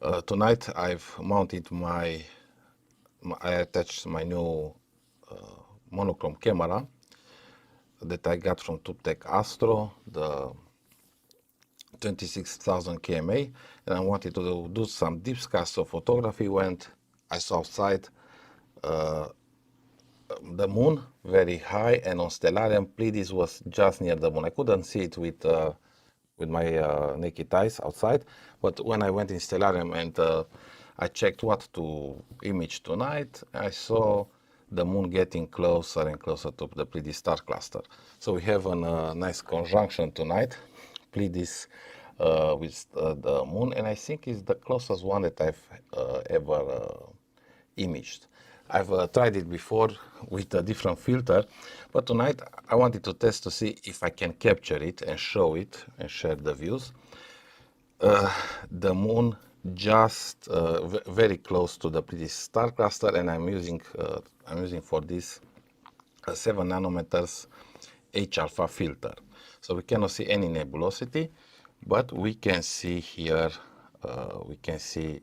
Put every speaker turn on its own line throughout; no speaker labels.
Tonight I've mounted I attached my new monochrome camera that I got from Touptek Astro, the 26,000 KMA, and I wanted to do some deep sky photography when I saw outside the moon very high, and on Stellarium Pleiades was just near the moon. I couldn't see it with my naked eyes outside, but when I went in Stellarium and I checked what to image tonight, I saw the moon getting closer and closer to the Pleiades star cluster. So we have a nice conjunction tonight, Pleiades with the moon, and I think it's the closest one that I've ever imaged. I've tried it before with a different filter, but tonight I wanted to test to see if I can capture it and show it and share the views. The moon just very close to the Pleiades star cluster, and I'm using for this 7 nanometers H-alpha filter. So we cannot see any nebulosity, but we can see here, we can see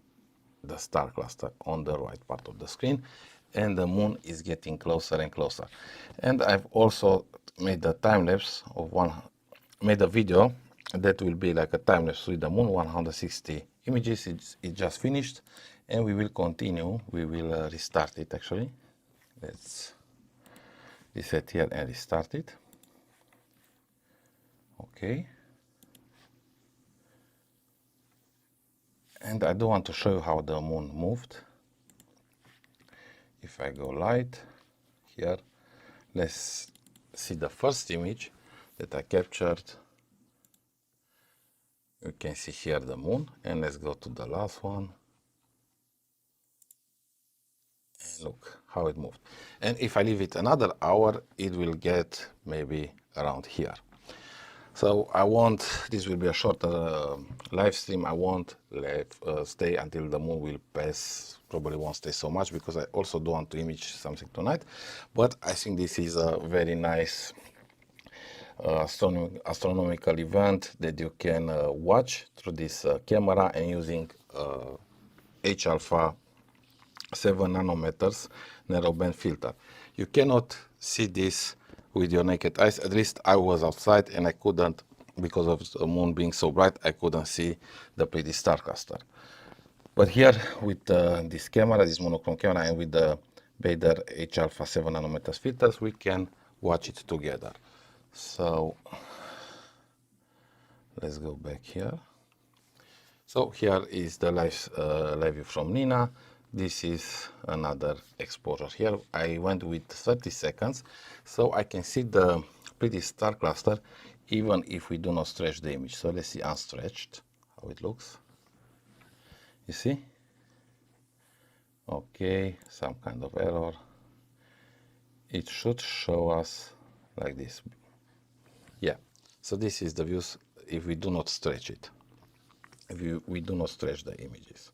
the star cluster on the right part of the screen, and the moon is getting closer and closer. And I've also made a time lapse of made a video that will be like a time lapse with the moon, 160 images. It just finished, and we will continue. We will restart it actually. Let's reset here and restart it. Okay. And I do want to show you how the moon moved. If I go light here, let's see the first image that I captured. You can see here the moon, and let's go to the last one. And look how it moved. And if I leave it another hour, it will get maybe around here. So this will be a shorter live stream. I won't stay until the moon will pass. Probably won't stay so much because I also do want to image something tonight. But I think this is a very nice astronomical event that you can watch through this camera and using H-alpha 7 nanometers narrowband filter. You cannot see this with your naked eyes. At least I was outside and I couldn't, because of the moon being so bright, I couldn't see the Pleiades star cluster. But here with this camera, this monochrome camera, and with the Bader H-alpha 7 nanometers filters, we can watch it together. So let's go back here. So here is the live view from Nina. This is another exposure. Here I went with 30 seconds, so I can see the Pleiades star cluster even if we do not stretch the image. So let's see unstretched, how it looks. You see? Okay, some kind of error. It should show us like this. Yeah, so this is the views if we do not stretch it. If we do not stretch the images.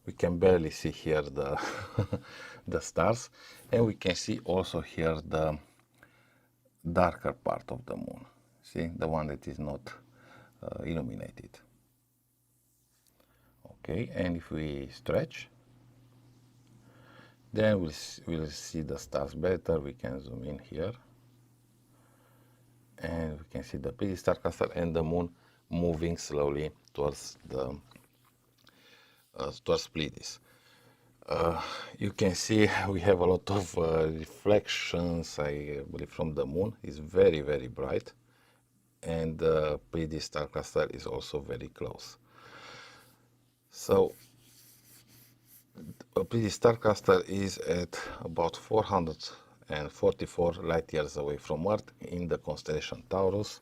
We can barely see here the the stars, and we can see also here the darker part of the moon. See, the one that is not illuminated. Okay, and if we stretch, then we'll see the stars better. We can zoom in here, and we can see the Pleiades star cluster and the moon moving slowly towards the towards Pleiades. You can see we have a lot of reflections, I believe, from the moon. It's very, very bright, and the Pleiades star cluster is also very close. So Pleiades star cluster is at about 444 light years away from Earth in the constellation Taurus.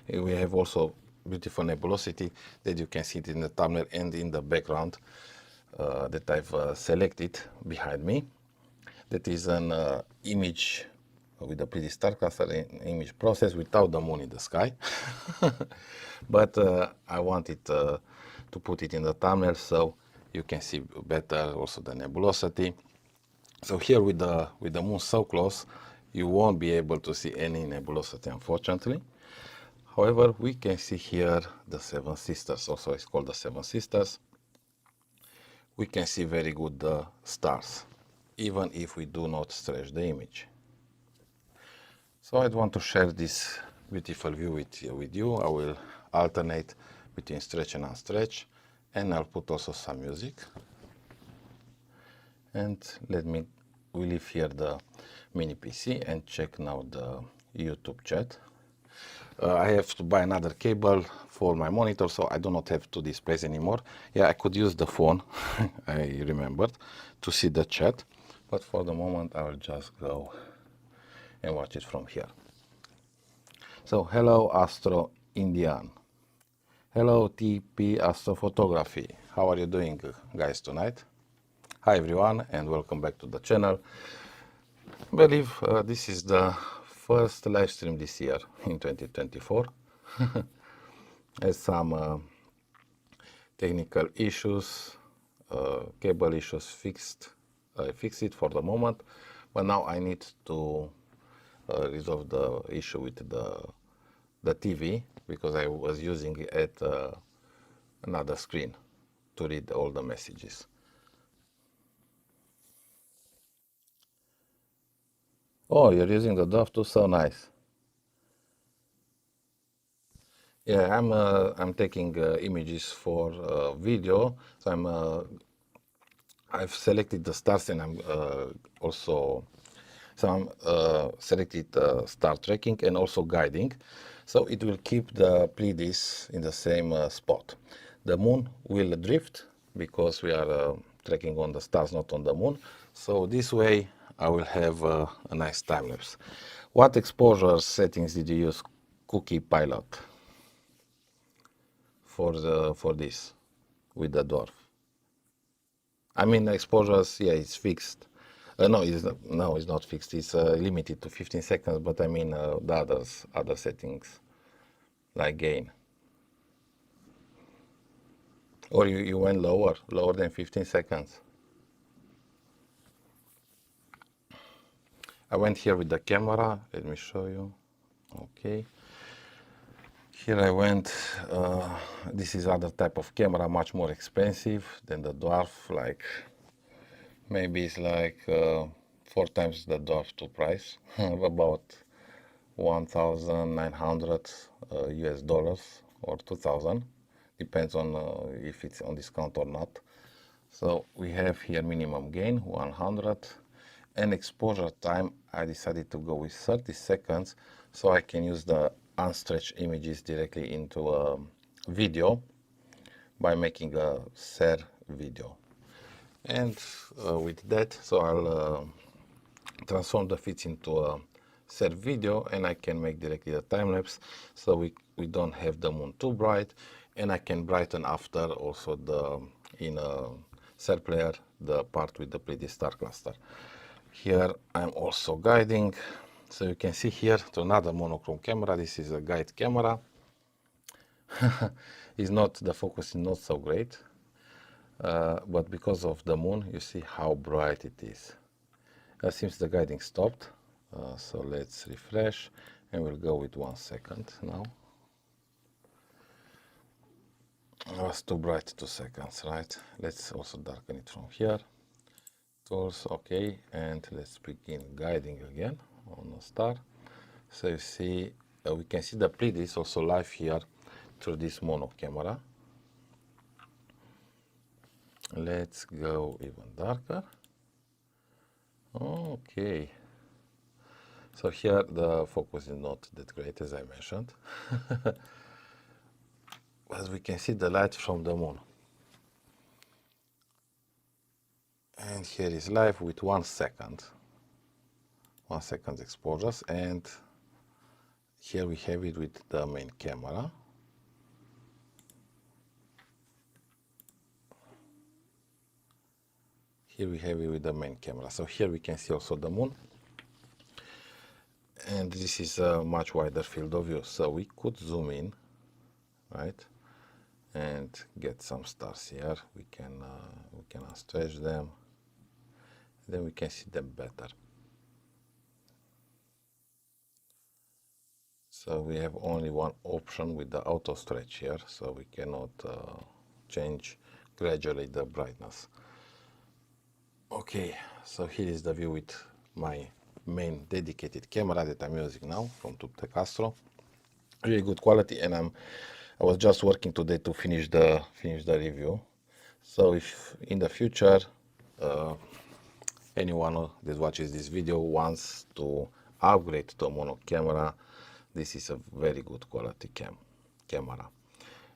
We have also beautiful nebulosity that you can see it in the thumbnail and in the background that I've selected behind me. That is an image with the Pleiades star cluster, an image process without the moon in the sky. But I wanted to put it in the thumbnail so you can see better also the nebulosity. So here with the moon so close, you won't be able to see any nebulosity, unfortunately. However, we can see here the Seven Sisters, also it's called the Seven Sisters. we can see very good stars, even if we do not stretch the image. So I want to share this beautiful view with you. I will alternate between stretch and unstretch, and I'll put also some music. And we leave here the mini PC and check now the YouTube chat. I have to buy another cable for my monitor, so I do not have two displays anymore. Yeah, I could use the phone, I remembered, to see the chat, but for the moment I will just go and watch it from here. So, hello Astro Indian. Hello TP Astro Photography. How are you doing, guys, tonight? Hi everyone, and welcome back to the channel. I believe this is the first live stream this year in 2024. Has some technical issues, cable issues fixed. I fixed it for the moment, but now I need to resolve the issue with the TV, because I was using it at another screen to read all the messages. Oh, you're using the Dove too, so nice. Yeah, I'm taking images for video, so I've selected the stars, and I'm selected star tracking and also guiding, so it will keep the Pleiades in the same spot. The moon will drift because we are tracking on the stars, not on the moon. So this way I will have a nice time lapse. What exposure settings did you use, Cookie Pilot, for this with the dwarf? I mean, exposures, yeah, it's fixed. No, it's not fixed. It's limited to 15 seconds. But I mean the other settings, like gain. Or you went lower than 15 seconds. I went here with the camera. Let me show you. Okay. Here I went. This is other type of camera, much more expensive than the dwarf. Like maybe it's like 4 times the dwarf to price, about 1,900 US dollars or 2,000, depends on if it's on discount or not. So we have here minimum gain 100, and exposure time I decided to go with 30 seconds, so I can use the unstretched images directly into a video by making a SER video. And with that, so I'll transform the feeds into a SER video, and I can make directly a time lapse, so we don't have the moon too bright, and I can brighten after also in a SER player the part with the Pleiades star cluster. Here I'm also guiding, so you can see here to another monochrome camera. This is a guide camera. The focus is not so great, but because of the moon, you see how bright it is. Seems the guiding stopped, so let's refresh, and we'll go with 1 second now. It was too bright, 2 seconds, right? Let's also darken it from here. Tools, okay, and let's begin guiding again on a star. So you see, we can see the Pleiades also live here through this mono camera. Let's go even darker. Okay. So here the focus is not that great, as I mentioned. But we can see the light from the moon. And here is live with 1 second. 1 second exposures, and here we have it with the main camera. Here we have it with the main camera. So here we can see also the moon. And this is a much wider field of view. So we could zoom in, right? And get some stars here. We can stretch them. Then we can see them better. So we have only one option with the auto stretch here, so we cannot change gradually the brightness. Okay, so here is the view with my main dedicated camera that I'm using now from Touptek Astro. Really good quality, and I was just working today to finish the review. So if in the future anyone that watches this video wants to upgrade to a mono camera, this is a very good quality camera,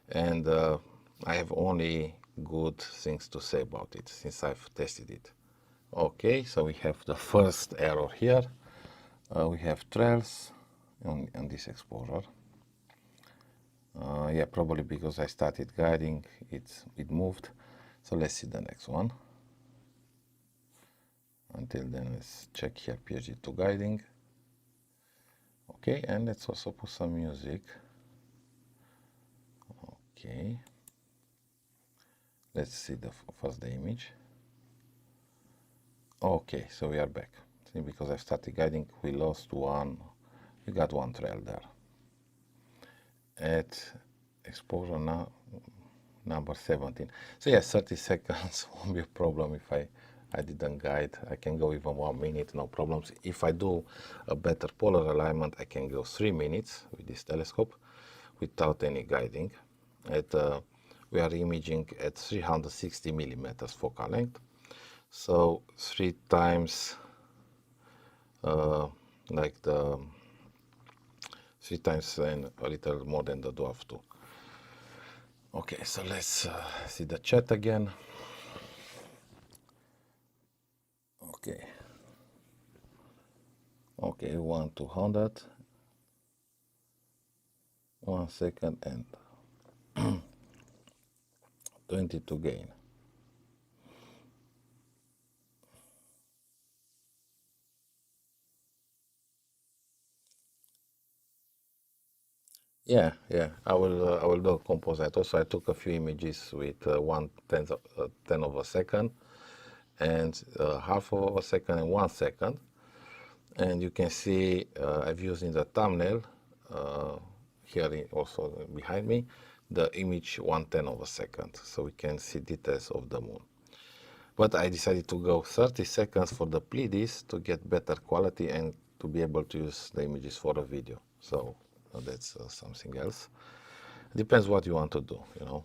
and I have only good things to say about it since I've tested it. Okay, so we have the first error here. We have trails on this exposure. Yeah, probably because I started guiding, it moved. So let's see the next one. Until then, let's check here PhD2 guiding. Okay, and let's also put some music. Okay, let's see first the image. Okay, so we are back. See, because I started guiding, we lost one. We got one trail there. At exposure now, number 17. So yes, 30 seconds won't be a problem if I didn't guide. I can go even 1 minute, no problems. If I do a better polar alignment, I can go 3 minutes with this telescope without any guiding. We are imaging at 360 millimeters focal length. So 3 times like the 3 times and a little more than the dwarf 2. Okay, so let's see the chat again. Okay. Okay, 200. 1 second and 22 gain. Yeah, I will do a composite. Also, I took a few images with 1/10 of a second and half of a second and 1 second. And you can see I've used in the thumbnail here also behind me the image 1/10 of a second, so we can see details of the moon. But I decided to go 30 seconds for the Pleiades to get better quality and to be able to use the images for a video. So that's something else. Depends what you want to do, you know.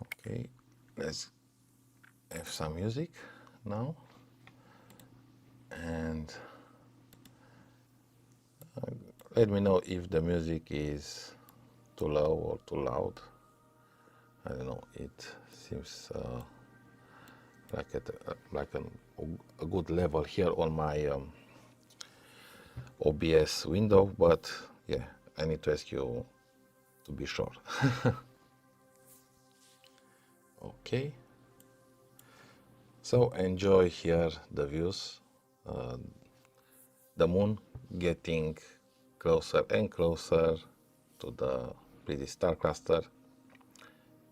Okay, let's have some music now. And let me know if the music is too low or too loud. I don't know, it seems like a good level here on my OBS window, but yeah, I need to ask you to be sure. Okay, so enjoy here the views, the moon getting closer and closer to the Pleiades star cluster,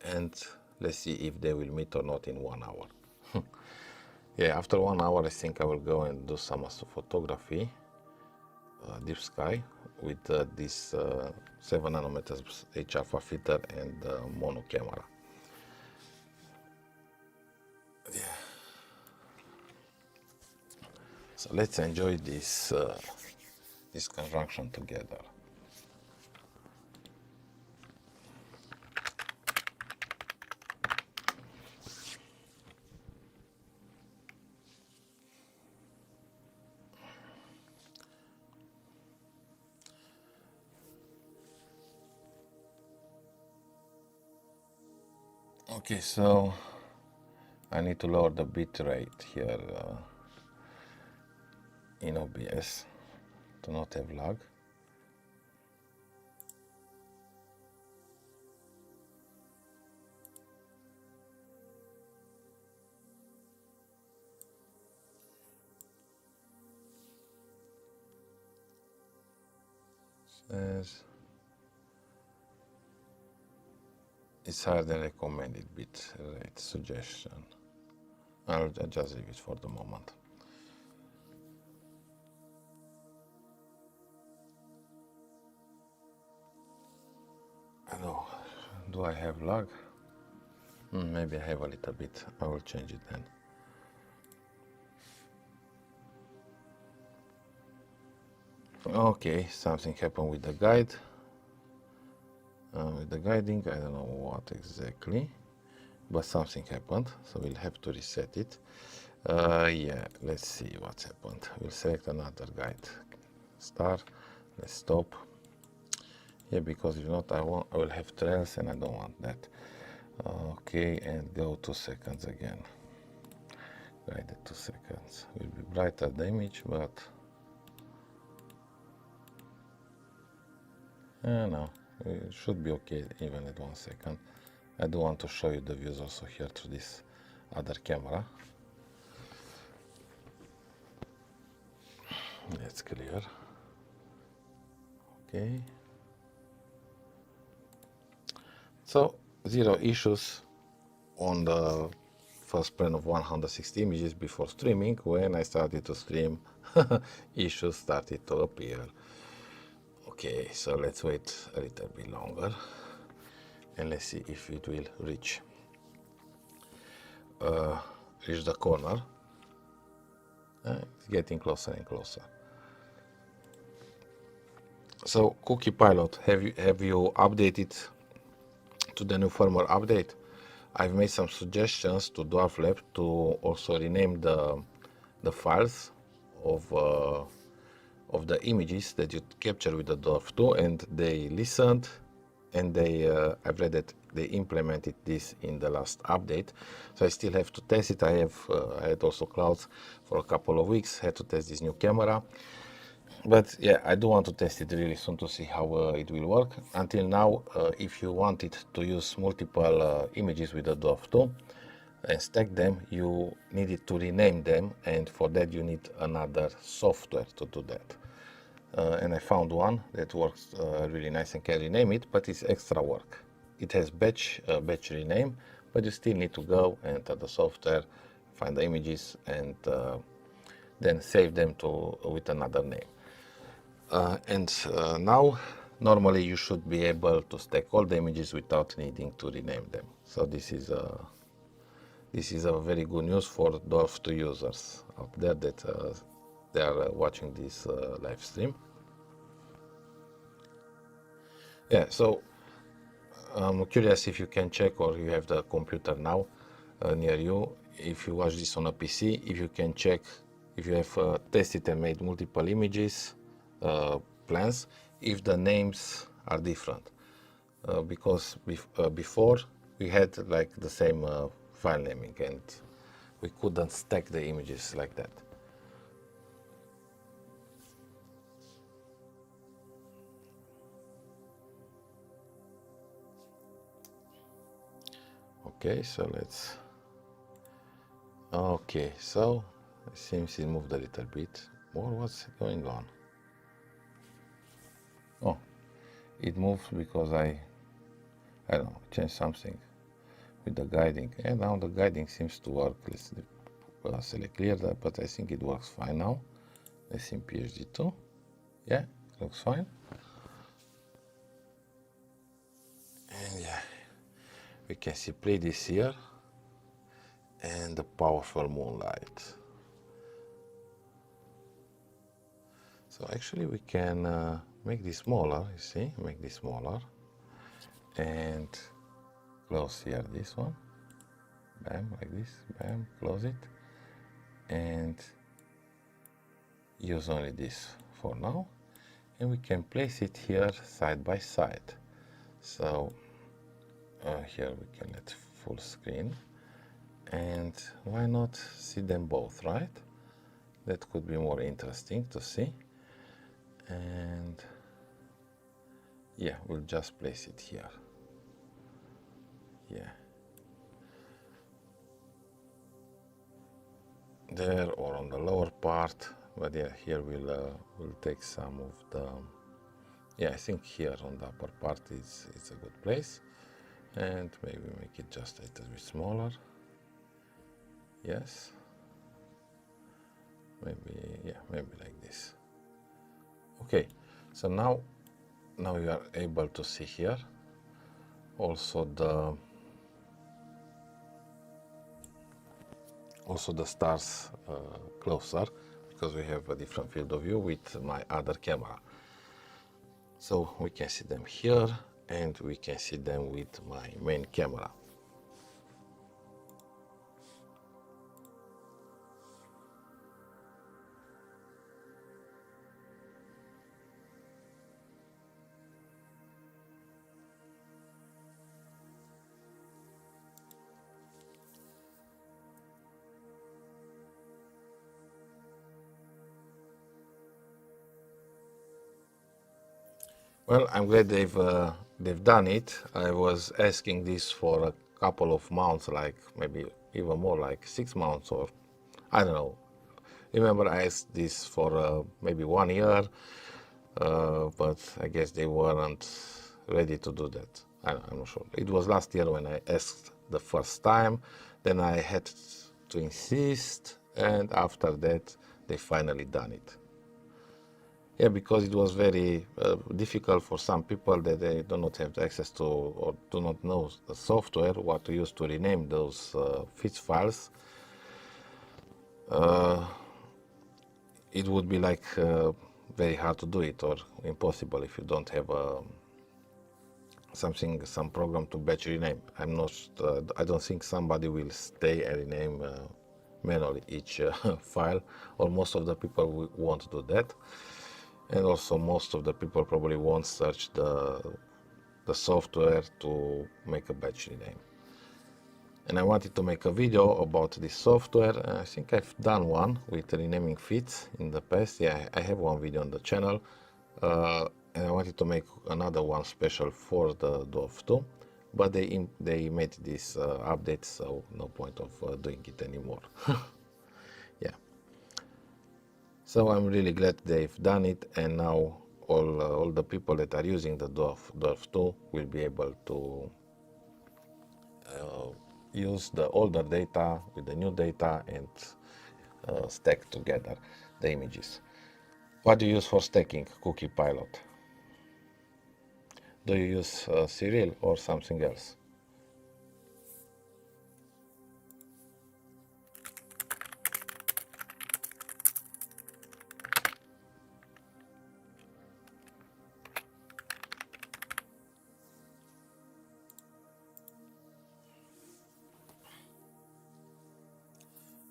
and let's see if they will meet or not in 1 hour. Yeah, after 1 hour I think I will go and do some astrophotography, deep sky, with this 7 nanometers H-alpha filter and mono camera. Yeah. So let's enjoy this conjunction together. Okay, so I need to lower the bit rate here in OBS to not have lag. Says it's higher than recommended bit rate suggestion. I'll just leave it for the moment. Hello, do I have lag? Maybe I have a little bit. I will change it then. Okay, something happened with the guide. With the guiding, I don't know what exactly, but something happened, so we'll have to reset it. Yeah, let's see what's happened. We'll select another guide. Start. Let's stop. Yeah, because if not, I will have trails, and I don't want that. Okay, and go 2 seconds again. Guided 2 seconds. Will be brighter the image, but no, it should be okay even at 1 second. I do want to show you the views also here through this other camera. That's clear. Okay. So 0 issues on the first plan of 160 images before streaming. When I started to stream, issues started to appear. Okay, so let's wait a little bit longer and let's see if it will reach the corner. It's getting closer and closer. So Cookie Pilot, have you updated to the new firmware update? I've made some suggestions to Dwarf Lab to also rename the files of the images that you capture with the Dwarf 2, and they listened, and I've read that they implemented this in the last update. So I still have to test it. I had also clouds for a couple of weeks, had to test this new camera. But yeah, I do want to test it really soon to see how it will work. Until now, if you wanted to use multiple images with the Dwarf 2 and stack them, you needed to rename them, and for that you need another software to do that. And I found one that works really nice and can rename it, but it's extra work. It has batch rename, but you still need to go and enter the software, find the images, and then save them with another name. Now, normally you should be able to stack all the images without needing to rename them. So this is a very good news for Dwarf 2 users out there that they are watching this live stream. Yeah, so I'm curious if you can check, or you have the computer now near you. If you watch this on a PC, if you can check if you have tested and made multiple images, plans, if the names are different. Because before we had like the same file naming, and we couldn't stack the images like that. Okay, so let's. Okay, so it seems it moved a little bit more. What's going on? Oh, it moved because I don't know, changed something with the guiding, and now the guiding seems to work. Let's select clear that, but I think it works fine now. Let's see PhD2. Yeah, it looks fine. And yeah, we can see Pleiades here and the powerful moonlight. So actually we can make this smaller, you see, make this smaller, and close here this one, bam, like this, bam, close it, and use only this for now, and we can place it here side by side. So here we can let full screen, and why not see them both, right? That could be more interesting to see. And yeah, we'll just place it here. Yeah, there, or on the lower part. But yeah, here we'll take some of the. Yeah, I think here on the upper part it's a good place, and maybe make it just a little bit smaller. Yes, maybe, yeah, maybe like this. Okay, so now you are able to see here also also the stars closer, because we have a different field of view with my other camera. So we can see them here and we can see them with my main camera. Well, I'm glad they've done it. I was asking this for a couple of months, like maybe even more, like 6 months, or I don't know. Remember, I asked this for maybe 1 year, but I guess they weren't ready to do that. I'm not sure. It was last year when I asked the first time, then I had to insist, and after that, they finally done it. Yeah, because it was very difficult for some people that they do not have access to or do not know the software, what to use to rename those feeds files. It would be like very hard to do it or impossible if you don't have some program to batch rename. I don't think somebody will stay and rename manually each file, or most of the people won't do that. And also most of the people probably won't search the software to make a batch rename. And I wanted to make a video about this software. I think I've done one with renaming feeds in the past. Yeah, I have one video on the channel. And I wanted to make another one special for the Dwarf 2, but they made this update, so no point of doing it anymore. Yeah. So I'm really glad they've done it, and now all the people that are using the Dwarf 2 will be able to use the older data with the new data and stack together the images. What do you use for stacking Cookie Pilot? Do you use Serial or something else?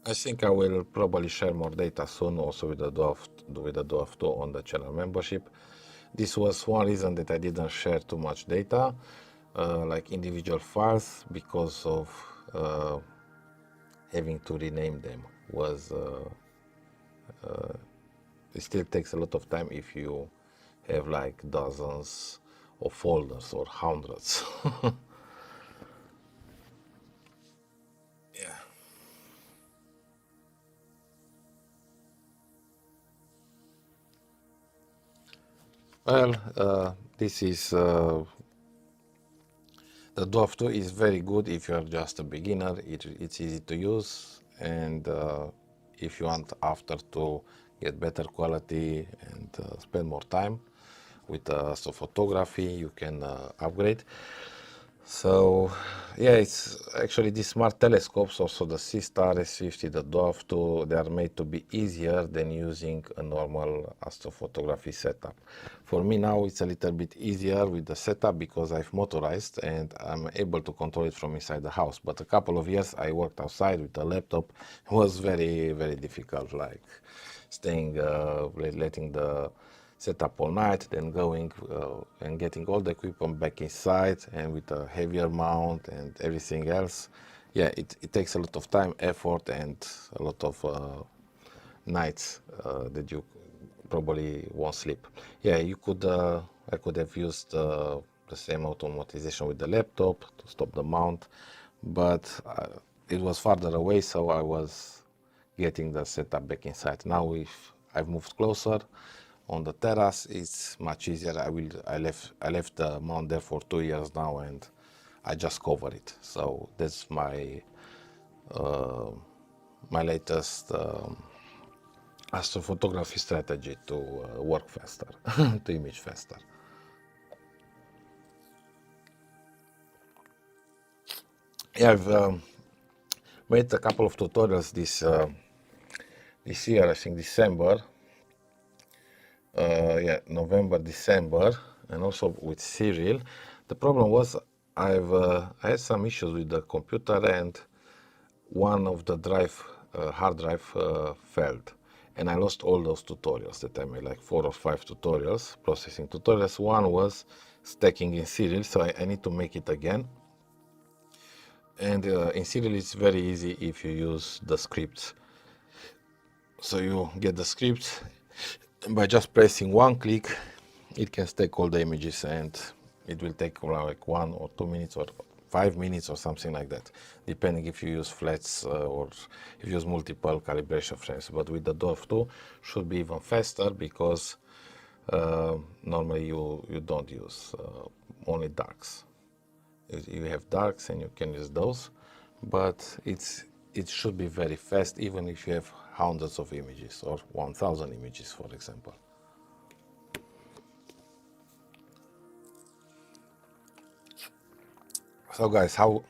I think I will probably share more data soon, also with the Dwarf 2 on the channel membership. This was one reason that I didn't share too much data, like individual files, because of having to rename them. It still takes a lot of time if you have like dozens of folders or hundreds. Yeah. Well, this is the Dwarf 2 is very good if you are just a beginner. It's easy to use, and if you want after to get better quality and spend more time with astrophotography, you can upgrade. So yeah, it's actually these smart telescopes, also the C-Star, S50, the Dwarf 2, they are made to be easier than using a normal astrophotography setup. For me now it's a little bit easier with the setup because I've motorized and I'm able to control it from inside the house. But a couple of years I worked outside with a laptop. It was very, very difficult, like staying, letting the set up all night, then going and getting all the equipment back inside, and with a heavier mount and everything else. Yeah, it takes a lot of time, effort, and a lot of nights that you probably won't sleep. Yeah, I could have used the same automatization with the laptop to stop the mount, but it was farther away, so I was getting the setup back inside. Now if I've moved closer on the terrace, it's much easier. I left the mount there for 2 years now, and I just cover it. So that's my my latest astrophotography strategy to work faster, to image faster. Yeah, I've made a couple of tutorials this year, I think December, yeah, November, December, and also with serial. The problem was I had some issues with the computer, and one of the hard drive failed, and I lost all those tutorials that I made, like 4 or 5 tutorials, processing tutorials. One was stacking in serial, so I need to make it again. And in serial it's very easy if you use the scripts. So you get the scripts, and by just pressing one click it can stack all the images, and it will take like 1 or 2 minutes or 5 minutes or something like that, depending if you use flats or if you use multiple calibration frames. But with the Dwarf 2 should be even faster, because normally you don't use only darks. You have darks and you can use those, but it should be very fast, even if you have hundreds of images or 1000 images, for example. So guys, how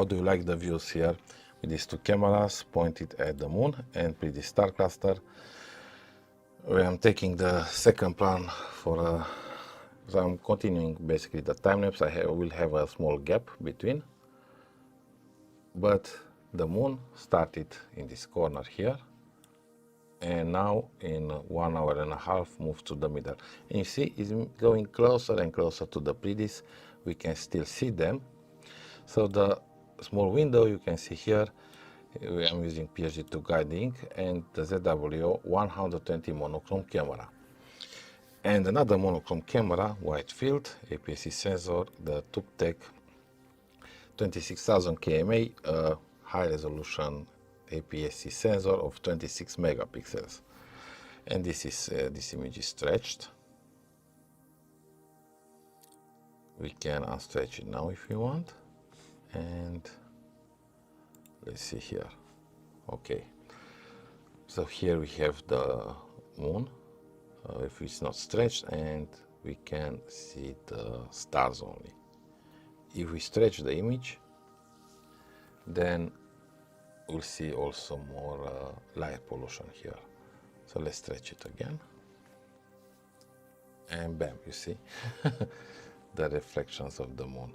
do you like the views here with these 2 cameras pointed at the moon and Pleiades star cluster, where I'm taking the second plan for so I'm continuing basically the time lapse. I will have a small gap between, but the moon started in this corner here, and now in 1 hour and a half moved to the middle. And you see it's going closer and closer to the Pleiades. We can still see them. So the small window you can see here, I'm using PHD2 guiding and the ZW 120 monochrome camera. And another monochrome camera, wide field, APS-C sensor, the Touptek 26000KMA high resolution APS-C sensor of 26 megapixels. And this image is stretched. We can unstretch it now if you want. And let's see here. Okay. So here we have the moon. If it's not stretched, and we can see the stars only. If we stretch the image, then we'll see also more light pollution here. So let's stretch it again, and bam, you see the reflections of the moon.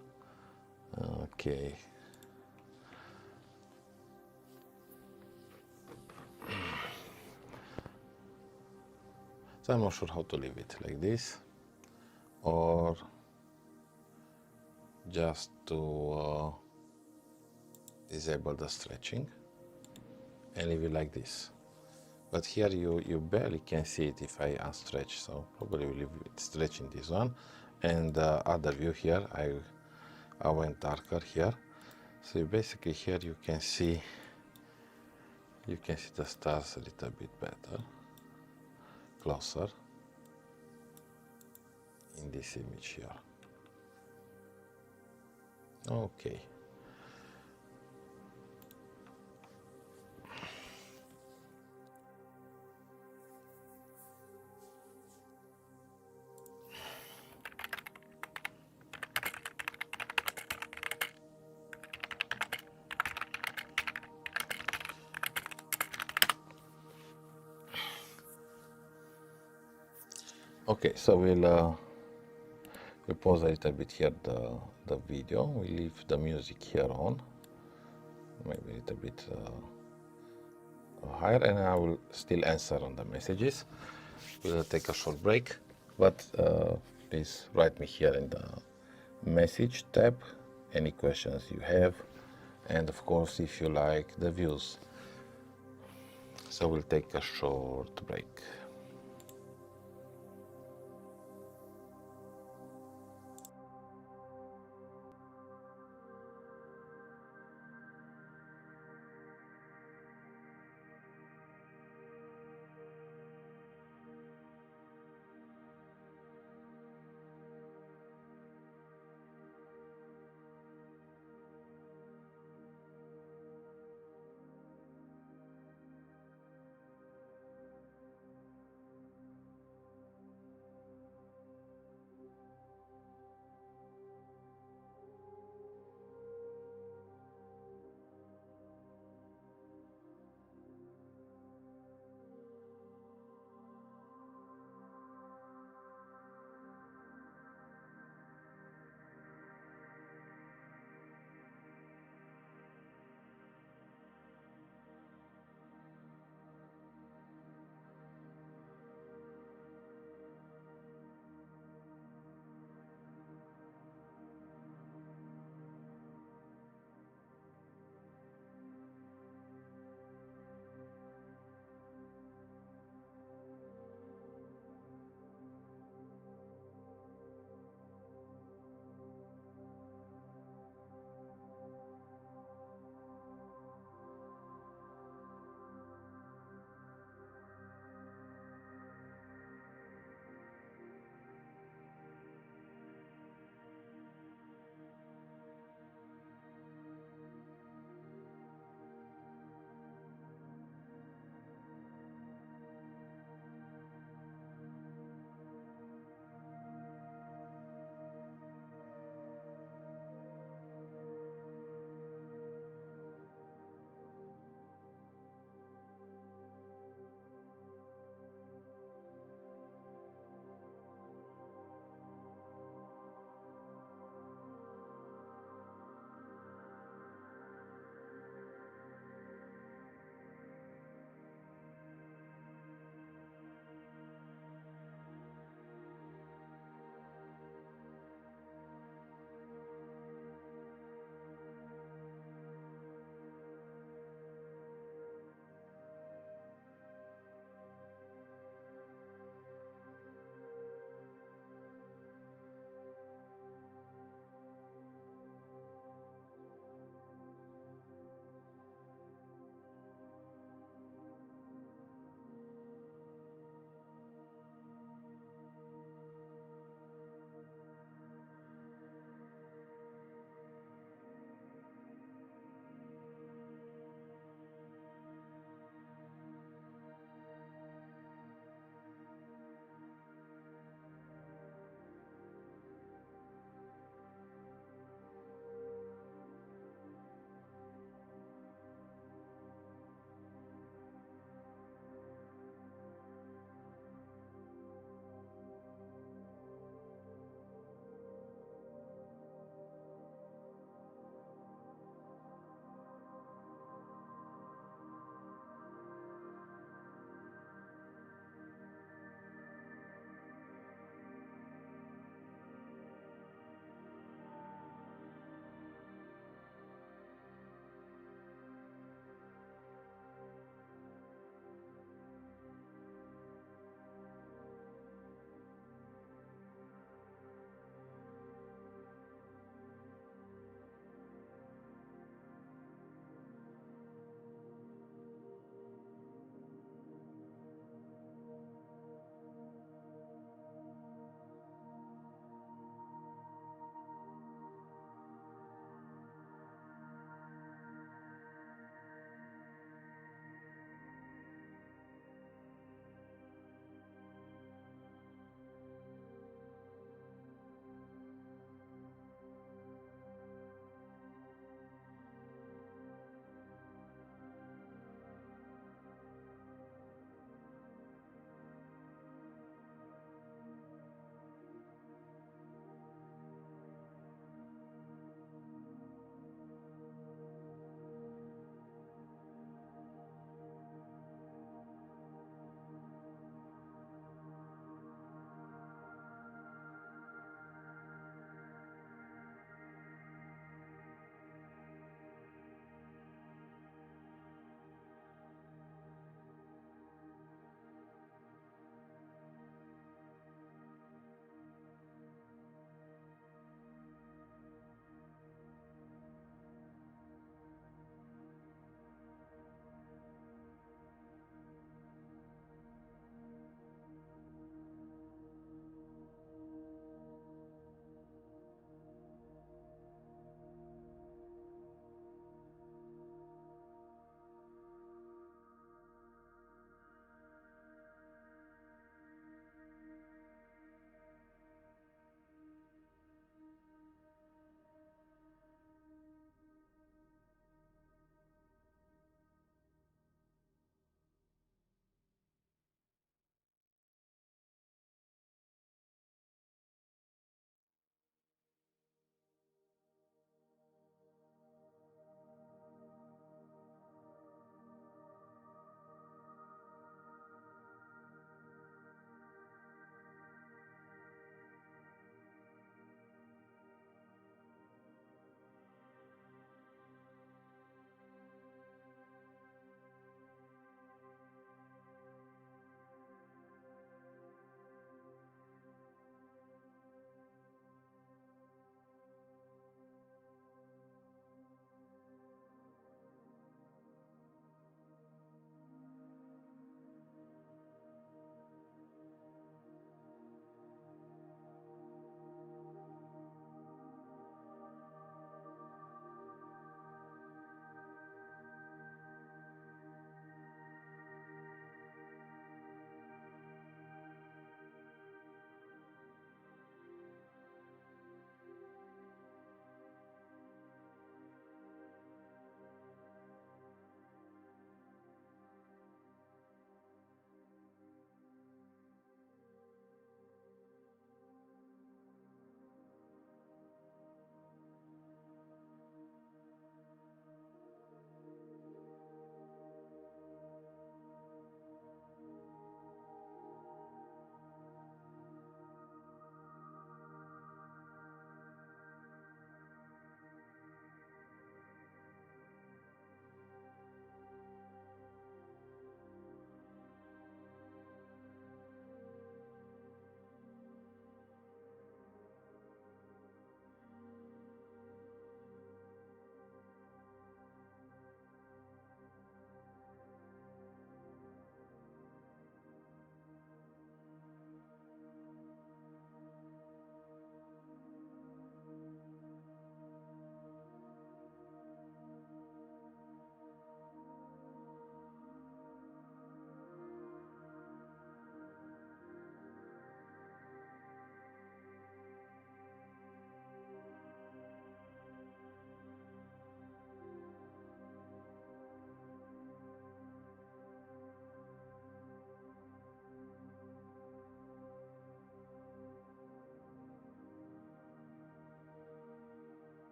Okay. So I'm not sure how to leave it like this, or just to disable the stretching and leave it like this. But here you barely can see it if I unstretch, so probably we'll leave it stretching this one. And the other view here, I went darker here. So basically here you can see the stars a little bit better, closer in this image here. Okay. Okay, so we'll pause a little bit here the video. We leave the music here on, maybe a little bit higher, and I will still answer on the messages. We'll take a short break, but please write me here in the message tab any questions you have, and of course if you like the views. So we'll take a short break.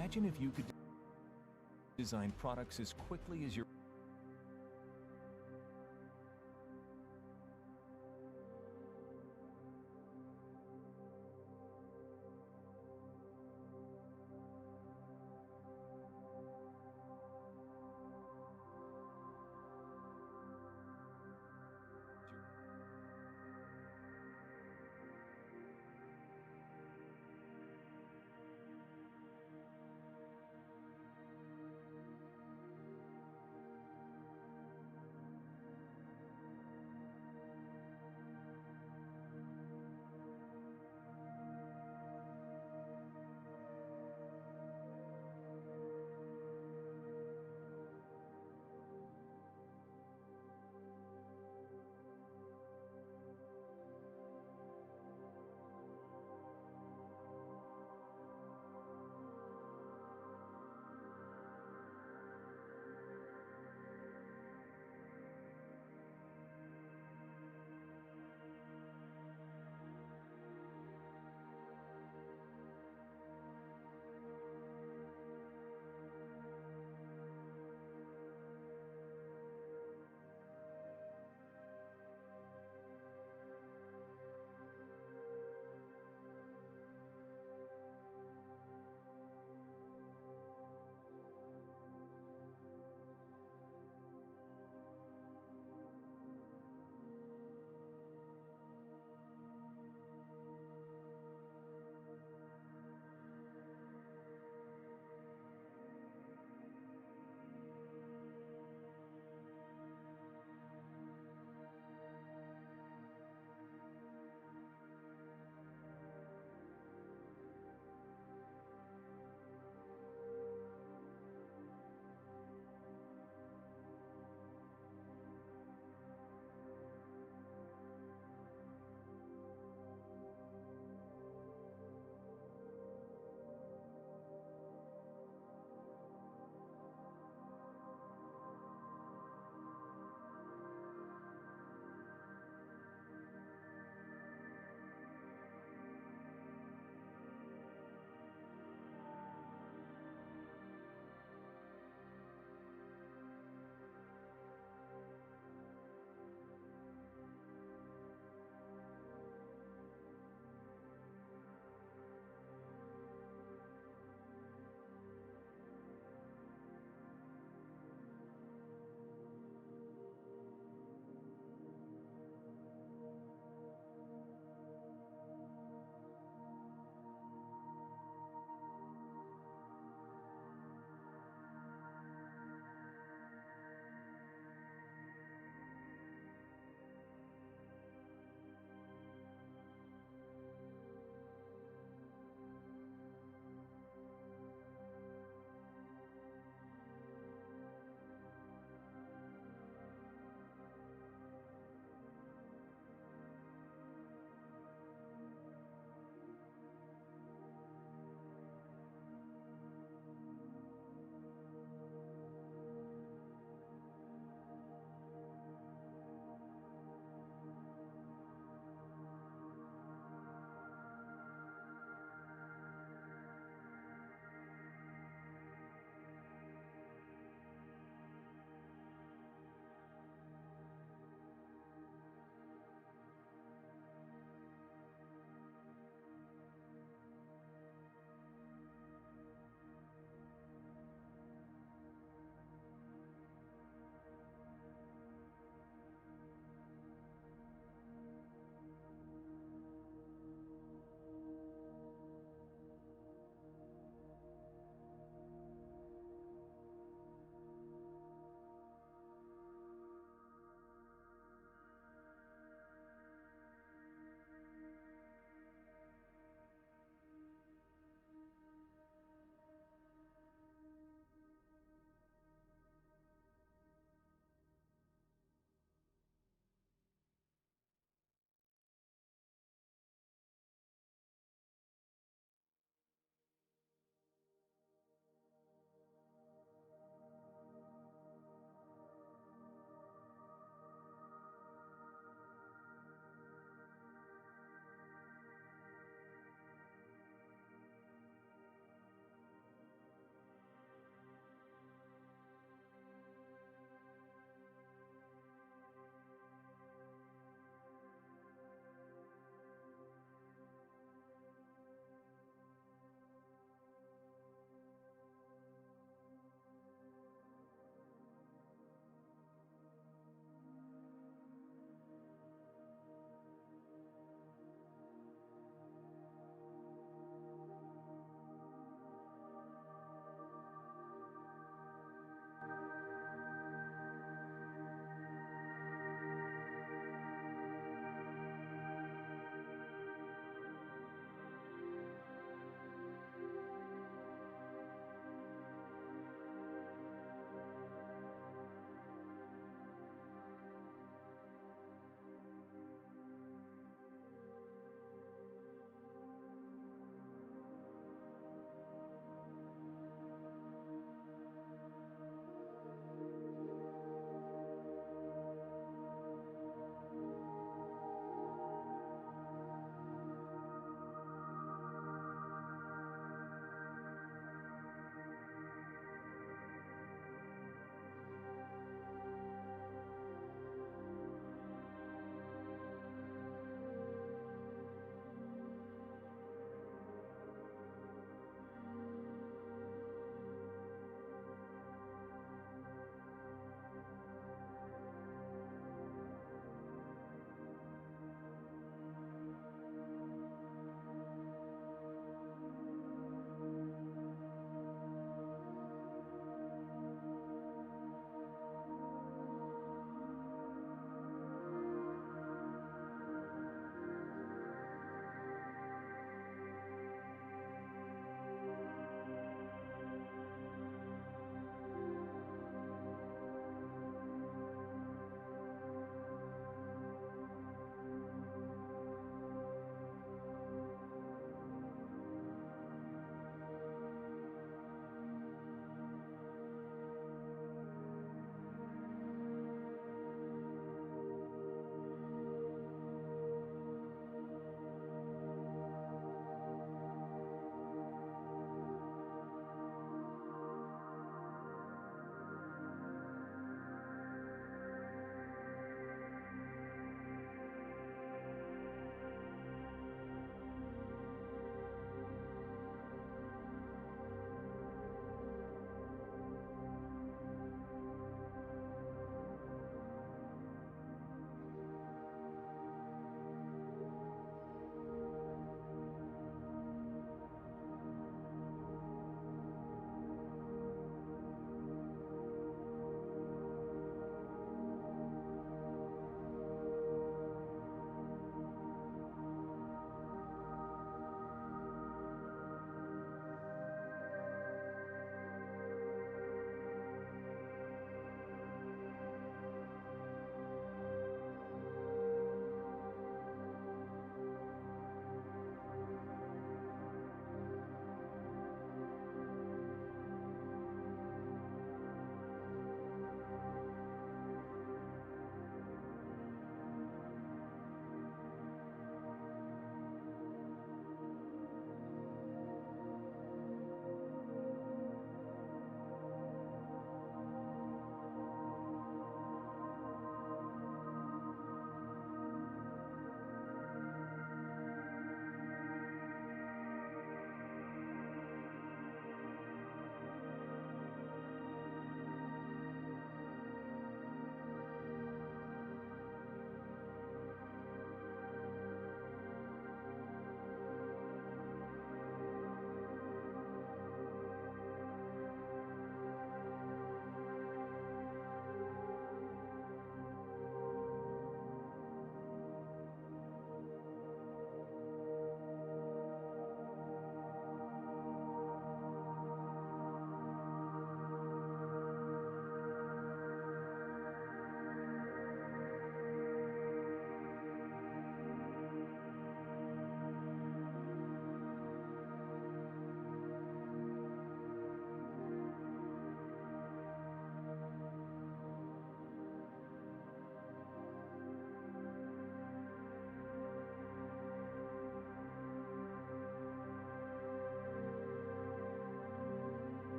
Imagine if you could design products as quickly as your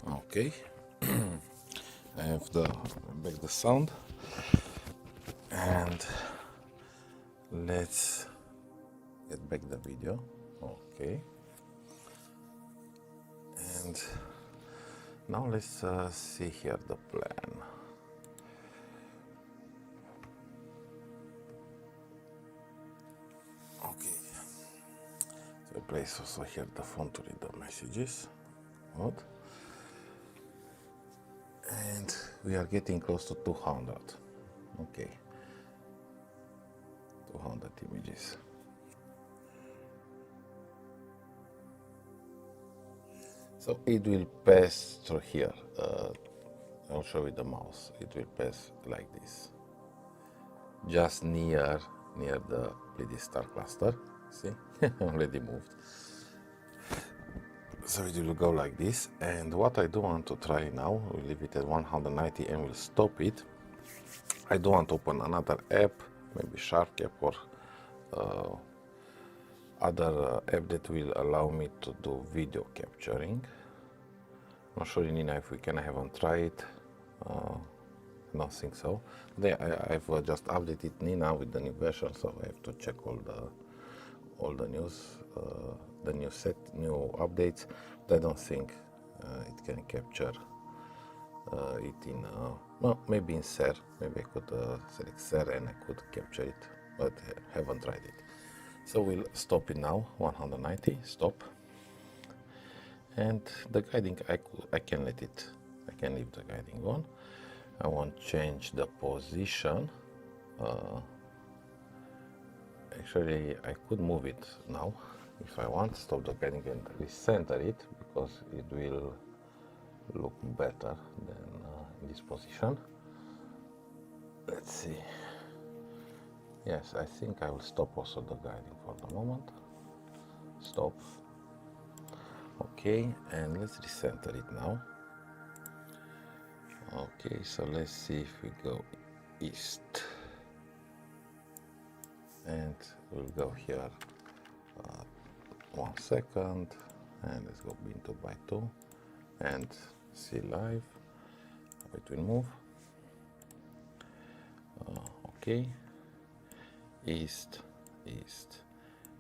Okay. I have back the sound, and let's get back the video. Okay. And now let's see here the plan. Okay. So I place also here the phone to read the messages. Good. And we are getting close to 200. Okay. 200 images. So it will pass through here. I'll show you the mouse. It will pass like this, just near the Pleiades star cluster. See, already moved. So it will go like this. And what I do want to try now, we'll leave it at 190 and we'll stop it. I do want to open another app, maybe SharkApp or other app that will allow me to do video capturing. Not sure, Nina, if we can. I haven't tried it. I don't think so. I've just updated Nina with the new version, so I have to check all the news, the new updates. But I don't think it can capture it in. Well, maybe in SER. Maybe I could select SER and I could capture it, but I haven't tried it. So we'll stop it now. 190. Stop. And the guiding, I can let it, I can leave the guiding on. I won't change the position. Actually, I could move it now if I want. Stop the guiding and recenter it, because it will look better than in this position. Let's see. Yes, I think I will stop also the guiding for the moment. Stop. Okay, and let's recenter it now. Okay, so let's see if we go east. And we'll go here 1 second, and let's go bin 2x2 and see live how it will move. Okay, east,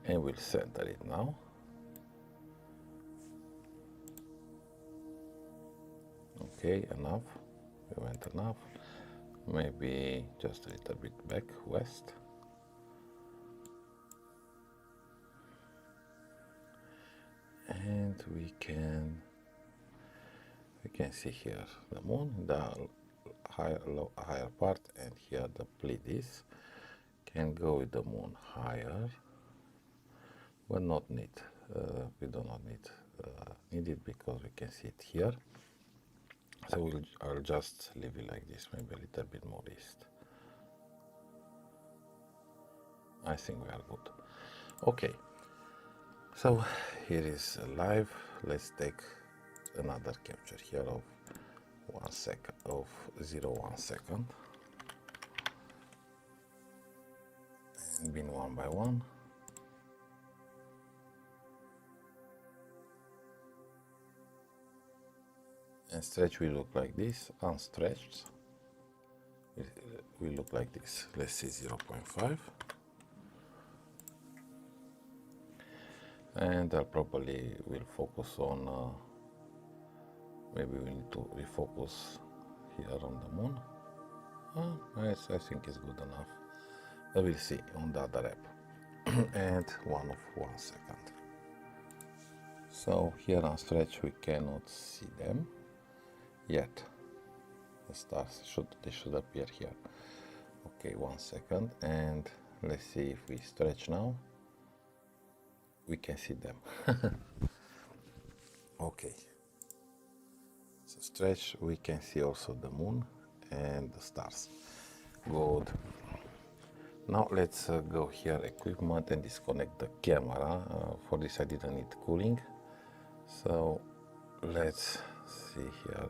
and we'll center it now. Okay, enough. We went enough. Maybe just a little bit back west. And we can see here the moon, the higher part, and here the Pleiades. Can go with the moon higher, but not need. We do not need it because we can see it here. So I'll just leave it like this, maybe a little bit more east. I think we are good. Okay, so here is live. Let's take another capture here of 1 second, of 0.1 second. And bin 1 by 1. And stretch will look like this. Unstretched will look like this. Let's see 0.5. And I probably will focus on, maybe we need to refocus here on the moon. Yes, I think it's good enough. I will see on the other app. And 1 second. So here on stretch we cannot see them yet. The stars should appear here. Okay, 1 second, and let's see if we stretch now. We can see them. Okay. So stretch, we can see also the moon and the stars. Good. Now let's go here, equipment, and disconnect the camera. For this I didn't need cooling. So let's see here.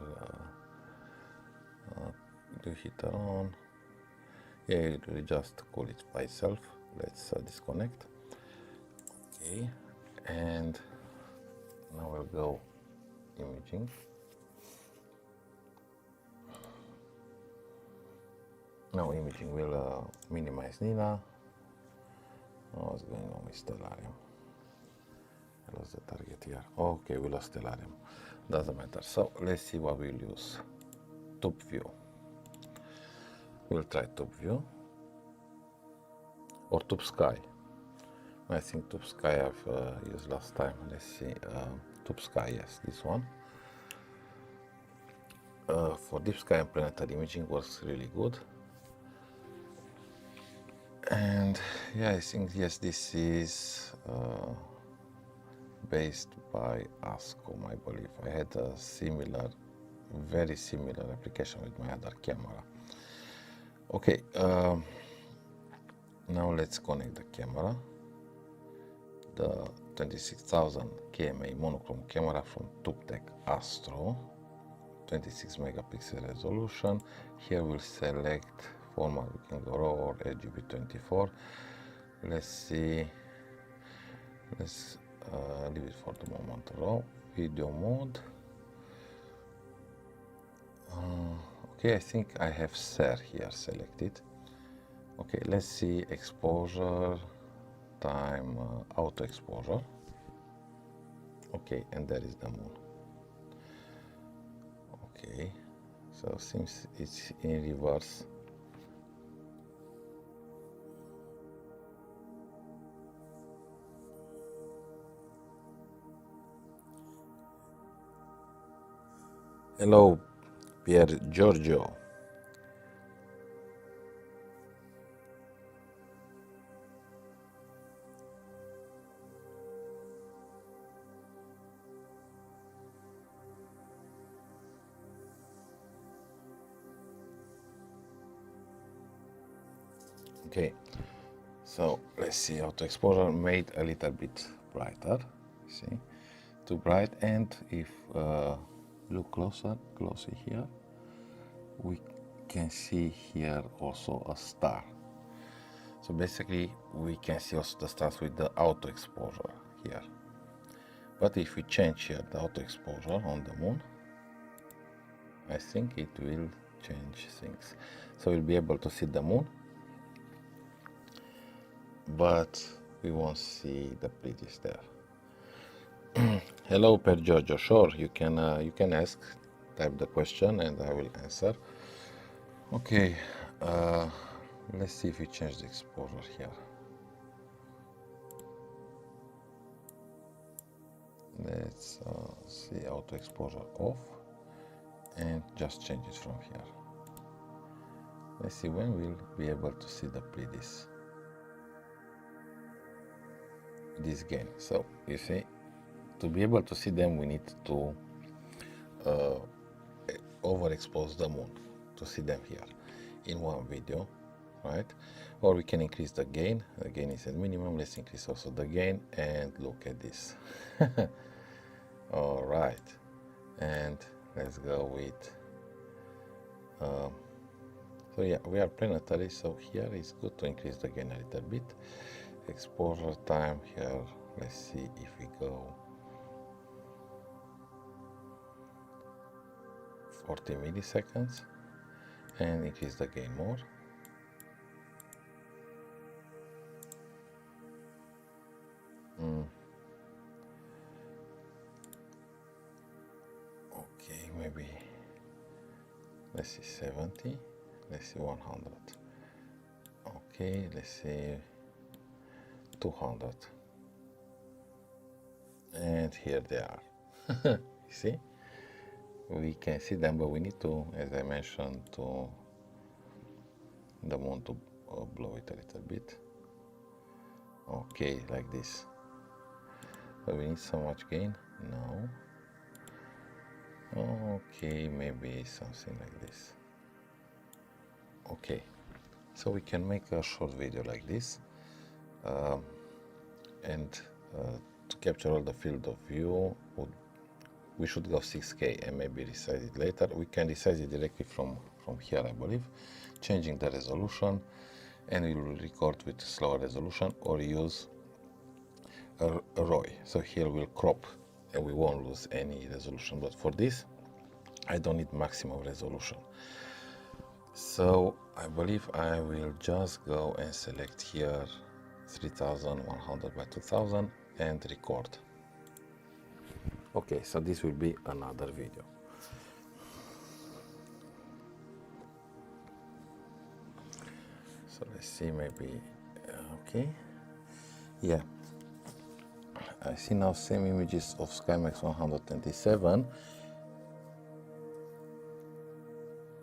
Do heater on. Yeah, it will just cool it by itself. Let's disconnect. Okay, and now we'll go imaging. Now imaging will minimize Nina. What's going on with Stellarium? I lost the target here. Okay, we lost Stellarium. Doesn't matter. So let's see what we'll use. ToupView. We'll try ToupView or Toupsky. I think Toupsky I've used last time. Let's see. Toupsky, yes, this one. For deep sky and planetary imaging works really good. And yeah, I think yes, this is based by Ascom, I believe. I had a similar, very similar application with my other camera. Okay, now let's connect the camera. The 26,000 KMA monochrome camera from Touptek Astro, 26 megapixel resolution. Here we'll select format, we can go RAW or RGB24. Let's see, let's leave it for the moment RAW. Video mode. Okay, I think I have SER here selected. Okay, let's see exposure, time, auto exposure. Okay, and there is the moon. Okay, so since it's in reverse, hello, Pier Giorgio. Okay, so let's see, auto exposure made a little bit brighter. See, too bright, and if look closer here, we can see here also a star. So basically we can see also the stars with the auto exposure here. But if we change here the auto exposure on the moon, I think it will change things. So we'll be able to see the moon, but we won't see the Pleiades there. Hello, Per Giorgio. Sure, you can ask, type the question, and I will answer. Okay, let's see if we change the exposure here. Let's see auto exposure off, and just change it from here. Let's see when we'll be able to see the Pleiades. This gain. So you see, to be able to see them, we need to overexpose the moon to see them here in one video, right? Or we can increase the gain. The gain is at minimum. Let's increase also the gain, and look at this. All right, and let's go with so yeah, we are planetary, so here it's good to increase the gain a little bit. Exposure time here, let's see if we go 40 milliseconds and increase the gain more. Okay, maybe let's see 70, let's see 100. Okay, let's see 200, and here they are. You see, we can see them, but we need to, as I mentioned, to the moon to blow it a little bit. Okay, like this. But we need so much gain. No. Okay, maybe something like this. Okay, so we can make a short video like this. And to capture all the field of view, we should go 6K and maybe resize it later. We can resize it directly from here, I believe, changing the resolution, and we will record with slower resolution or use a RAW. So here we'll crop and we won't lose any resolution, but for this I don't need maximum resolution. So I believe I will just go and select here 3100 by 2000 and record. Okay, so this will be another video. So let's see, maybe, okay, yeah. I see now same images of SkyMax 127.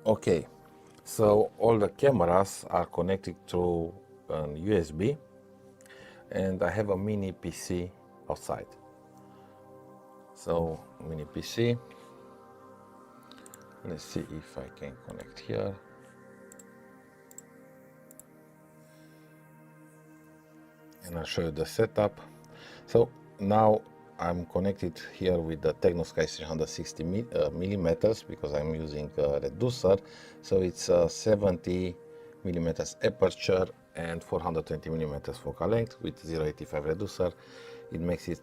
Okay, so all the cameras are connected through an USB, and I have a mini PC outside. So mini PC, let's see if I can connect here. And I'll show you the setup. So now I'm connected here with the Tecnosky 360 millimeters because I'm using a reducer. So it's 70 millimeters aperture and 420 millimeters focal length with 0.85 reducer. It makes it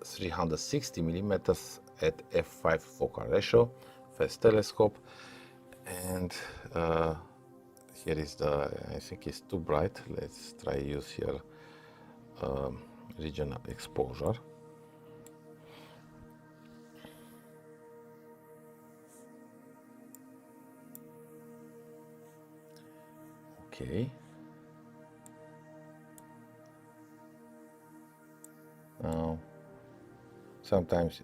360 millimeters at f5 focal ratio, fast telescope. And here is the, I think it's too bright. Let's try use here regional exposure. Okay. Now, sometimes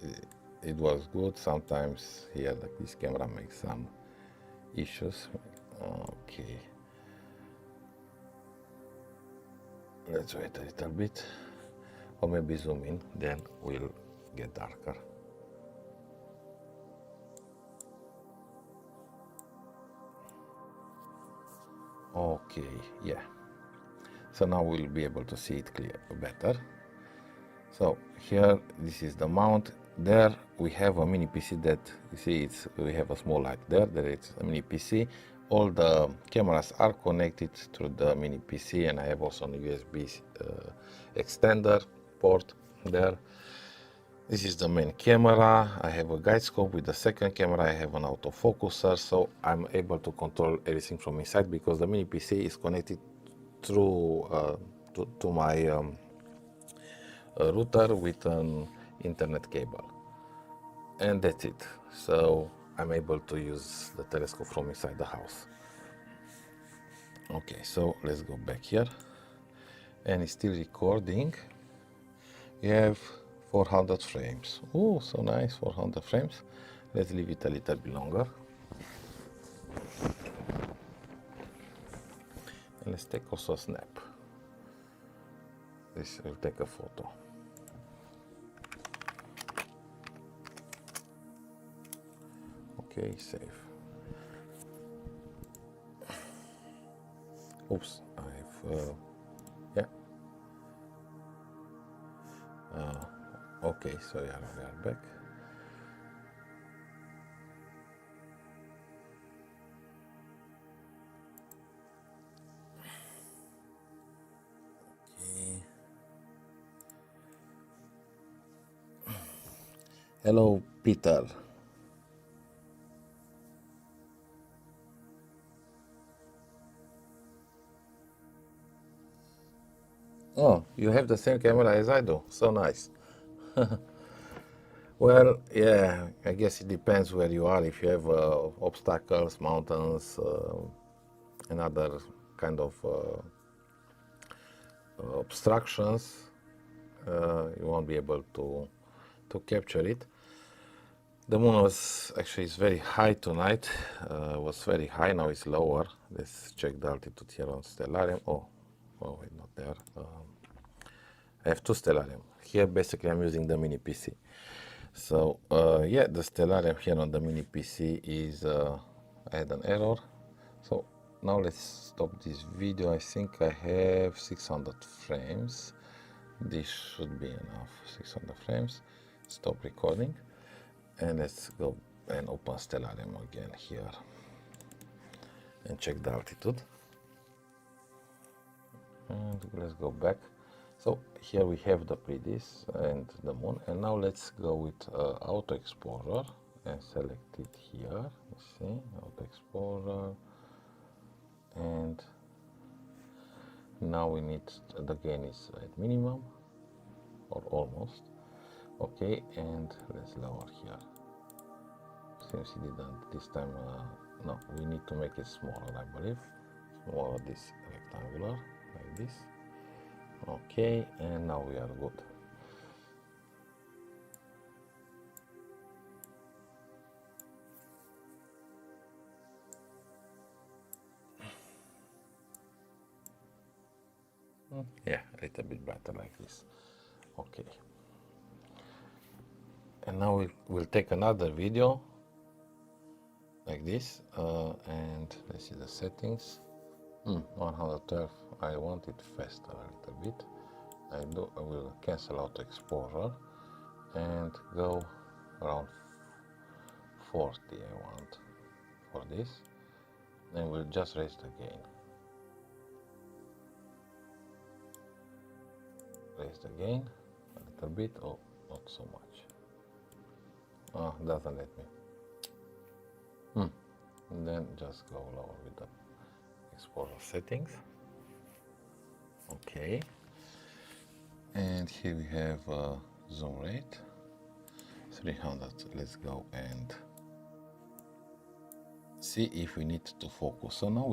it works good, sometimes here like this camera makes some issues. Okay. Let's wait a little bit, or maybe zoom in, then we'll get darker. Okay, yeah. So now we'll be able to see it clear better. So here, this is the mount. There we have a mini PC that you see we have a small light there. There it's a mini PC. All the cameras are connected through the mini PC, and I have also a USB extender port there. This is the main camera. I have a guide scope with the second camera. I have an autofocuser, so I'm able to control everything from inside because the mini PC is connected through to my router with an internet cable, and that's it. So I'm able to use the telescope from inside the house. Okay, so let's go back here, and it's still recording. We have 400 frames. Oh, so nice, 400 frames. Let's leave it a little bit longer. And let's take also a snap. This will take a photo. Okay, save. Oops, I've, yeah. Okay, so yeah, we are back. Okay. Hello, Peter. Oh, you have the same camera as I do. So nice. Well, yeah, I guess it depends where you are. If you have obstacles, mountains, and other kind of obstructions, you won't be able to capture it. The moon was actually is very high tonight. Was very high. Now it's lower. Let's check the altitude here on Stellarium. Oh wait, not there. I have two Stellarium. Here basically I'm using the mini PC. So yeah, the Stellarium here on the mini PC is I had an error. So now let's stop this video. I think I have 600 frames. This should be enough. 600 frames. Stop recording, and let's go and open Stellarium again here and check the altitude. And let's go back. So here we have the Pleiades and the moon, and now let's go with auto exposure and select it here. Let's see, auto exposure, and now we need, the gain is at minimum or almost. Okay, and let's lower here. Since he didn't this time, no, we need to make it smaller, I believe. Smaller, this rectangular, like this. Okay, and now we are good. Yeah, a little bit better like this. Okay. And now we'll take another video like this, and let's see the settings. 112. I want it faster a little bit. I will cancel out exposure and go around 40. I want for this. Then we'll just raise the gain. Raise the gain a little bit. Oh, not so much. Doesn't let me. And then just go lower with the exposure settings. Okay. And here we have zoom rate 300. Let's go and see if we need to focus. So now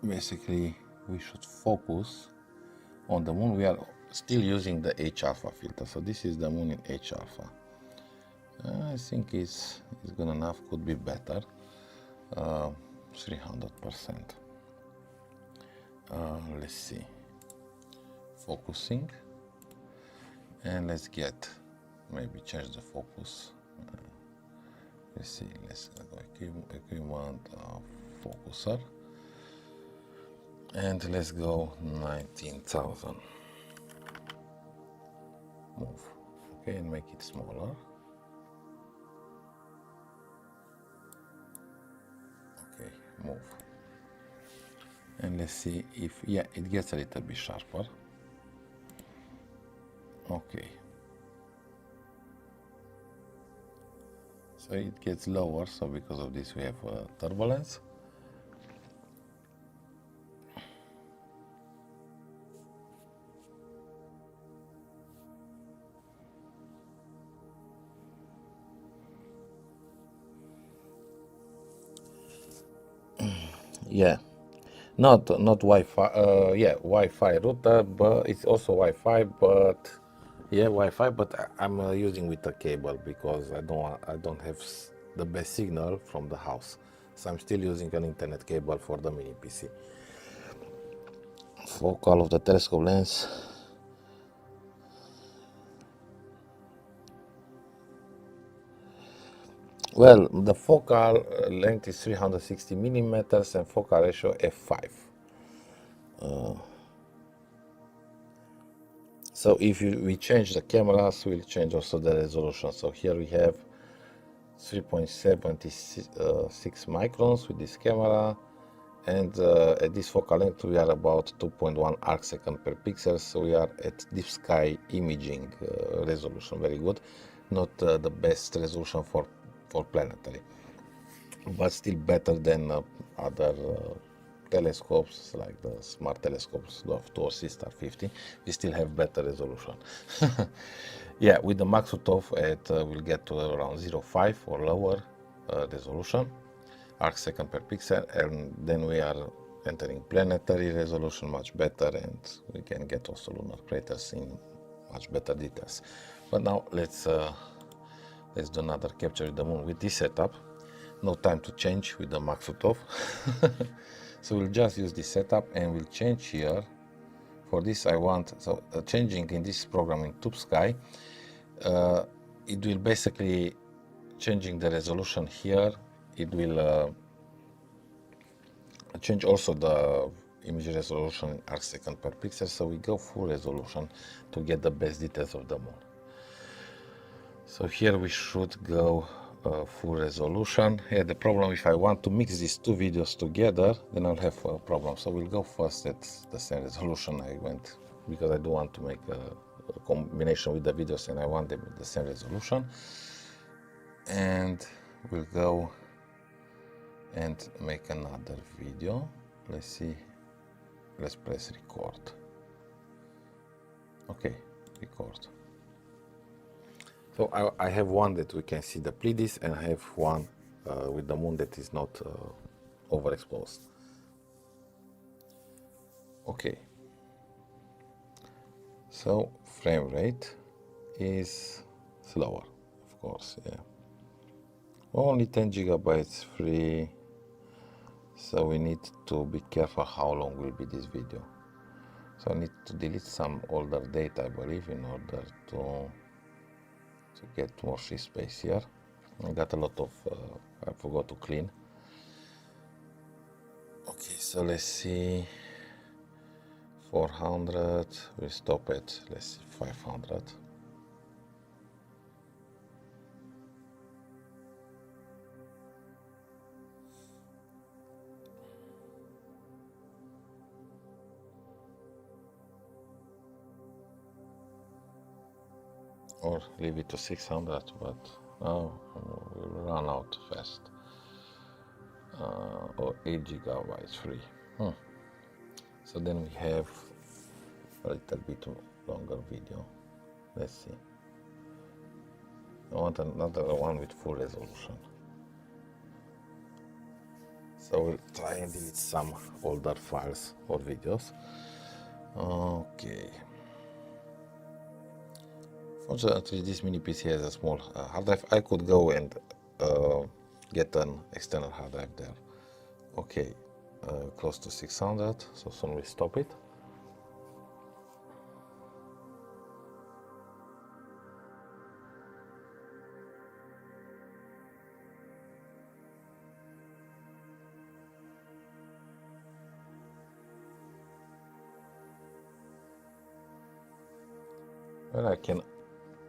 we should focus on the moon. We are still using the H alpha filter. So this is the moon in H alpha. I think it's good enough. Could be better. 300%. Let's see. Focusing, and let's get, maybe change the focus. Let's see, let's go equipment, focuser, and let's go 19,000. Move. Okay, and make it smaller. Okay, move. And let's see if, yeah, it gets a little bit sharper. Okay. So it gets lower, so because of this we have turbulence. Yeah. Not Wi-Fi. Yeah, Wi-Fi router, but it's also Wi-Fi. But yeah, Wi-Fi. But I'm using with a cable because I don't have the best signal from the house, so I'm still using an internet cable for the mini PC. Focal of the telescope lens. Well, the focal length is 360 millimeters and focal ratio f5. So if we change the cameras, we'll change also the resolution. So here we have 3.76 microns with this camera, and at this focal length we are about 2.1 arcsecond per pixel. So we are at deep sky imaging resolution, very good. Not the best resolution for planetary, but still better than other telescopes like the smart telescopes of 2C star 50. We still have better resolution. Yeah, with the max cutoff we'll get to around 0.5 or lower resolution, arcsecond per pixel, and then we are entering planetary resolution, much better, and we can get also lunar craters in much better details. But now let's do another capture of the moon with this setup. No time to change with the max cutoff. So we'll just use this setup and we'll change here. For this I want, so changing in this program in Touptek, it will basically changing the resolution here. It will change also the image resolution in arcsecond per pixel. So we go full resolution to get the best details of the moon. So here we should go full resolution. Here the problem, if I want to mix these two videos together, then I'll have a problem. So we'll go first at the same resolution I went, because I do want to make a combination with the videos and I want them at the same resolution. And we'll go and make another video. Let's see, let's press record. Okay, record. So I have one that we can see the Pleiades, and I have one with the moon that is not overexposed. Okay, so frame rate is slower, of course, yeah. Only 10 gigabytes free, so we need to be careful how long will be this video. So I need to delete some older data, I believe, in order to get more free space here. I got a lot of, I forgot to clean. Okay, so let's see, 400, we'll stop at, let's see, 500. Or leave it to 600, but now we'll run out fast. Or 8 gigabytes free. So then we have a little bit longer video. Let's see. I want another one with full resolution. So we'll try and delete some older files or videos. Okay. Fortunately, this mini PC has a small hard drive. I could go and get an external hard drive there. Okay, close to 600, so soon we stop it. Well, I can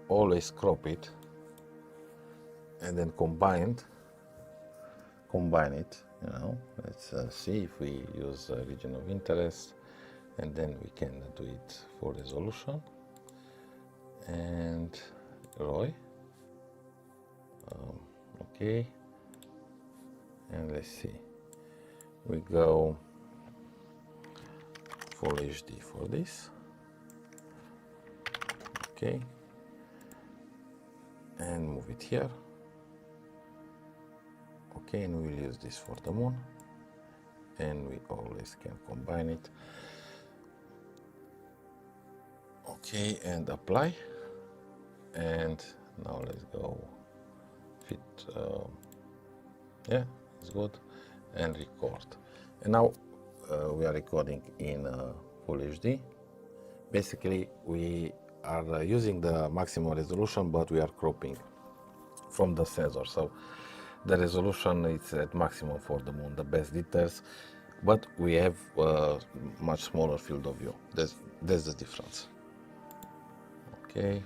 always crop it and then combine it, you know. Let's see if we use region of interest, and then we can do it for resolution and ROI. Okay, and let's see, we go full HD for this. Okay, and move it here. Okay, and we'll use this for the moon, and we always can combine it. Okay, and apply, and now let's go fit. Yeah, it's good, and record. And now we are recording in full HD. Basically, we are using the maximum resolution, but we are cropping from the sensor, so the resolution is at maximum for the moon, the best details, but we have much smaller field of view. That's the difference. Okay,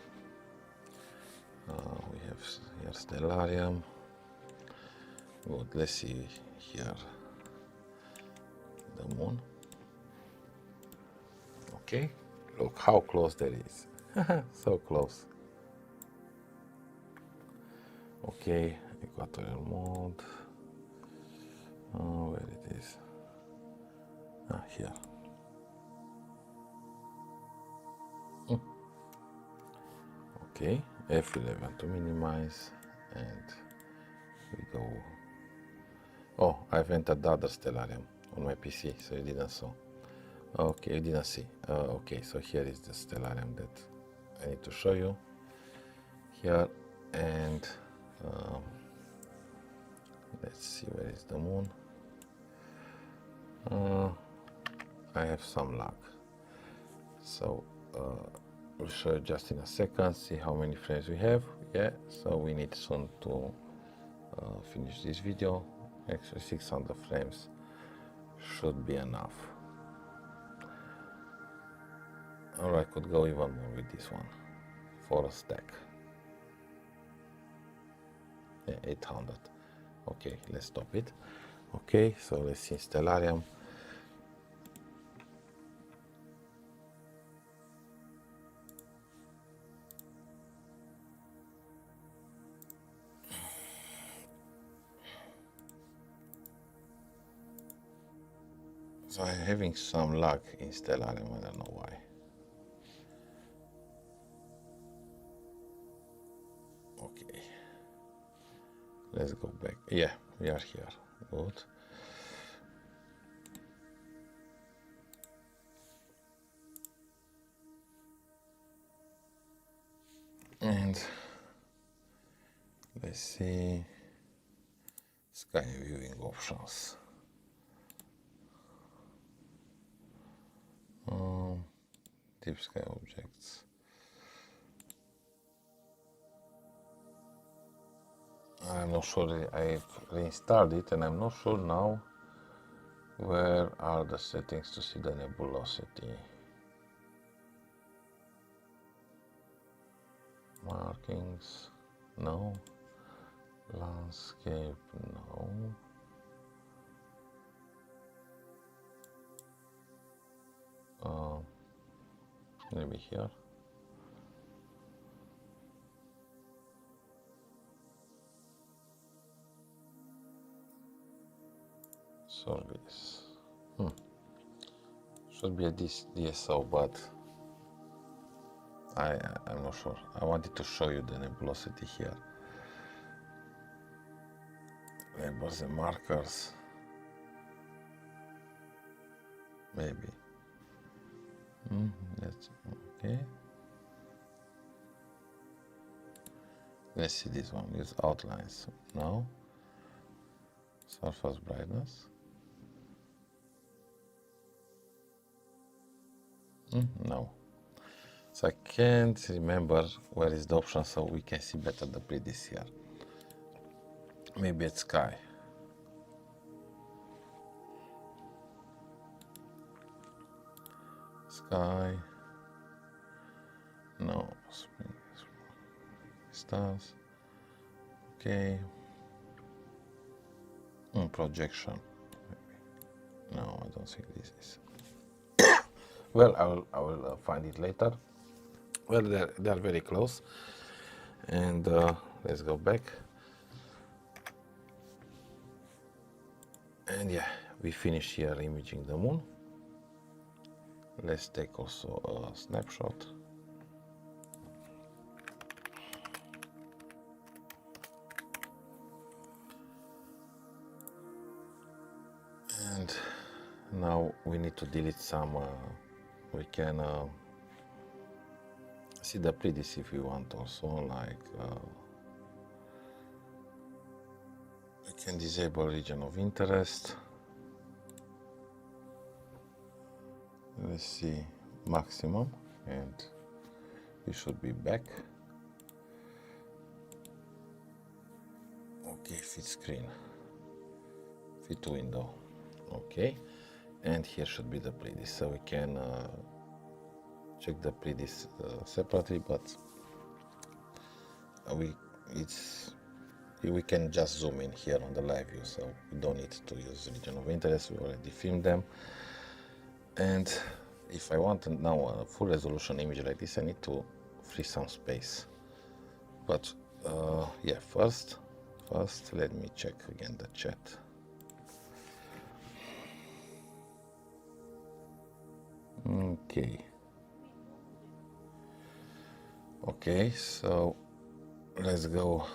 we have here stellarium. Good, let's see here the moon. Okay, look how close there is. So close. Okay, equatorial mode. Oh, where it is? Ah, here. Okay, F11 to minimize, and we go. Oh, I've entered the other stellarium on my PC, so you didn't saw. Okay, you didn't see. Okay, so here is the stellarium that I need to show you here, and let's see, where is the moon. I have some lag, so we'll show you just in a second. See how many frames we have. Yeah, so we need soon to finish this video. Actually 600 frames should be enough. Or I could go even more with this one for a stack. Yeah, 800. Okay, let's stop it. Okay, so let's see stellarium. So I'm having some lag in Stellarium, I don't know why. Okay, let's go back. Yeah, we are here. Good. And let's see sky viewing options. Deep sky objects. I'm not sure, I've reinstalled it and I'm not sure now where are the settings to see the nebulosity. Markings, no. Landscape, no. Maybe here. Service. Should be a DSO, but I'm not sure. I wanted to show you the nebulosity here. Labels and markers. Maybe. That's okay. Let's see this one. Use outlines. No. Surface brightness. No. So I can't remember where is the option so we can see better the Pleiades here. Maybe it's sky. Sky. No. Spring. Stars. Okay. Projection. Maybe. No, I don't think this is. Well, I will find it later. Well, they're very close. And let's go back. And yeah, we finished here imaging the moon. Let's take also a snapshot. And now we need to delete some, we can see the Pleiades if we want also, like we can disable region of interest. Let's see maximum and we should be back. Okay, fit screen, fit window. Okay, and here should be the Pleiades, so we can check the Pleiades separately, but we can just zoom in here on the live view, so we don't need to use region of interest. We already filmed them. And if I want now a full resolution image like this, I need to free some space. But yeah, first let me check again the chat. Okay, so let's go.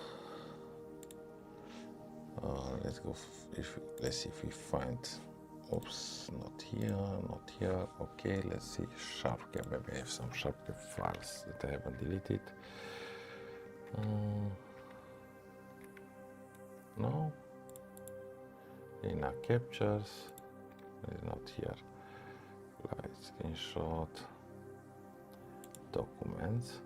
Let's see if we find. Oops, not here. Okay, let's see. Sharpcap. Maybe I have some Sharpcap files that I haven't deleted. No. In our captures, it's not here. Light screenshot. Documents.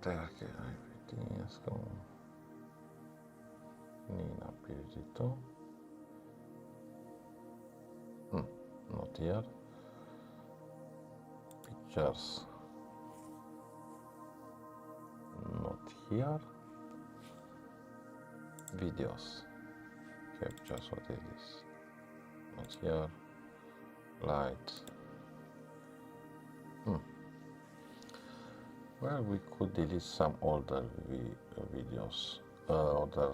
Okay, everything is going. Nina Pirito. Not here. Pictures. Not here. Videos. Captures, what is this? Not here. Light. Well, we could delete some older videos, older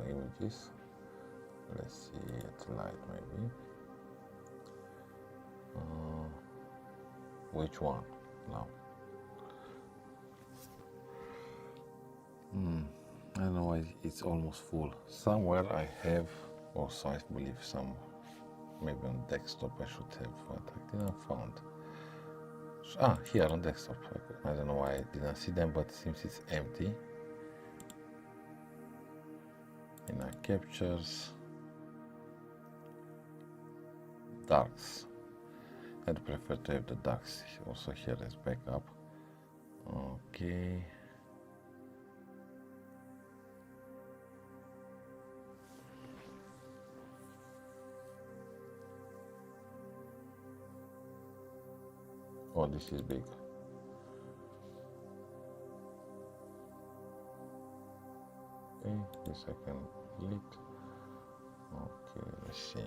images. Let's see at night maybe. Which one now? I don't know why it's almost full. Somewhere I have, also I believe some, maybe on desktop I should have, but I didn't find. Here on desktop. I don't know why I didn't see them, but it seems it's empty. In our captures, darks. I'd prefer to have the darks also here as backup. Okay. Oh, this is big. Okay, this I can delete. Okay, let's see.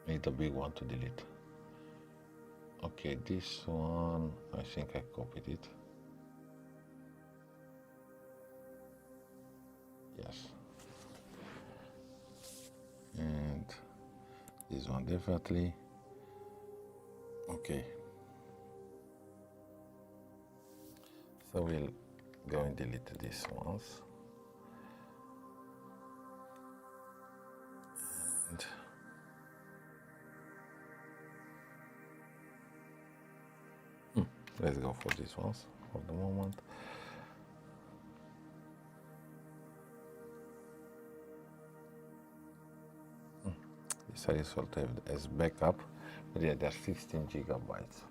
Need a big one to delete. Okay, this one, I think I copied it. Yes. And this one definitely. Okay. So we'll go and delete these ones. And let's go for these ones for the moment. This I also have as backup, but yeah, they're 16 gigabytes.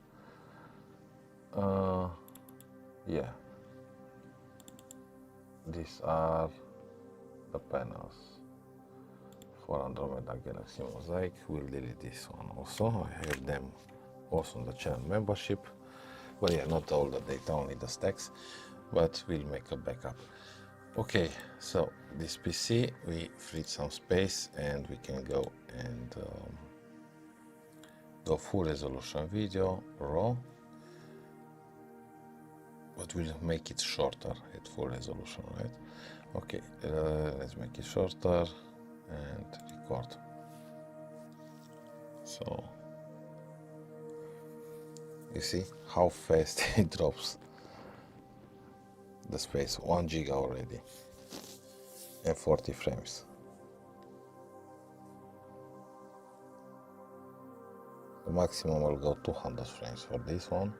Yeah, these are the panels for Andromeda Galaxy Mosaic. We'll delete this one also. I have them also on the channel membership. Well, yeah, not all the data, only the stacks, but we'll make a backup. Okay, so this PC, we freed some space and we can go and go full resolution video, raw, but we'll make it shorter at full resolution, right? Okay, let's make it shorter and record. So, you see how fast it drops the space, 1 giga already, and 40 frames. The maximum will go 200 frames for this one.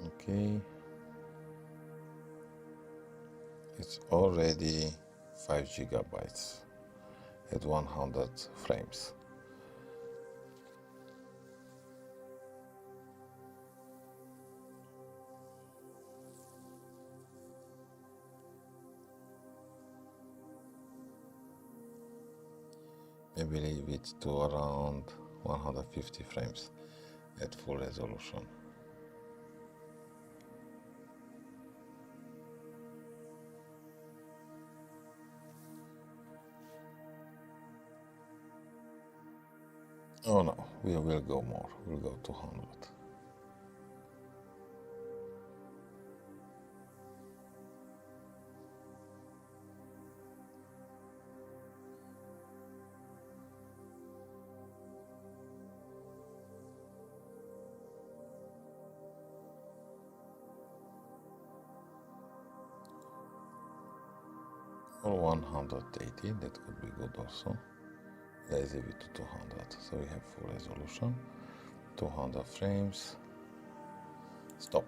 Okay, it's already 5 gigabytes at 100 frames. Maybe leave it to around 150 frames at full resolution. Oh no, we will go more, we'll go 200. Or 180, that could be good also. Let's leave it to 200, so we have full resolution, 200 frames, stop.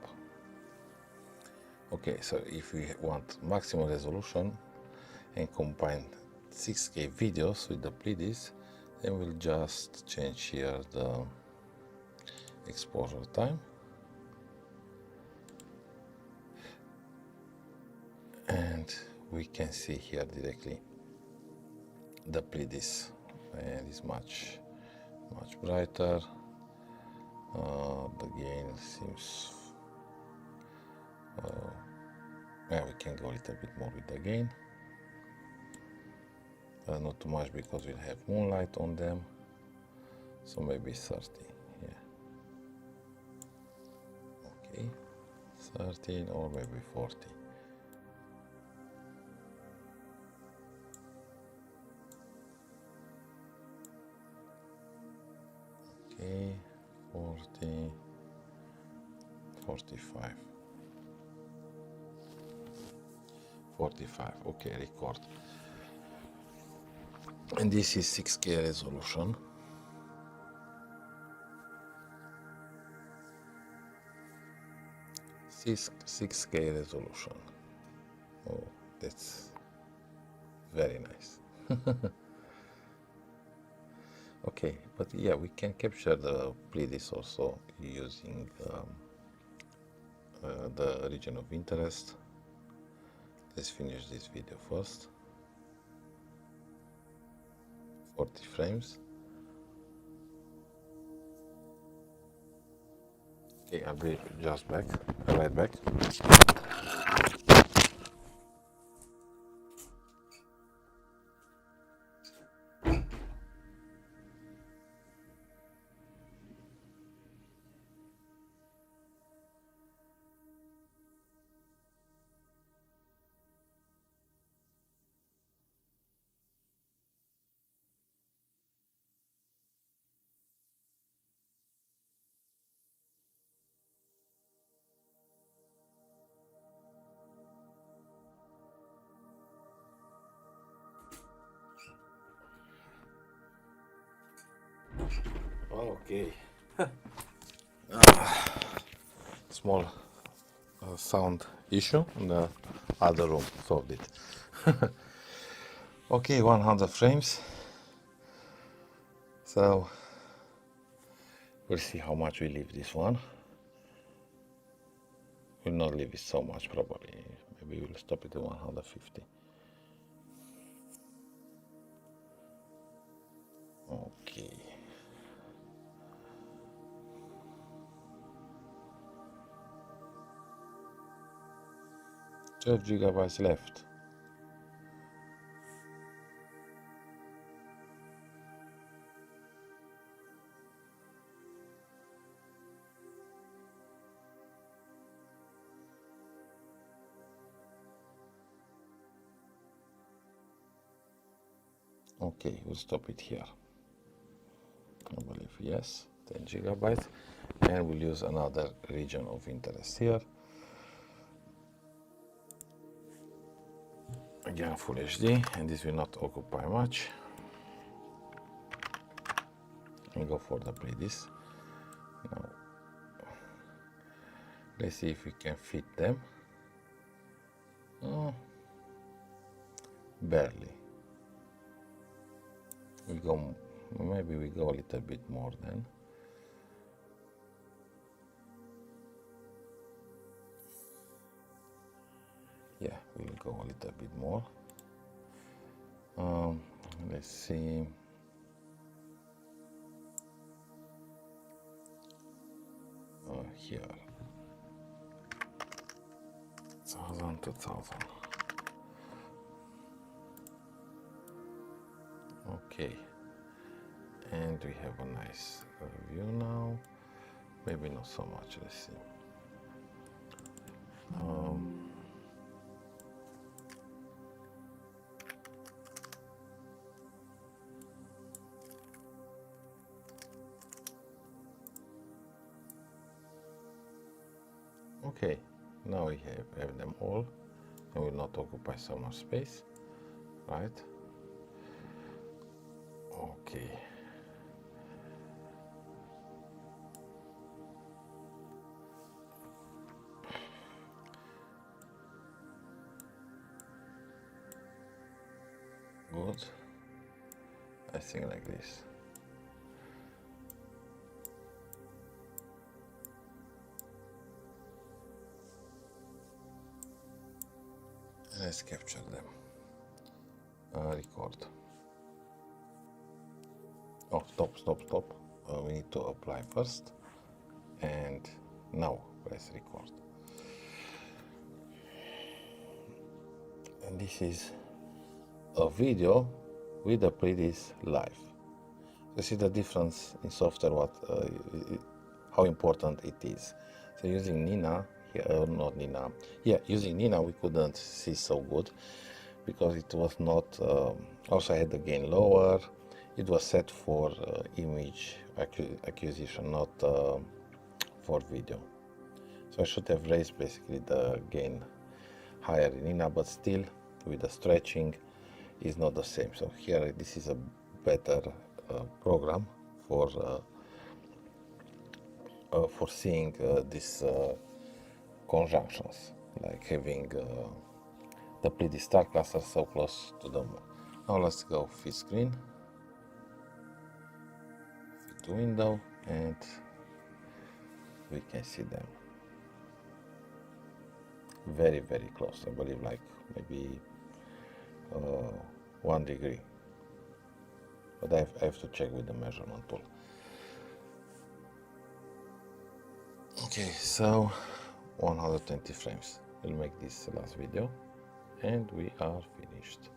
Okay, so if we want maximum resolution and combine 6K videos with the Pleiades, then we'll just change here the exposure time. And we can see here directly the Pleiades, and it's much brighter. The gain seems, yeah, we can go a little bit more with the gain. Not too much because we'll have moonlight on them, so maybe 30, yeah. Okay, 13 or maybe 40. Okay, 40, 45. 45, okay, record. And this is 6K resolution. Six K resolution. Oh, that's very nice. Okay, but yeah, we can capture the Pleiades also using the region of interest. Let's finish this video first. 40 frames. Okay, I'll be just back. Right back. Okay. Small sound issue in the other room, solved it. Okay, 100 frames. So we'll see how much we leave this one. We'll not leave it so much probably. Maybe we'll stop it at 150. Okay. Twelve gigabytes left. Okay, we'll stop it here. I believe yes, 10 gigabytes, and we'll use another region of interest here. Again, Full HD, and this will not occupy much. And go for the Pleiades. Now, let's see if we can fit them. Oh, barely. We go, maybe we go a little bit more then. Yeah, we'll go a little bit more. Let's see. Here. 1000, 2000. Okay. And we have a nice view now. Maybe not so much, let's see. Okay, now we have them all and will not occupy so much space, right? Okay. Good. I think like this. Let's capture them. Record. Oh, stop. We need to apply first. And now press record. And this is a video with the Pleiades live. You see the difference in software, how important it is. So using Nina, not Nina, yeah, using Nina we couldn't see so good because it was not, also I had the gain lower. It was set for image acquisition, not for video. So I should have raised basically the gain higher in Nina, but still with the stretching is not the same. So here this is a better program for seeing these conjunctions, like having the Pleiades star cluster so close to the moon. Now let's go fit screen, fit window, and we can see them very, very close. I believe like maybe 1 degree, but I have to check with the measurement tool. Okay, so 120 frames. We'll make this last video and we are finished.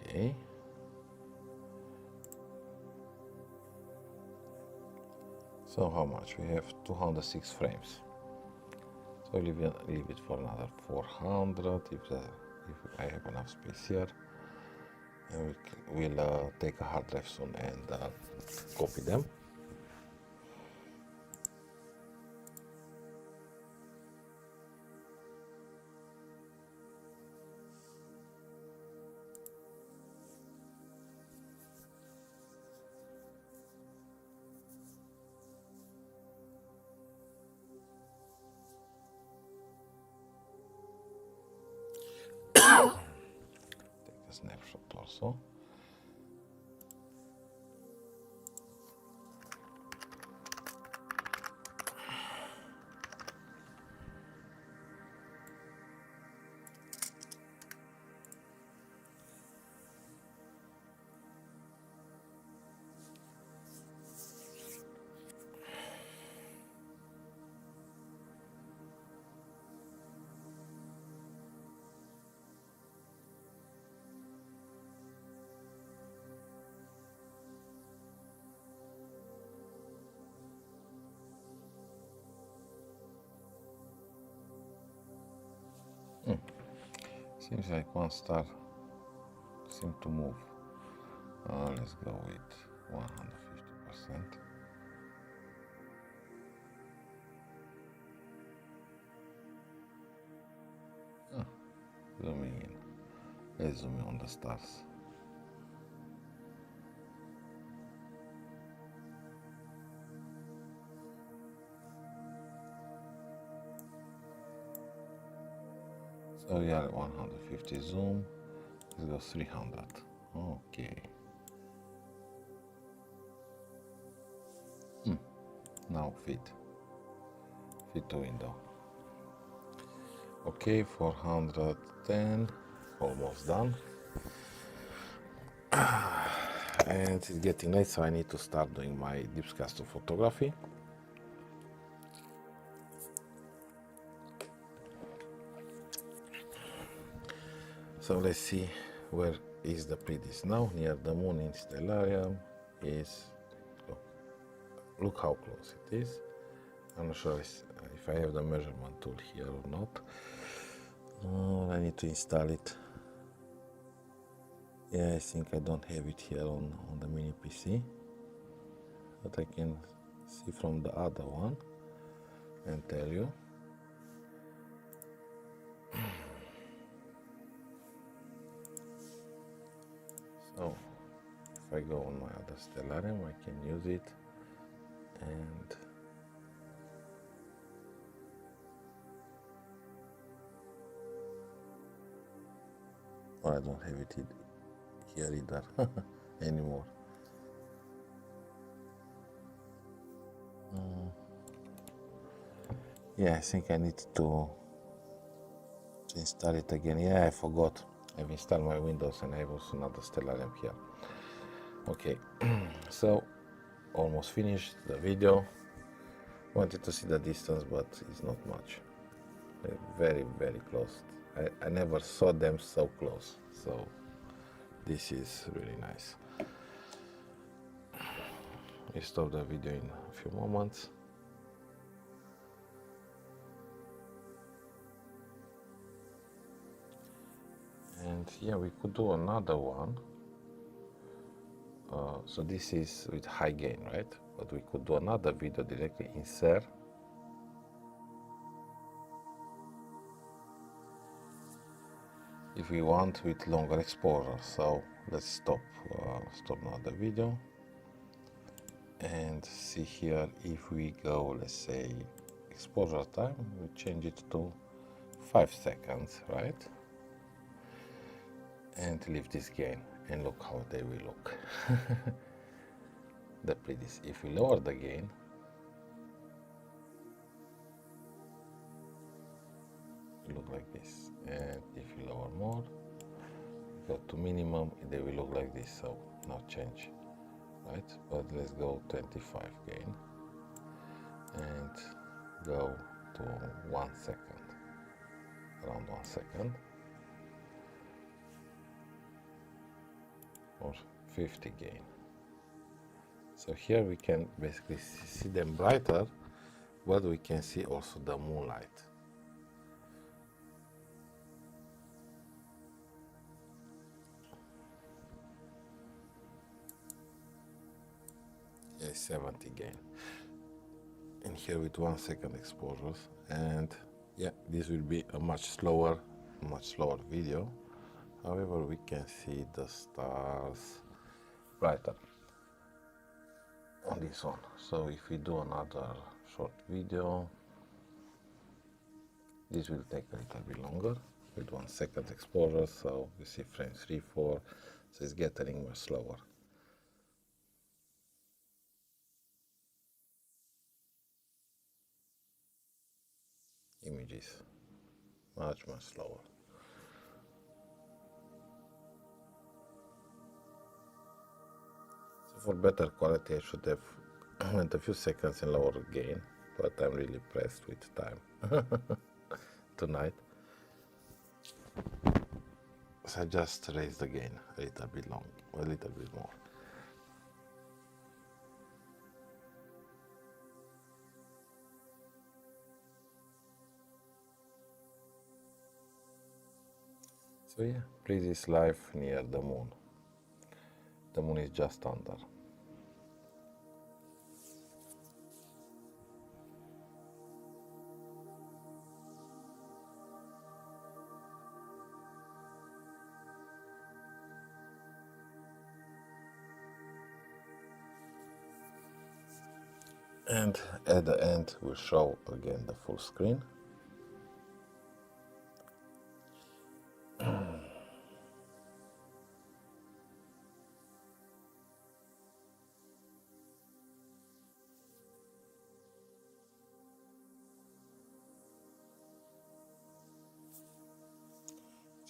Okay. So how much? We have 206 frames. So leave it for another 400 if I have enough space here. And we'll take a hard drive soon and copy them. Take a snapshot also. Seems like one star seemed to move. Let's go with 150%. Zooming in. Let's zoom in on the stars. So we are at 150 zoom. Let's go 300. Okay. Now fit to window. Okay, 410, almost done. And it's getting late, so I need to start doing my deep sky astrophotography. So let's see where is the Pleiades now. Near the moon in stellarium is, look how close it is. I'm not sure if I have the measurement tool here or not. I need to install it. Yeah, I think I don't have it here on the mini PC, but I can see from the other one and tell you. I go on my other stellarium, I can use it, and I don't have it here either anymore. Yeah, I think I need to install it again. Yeah, I forgot. I've installed my Windows and I have also another stellarium here. Okay, so almost finished the video. Wanted to see the distance, but it's not much. They're very, very close. I never saw them so close. So this is really nice. I stop the video in a few moments. And yeah, we could do another one. So this is with high gain, right? But we could do another video directly insert. If we want with longer exposure. So let's stop now the video and see here. If we go, let's say exposure time, we change it to 5 seconds, right? And leave this gain and look how they will look. The Pleiades. If we lower the gain, it look like this, and if you lower more, go to minimum, they will look like this. So no change, right? But let's go 25 gain and go to 1 second, around 1 second, or 50 gain. So here we can basically see them brighter, but we can see also the moonlight. Yeah, 70 gain. And here with 1 second exposures, and yeah, this will be a much slower video. However, we can see the stars brighter on this one. So if we do another short video, this will take a little bit longer with 1 second exposure. So you see frame 3, 4, so it's getting much slower. Images much slower. So for better quality, I should have went a few seconds in lower gain, but I'm really pressed with time tonight. So I just raised the gain a little bit more. So yeah, Pleiades live near the moon. The moon is just under. And at the end we'll show again the full screen.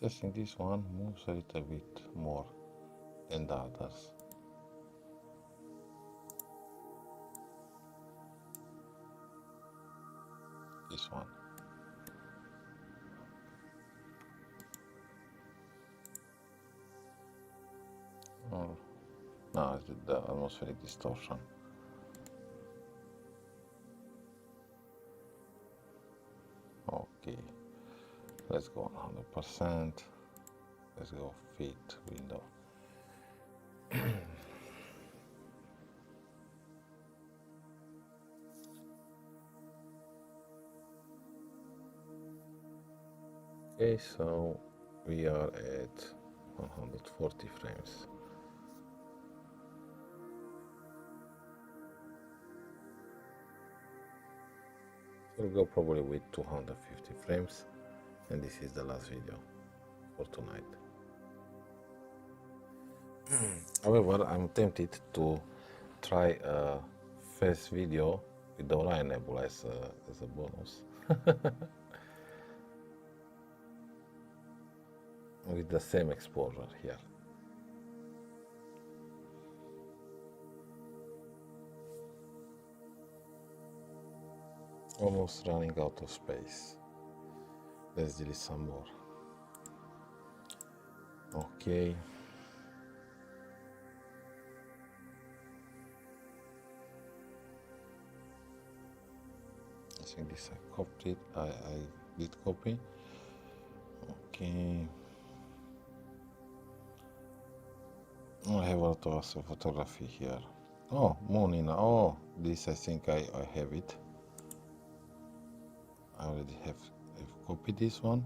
Just in this one moves a little bit more than the others. This one. Oh, no, it's the atmospheric distortion. Okay, let's go 100%. Let's go fit window. Okay, so we are at 140 frames. We'll go probably with 250 frames, and this is the last video for tonight. However, I'm tempted to try a first video with the Orion Nebula as a bonus. With the same exposure here. Almost running out of space. Let's delete some more. Okay. I think this I copied. I did copy. Okay. I have a lot of photography here. Oh, Moon in. Oh, this I think I have it. I already have copied this one.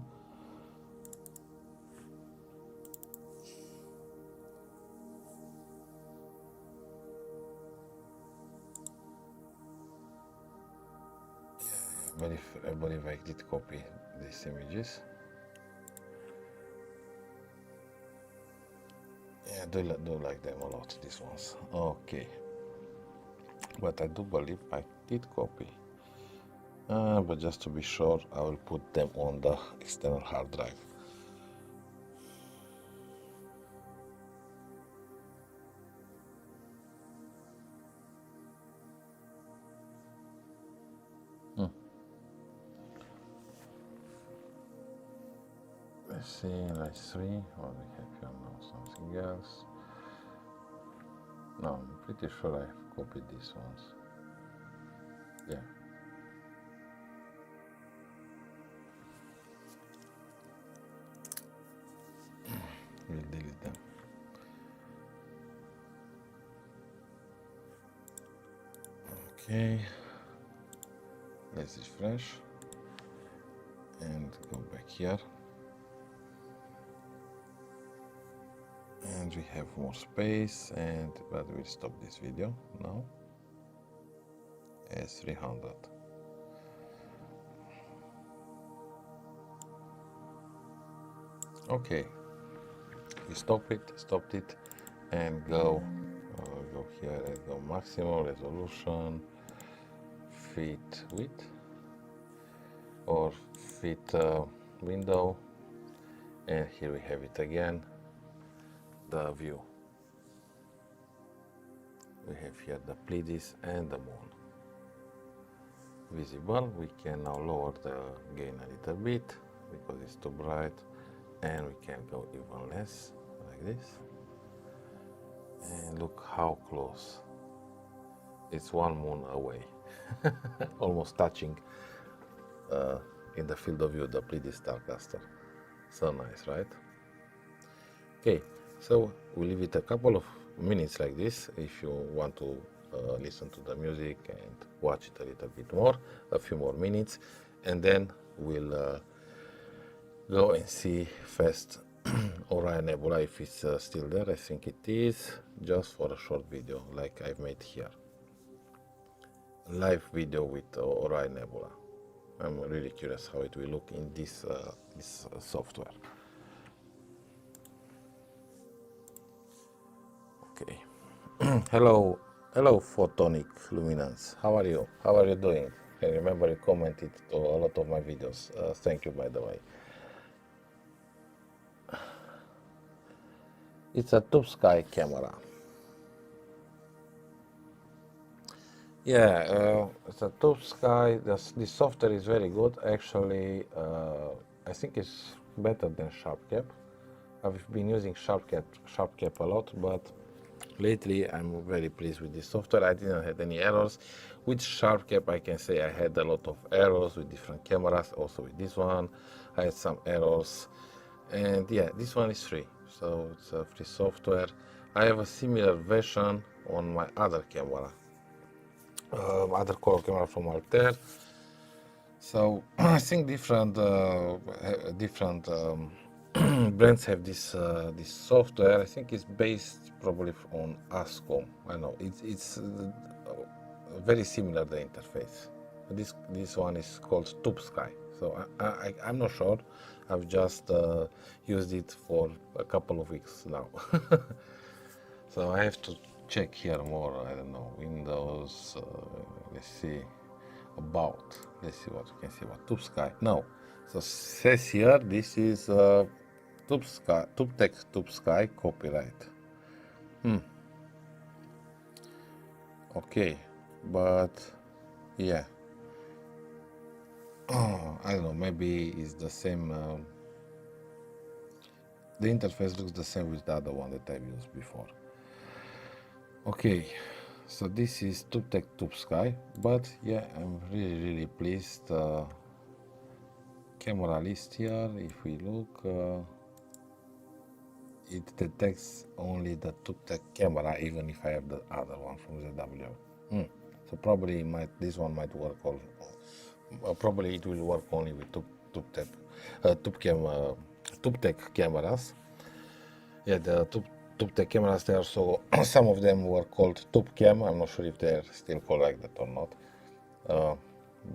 I believe I did copy these images. Yeah, I do like them a lot, these ones. Okay. But I do believe I did copy. But just to be sure, I will put them on the external hard drive. Let's see, like 3. What we have here now? Something else. No, I'm pretty sure I copied these ones. Yeah. We'll delete them. Okay. Let's refresh and go back here. And we have more space, but we'll stop this video now. S300. Okay, we stopped it, and go here and go maximum resolution, fit width, or fit window, and here we have it again. The view. We have here the Pleiades and the Moon. Visible. We can now lower the gain a little bit because it's too bright, and we can go even less like this. And look how close. It's one moon away, almost touching in the field of view the Pleiades star cluster. So nice, right? Okay. So we leave it a couple of minutes like this if you want to listen to the music and watch it a little bit more, a few more minutes, and then we'll go and see first Orion Nebula if it's still there. I think it is, just for a short video like I've made here. Live video with Orion Nebula. I'm really curious how it will look in this software. Okay. Hello photonic luminance. How are you? How are you doing? I remember you commented to a lot of my videos. Thank you, by the way. It's a Touptek camera. Yeah, it's a Touptek. This software is very good. Actually, I think it's better than SharpCap. I've been using SharpCap a lot, but lately I'm very pleased with this software. I didn't have any errors. With SharpCap, I can say I had a lot of errors with different cameras. Also with this one, I had some errors. And yeah, this one is free, so it's a free software. I have a similar version on my other camera, other color camera from Altair. So I think different brands have this software. I think it's based probably on ASCOM. I know it's very similar, the interface. This one is called Touptek. So I'm not sure. I've just used it for a couple of weeks now. So I have to check here more. I don't know, Windows. Let's see about. Let's see what we can see about Touptek. No, so says here this is Touptek copyright. Okay, but yeah. Oh, I don't know. Maybe it's the same. The interface looks the same with the other one that I've used before. Okay, so this is Touptek, but yeah, I'm really pleased. Camera list here, if we look, it detects only the Touptek camera, even if I have the other one from ZW. So probably this one might work. Probably it will work only with Touptek cameras. Yeah, the Touptek cameras there. So some of them were called Toupcam. I'm not sure if they're still called like that or not.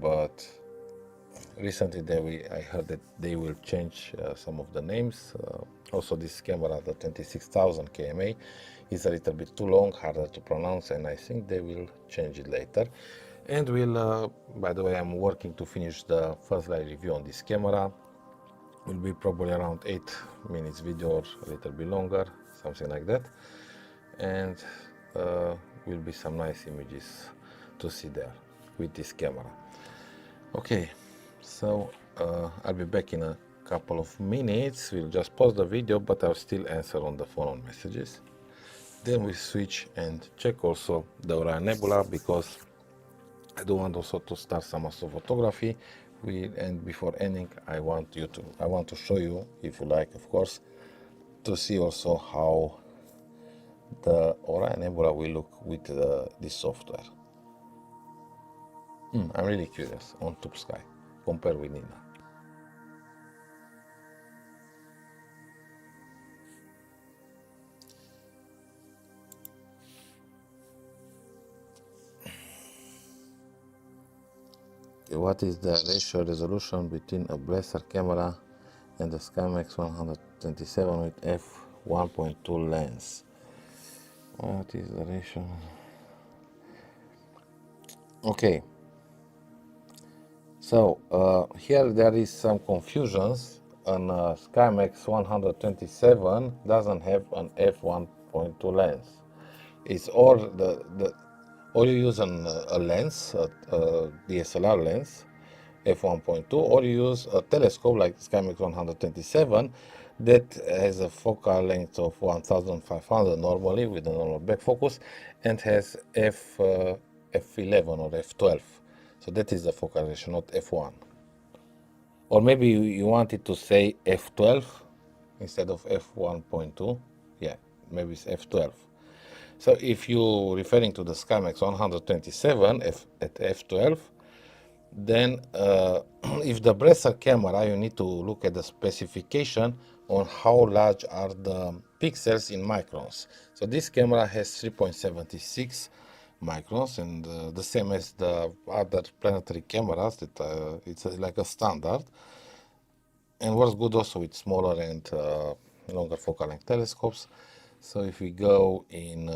But recently I heard that they will change some of the names. Also, this camera, the 26,000 KMA, is a little bit too long, harder to pronounce, and I think they will change it later. And by the way, I'm working to finish the first live review on this camera. Will be probably around 8 minutes video or a little bit longer, something like that. And will be some nice images to see there with this camera. Okay, so I'll be back in a couple of minutes. We'll just pause the video, but I'll still answer on the phone on messages. Then we switch and check also the Orion Nebula, because I do want also to start some astrophotography. And before ending, I want to show you, if you like, of course, to see also how the Orion Nebula will look with this software. I'm really curious on Touptek compared with Nina. Okay, what is the ratio resolution between a Blaster camera and the Skymax 127 with f1.2 lens? What is the ratio? Okay, so here there is some confusions. An Skymax 127 doesn't have an f1.2 lens. It's all or you use a lens, a DSLR lens, f1.2, or you use a telescope like Skymax 127 that has a focal length of 1500 normally with a normal back focus, and has f11 or f12. So that is the focal ratio, not f1. Or maybe you wanted to say f12 instead of f1.2. Yeah, maybe it's f12. So if you're referring to the Skymax 127 at f12, then if the Blaster camera, you need to look at the specification on how large are the pixels in microns. So this camera has 3.76 microns, and the same as the other Planetary cameras, that it's like a standard, and works good also with smaller and longer focal length telescopes. So if we go in,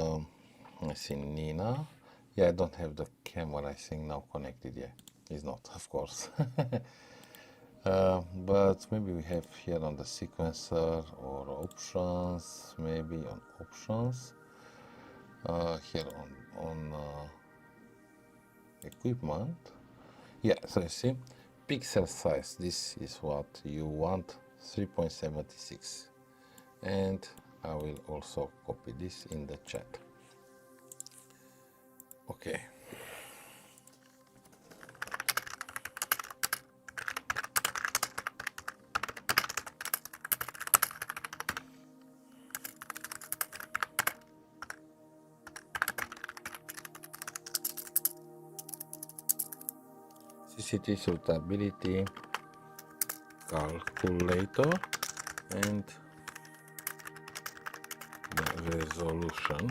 let's see, Nina. Yeah, I don't have the camera, I think, now connected. Yeah, it's not, of course. But maybe we have here on the sequencer or options, maybe on options. Here on equipment. Yeah, so you see, pixel size, this is what you want, 3.76. And I will also copy this in the chat. Okay. CCT suitability calculator and the resolution.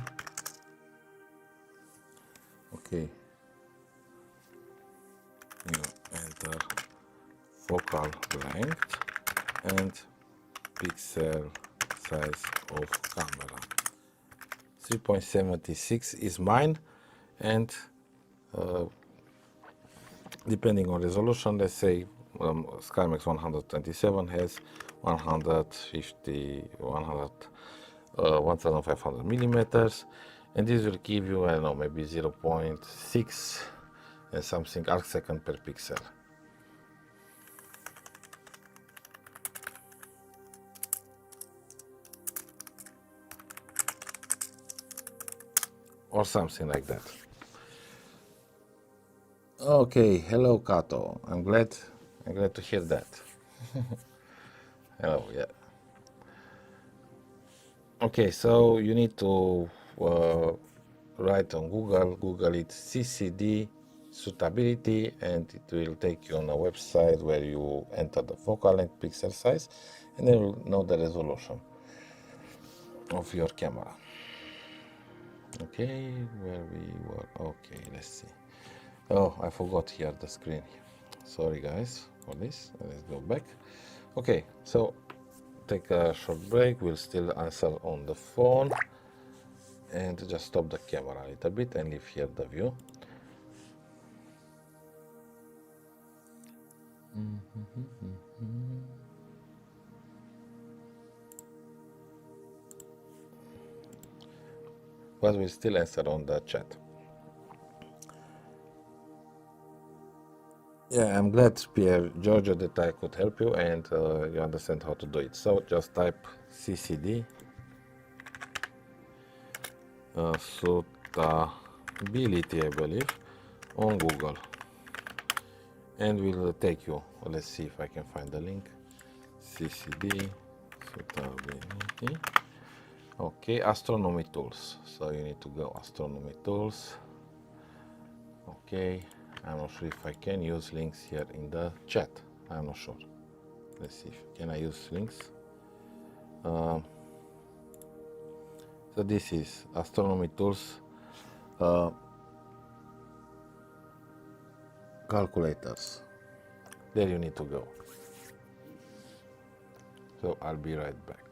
Okay, millimeter focal length and pixel size of camera. 3.76 is mine, and depending on resolution, let's say Skymax 127 has 1500 millimeters, and this will give you, I don't know, maybe 0.6 and something arc second per pixel. Or something like that. Okay, hello Kato. I'm glad to hear that. Hello, yeah. Okay, so you need to write on Google it CCD suitability, and it will take you on a website where you enter the focal length, pixel size, and then you'll know the resolution of your camera. Okay, where we were. Okay, let's see. Oh, I forgot here the screen. Sorry guys for this. Let's go back. Okay, so take a short break. We'll still answer on the phone, and just stop the camera a little bit and leave here the view. But we'll still answer on the chat. Yeah, I'm glad, Pierre Giorgio, that I could help you and you understand how to do it. So just type CCD suitability, I believe, on Google, and will take you. Let's see if I can find the link. CCD suitability. Okay, astronomy tools. So you need to go astronomy tools. Okay, I'm not sure if I can use links here in the chat. I'm not sure. Let's see. Can I use links? So this is astronomy tools calculators. There you need to go. So I'll be right back.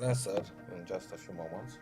Answer in just a few moments.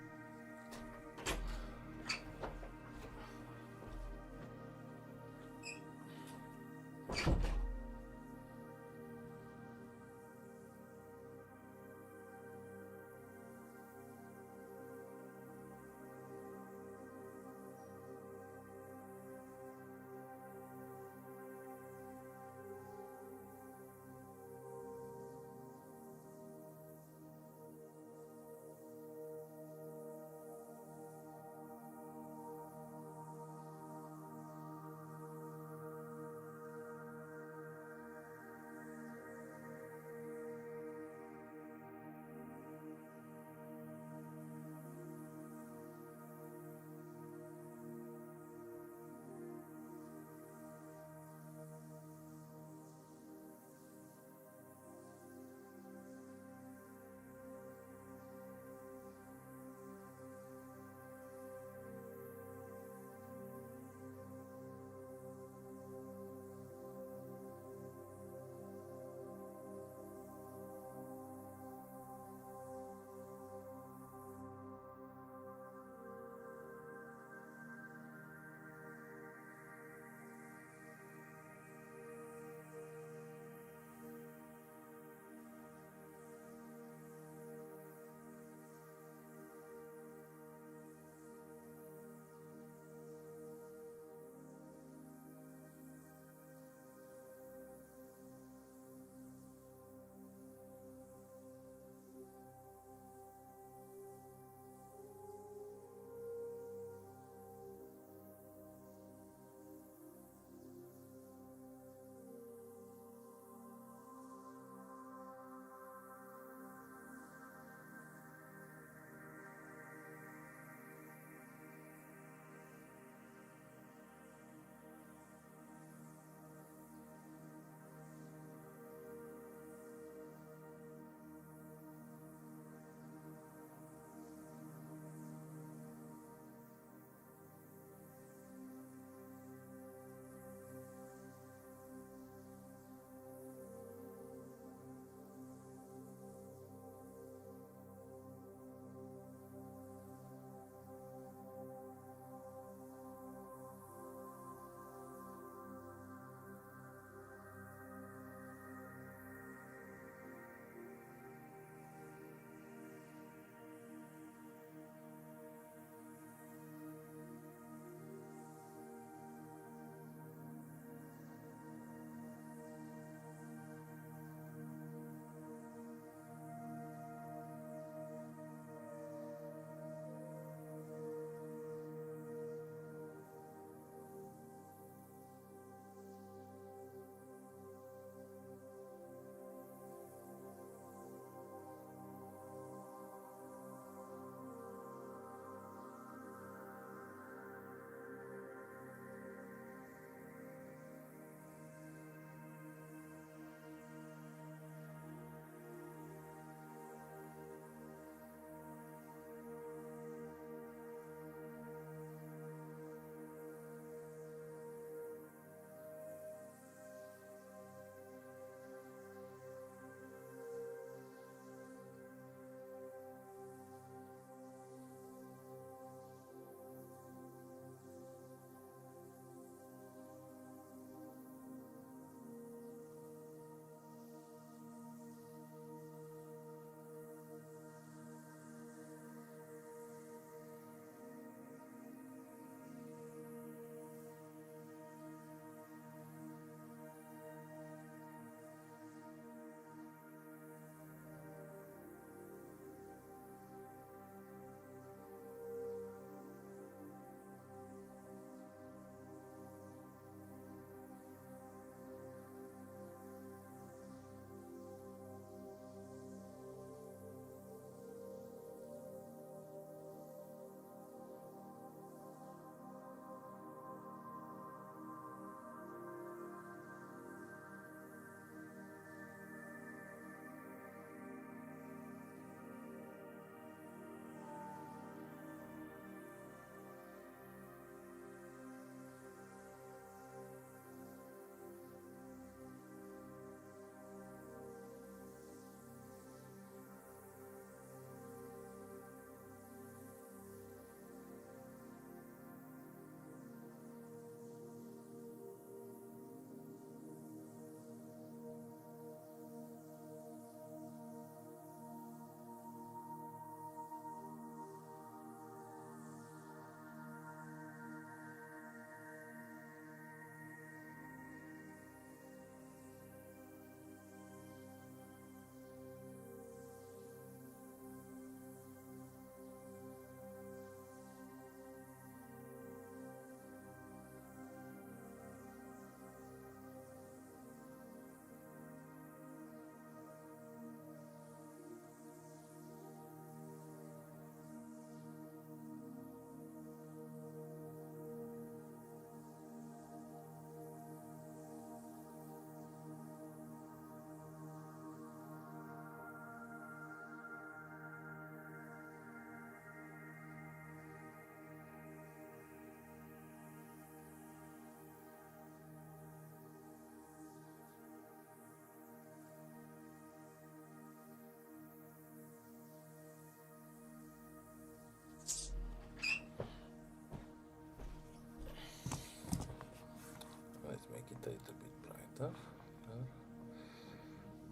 better.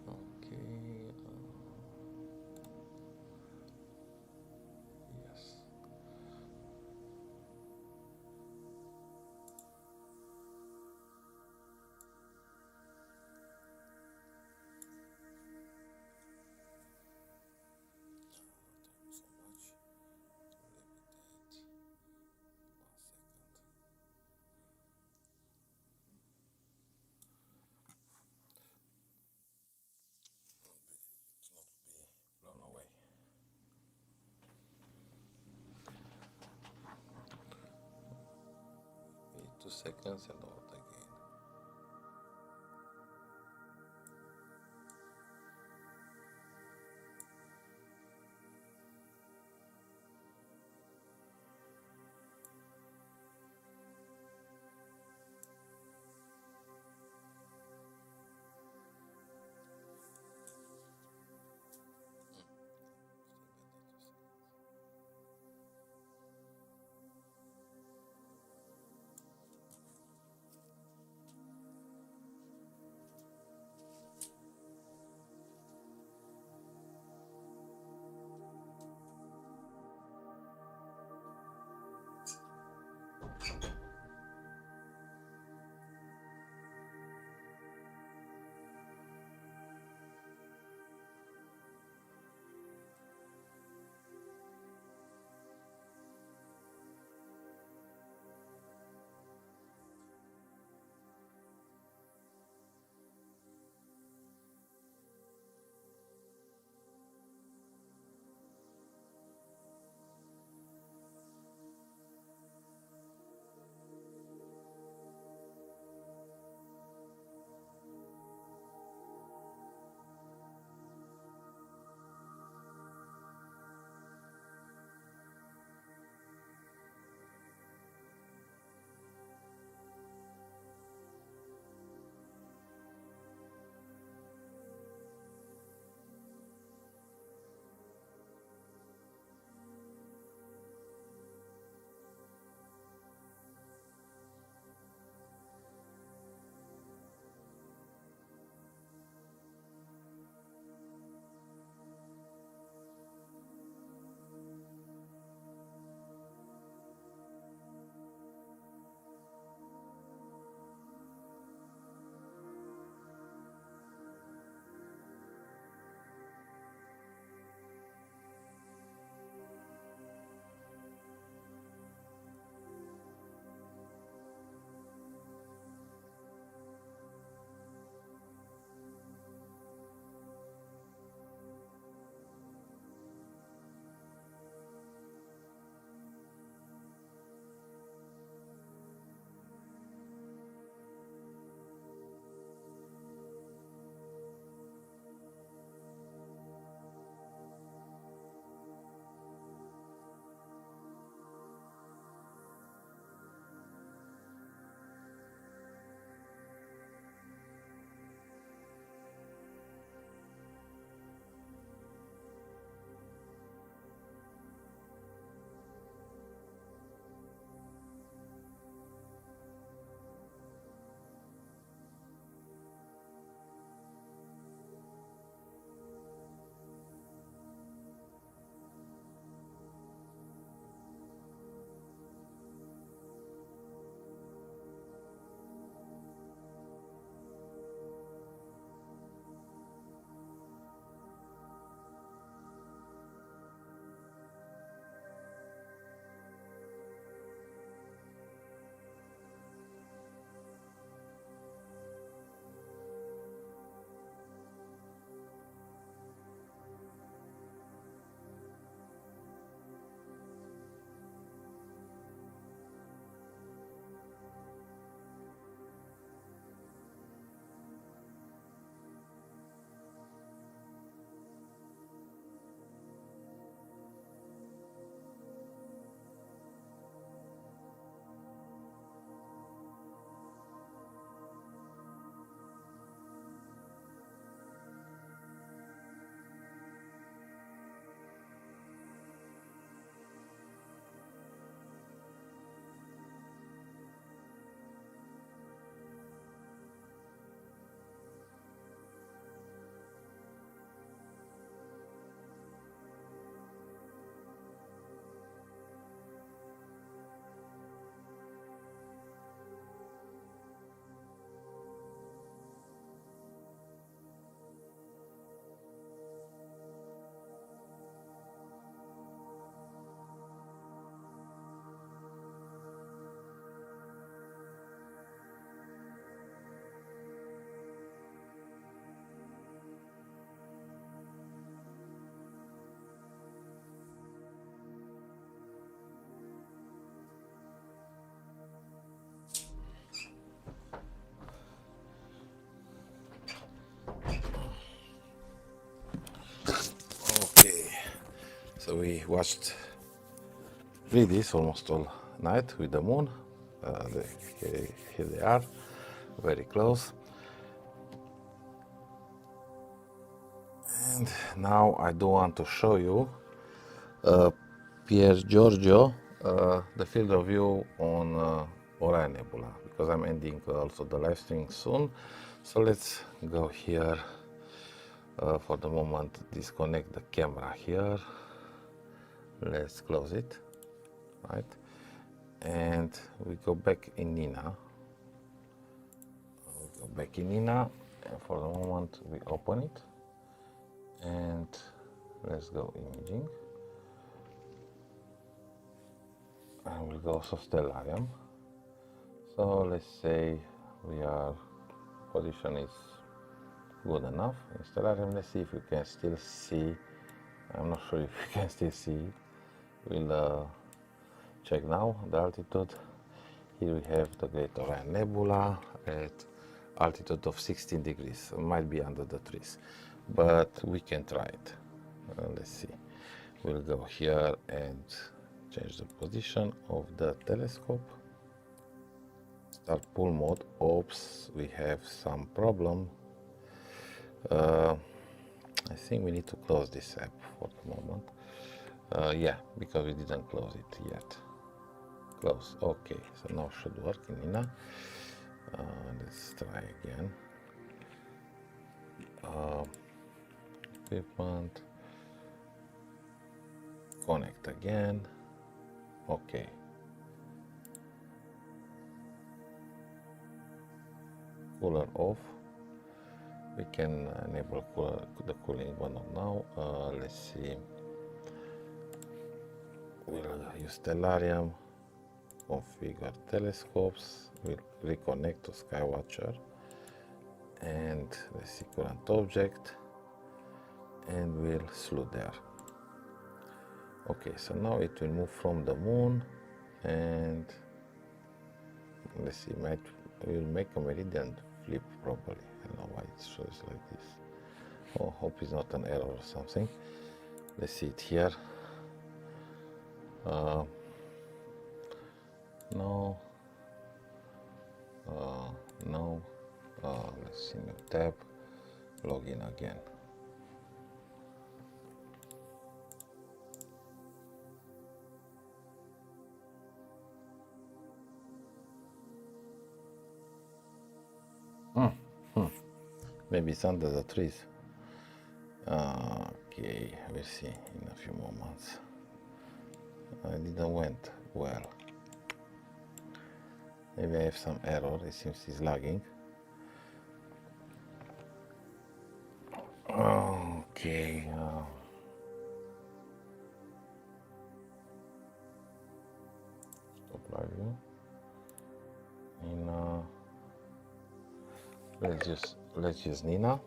Okay. Yes. Thank you so much. Limited. 1 second. It's not be blown away. Wait 2 seconds and out again. So we watched Pleiades almost all night with the moon. Here they are, very close. And now I do want to show you Pier Giorgio, the field of view on Orion Nebula, because I'm ending also the live stream soon. So let's go here. For the moment, disconnect the camera here. Let's close it, right? And we go back in Nina. And for the moment, we open it. And let's go imaging. And we'll go also stellarium. So let's say position is good enough in stellarium. Let's see if we can still see. I'm not sure if you can still see. We'll check now the altitude. Here we have the Great Orion Nebula at altitude of 16 degrees. It might be under the trees, but we can try it. Let's see. We'll go here and change the position of the telescope. Start pull mode. Oops, we have some problem. I think we need to close this app for the moment. Yeah, because we didn't close it yet. Close. Okay, so now should work in Nina. Let's try again. Equipment. Connect again. Okay. Cooler off. We can enable the cooling, but not now. Let's see. We'll use stellarium. Configure telescopes. We'll reconnect to Skywatcher. And let's see current object. And we'll slew there. Okay, so now it will move from the moon, and let's see, we'll make a meridian flip properly. I don't know why it shows like this. Oh, hope it's not an error or something. Let's see it here. No. No. Let's see, new tab. Login again. Maybe it's under the trees. Okay, we'll see in a few moments. It didn't went well. Maybe I have some error. It seems it's lagging. Okay. Stop live view. Nina. Let's use Nina.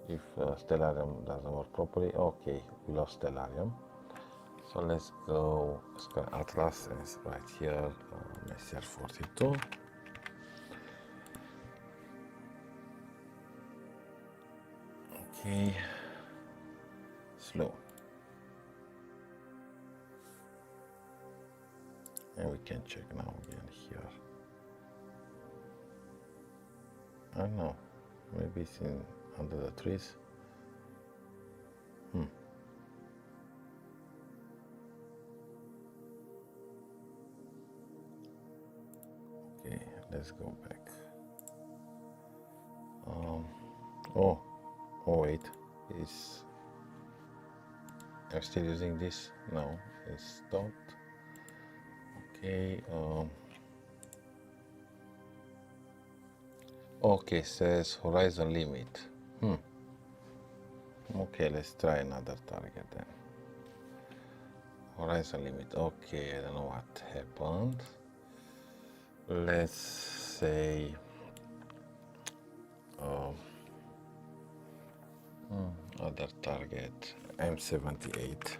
If stellarium doesn't work properly, okay, we lost stellarium. So let's go Sky Atlas, and it's right here, Messier 42. Okay, slow. And we can check now again here. I don't know, maybe it's under the trees. Okay, let's go back. Oh wait, I'm still using this? No, it's stopped. Okay, okay, says horizon limit. Okay, let's try another target then. Horizon limit. Okay, I don't know what happened. Let's say other target, M78.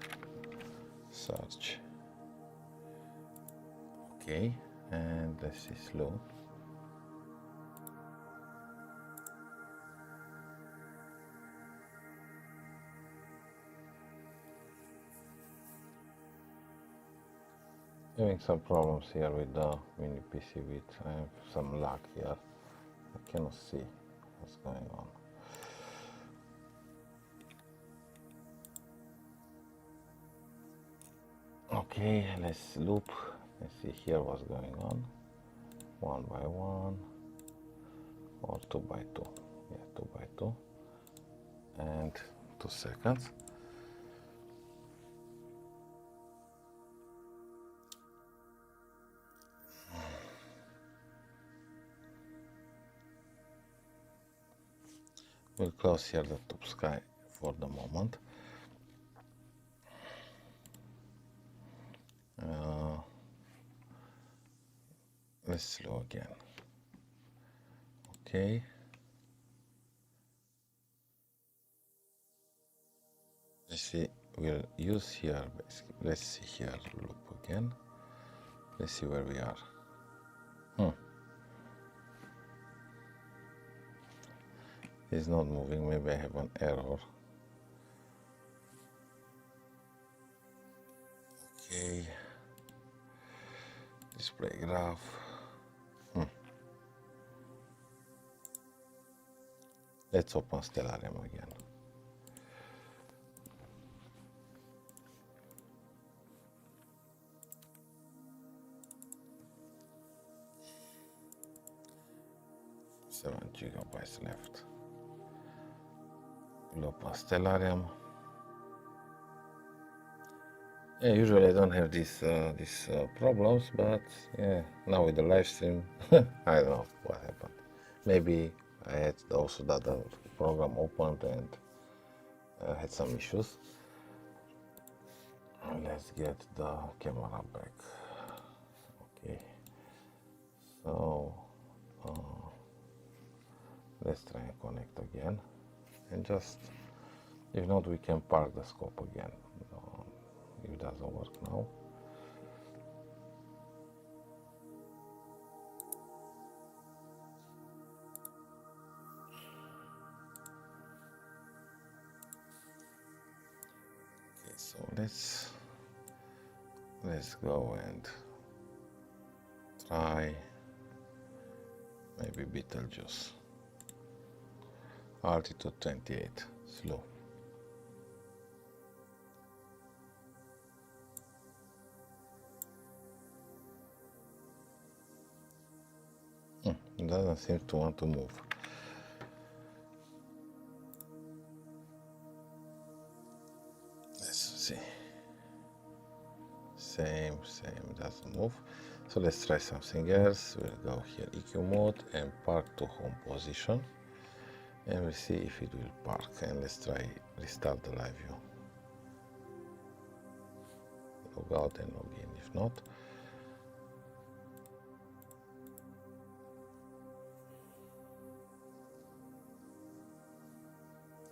Search. Okay, and let's see slow. Having some problems here with the mini PC with I have some lag here. I cannot see what's going on. Okay, let's loop. Let's see here what's going on. 1 by 1 or 2 by 2. Yeah, 2 by 2 and 2 seconds. We'll close here the Touptek for the moment. Let's slow again. Okay. Let's see, we'll use here, basically. Let's see here, loop again. Let's see where we are. It's not moving, maybe I have an error. Okay. Display graph. Let's open Stellarium again. $7 GB left. We'll open Stellarium. Yeah, usually I don't have these problems, but yeah, now with the live stream, I don't know what happened. Maybe I had also the other program opened and had some issues. Let's get the camera back. Okay, so let's try and connect again, and just, if not, we can park the scope again. If it doesn't work now. Okay, so let's go and try maybe Betelgeuse. Altitude 28, slow. It doesn't seem to want to move. Let's see. Same, doesn't move. So let's try something else. We'll go here EQ mode and park to home position. And we'll see if it will park. And let's try restart the live view. Log out and log in if not.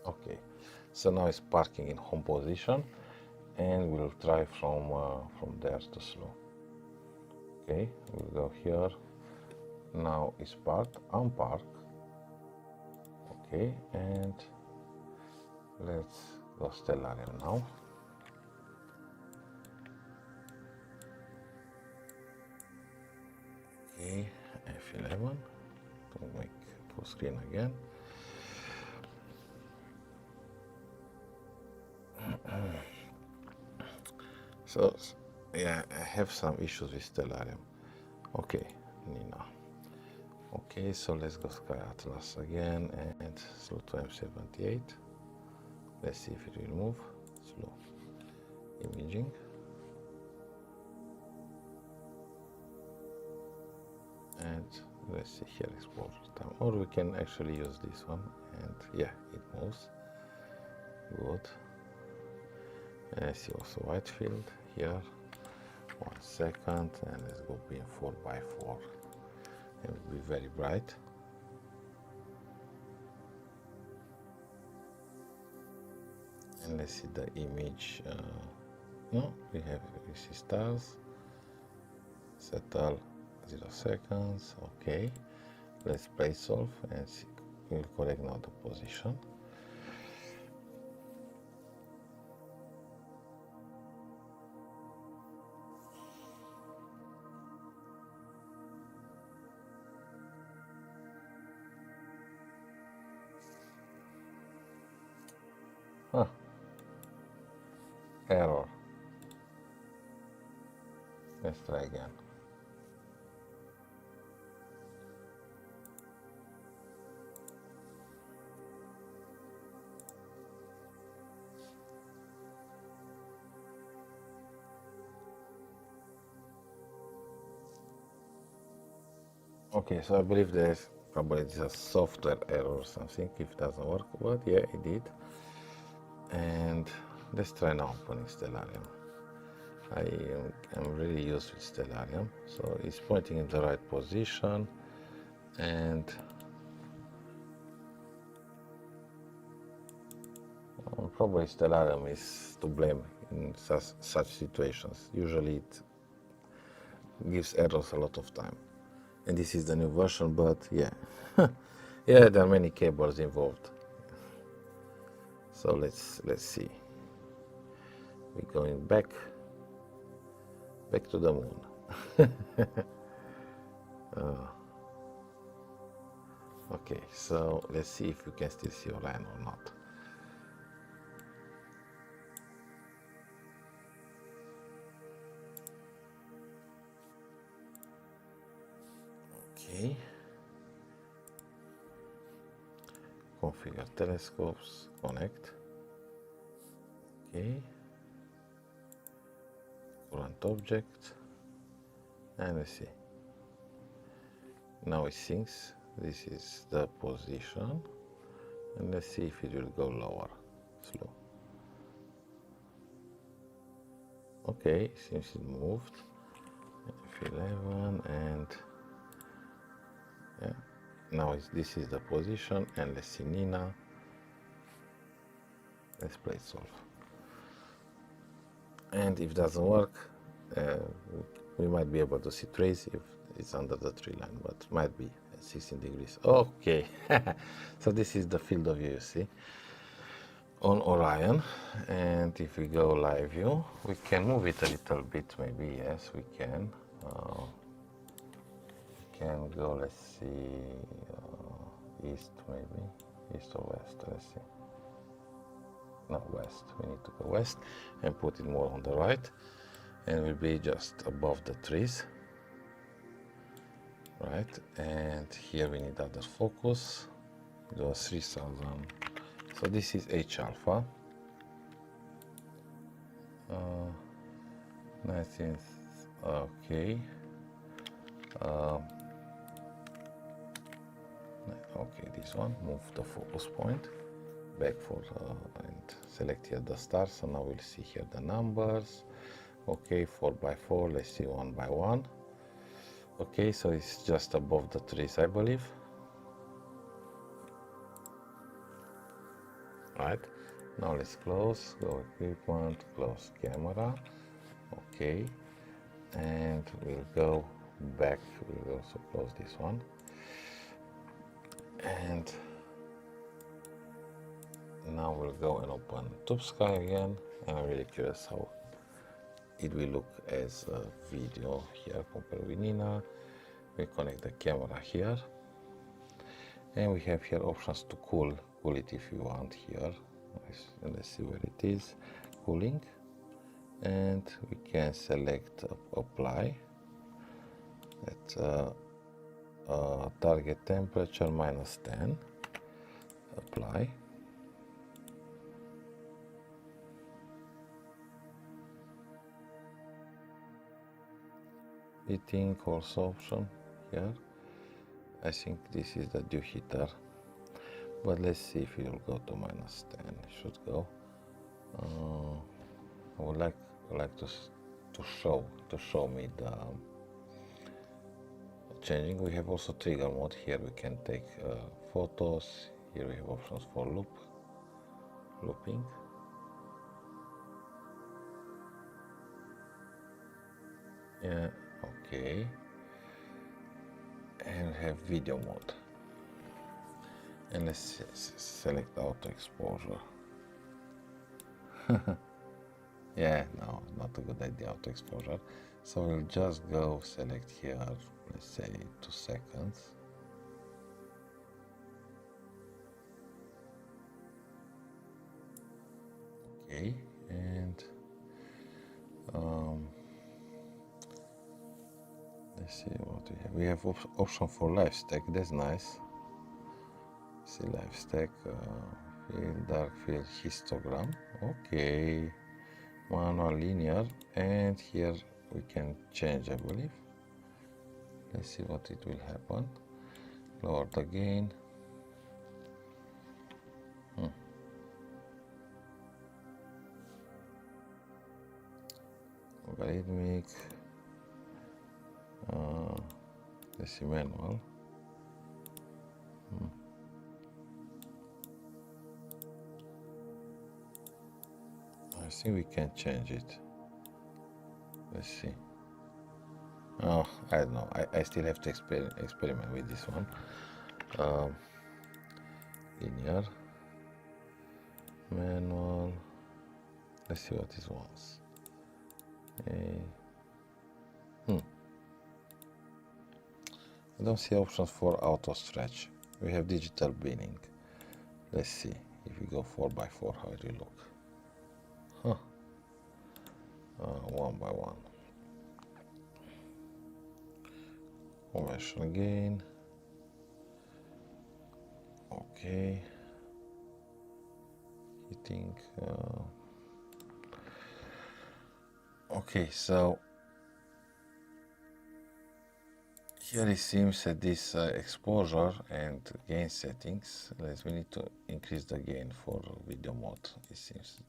Okay, so now it's parking in home position, and we'll try from there to slow. Okay, we'll go here. Now it's parked, unpark. Okay, and let's go Stellarium now. Okay, F11 to make full screen again. So yeah, I have some issues with Stellarium. Okay, Nina. Okay, so let's go Sky Atlas again and slow to M78. Let's see if it will move. Slow imaging. And let's see here, exposure time. Or we can actually use this one, and yeah, it moves. Good. And I see also white field here. 1 second, and let's go beam 4x4. It will be very bright. And let's see the image. No, we see stars. Settle 0 seconds. Okay. Let's play solve and see. We'll correct now the position. Error. Let's try again. Okay, so I believe there's probably a software error or something if it doesn't work, but yeah, it did. And let's try now opening Stellarium. I am really used with Stellarium, so it's pointing in the right position, and probably Stellarium is to blame in such situations. Usually it gives errors a lot of time. And this is the new version, but yeah, yeah, there are many cables involved. So let's see. We're going back to the moon. Okay, so let's see if you can still see Orion or not. Okay. Configure telescopes, connect. Okay. Current object, and let's see. Now it syncs. This is the position, and let's see if it will go lower, slow. Okay, seems it moved. F11, and yeah, now this is the position, and let's see Nina. Let's play solve. And if it doesn't work, we might be able to see trace if it's under the tree line, but might be at 16 degrees. Okay, so this is the field of view, you see, on Orion. And if we go live view, we can move it a little bit, maybe. Yes, we can. We can go, let's see, east, maybe, east or west, let's see. No, west. We need to go west and put it more on the right, and we'll be just above the trees, right? And here we need other focus. It was 3000. So this is H alpha. 19th. Okay. Okay, this one. Move the focus point back for and select here the stars. So now we'll see here the numbers. Okay, 4 by 4. Let's see 1 by 1. Okay, so it's just above the trees, I believe. Right. Now let's close. Go equipment. Close camera. Okay, and we'll go back. We'll also close this one. And now we'll go and open Touptek again, and I'm really curious how it will look as a video here compared with Nina. We connect the camera here, and we have here options to cool it if you want here. And let's see where it is, cooling, and we can select apply. That's target temperature -10. Apply. Heating course option here. I think this is the dew heater, but let's see if it will go to -10. It should go. I would like to show me the changing. We have also trigger mode here. We can take photos. Here we have options for looping. Yeah, okay. And we have video mode. And let's select auto exposure. Yeah, no, not a good idea, auto exposure. So we'll just go select here, let's say 2 seconds. Okay, and let's see what we have. We have option for live stack. That's nice. See live stack, field, dark field, histogram. Okay, manual, linear, and here we can change, I believe. Let's see what it will happen. Lower the gain. Logarithmic. Let's see, manual. I think we can change it. Let's see. Oh, I don't know. I still have to experiment with this one. Linear, manual. Let's see what this wants. I don't see options for auto stretch. We have digital binning. Let's see if we go 4x4 how it will look. Huh. 1x1. Conversion again. Okay. Heating. Okay, so here it seems that this exposure and gain settings, we need to increase the gain for video mode. It seems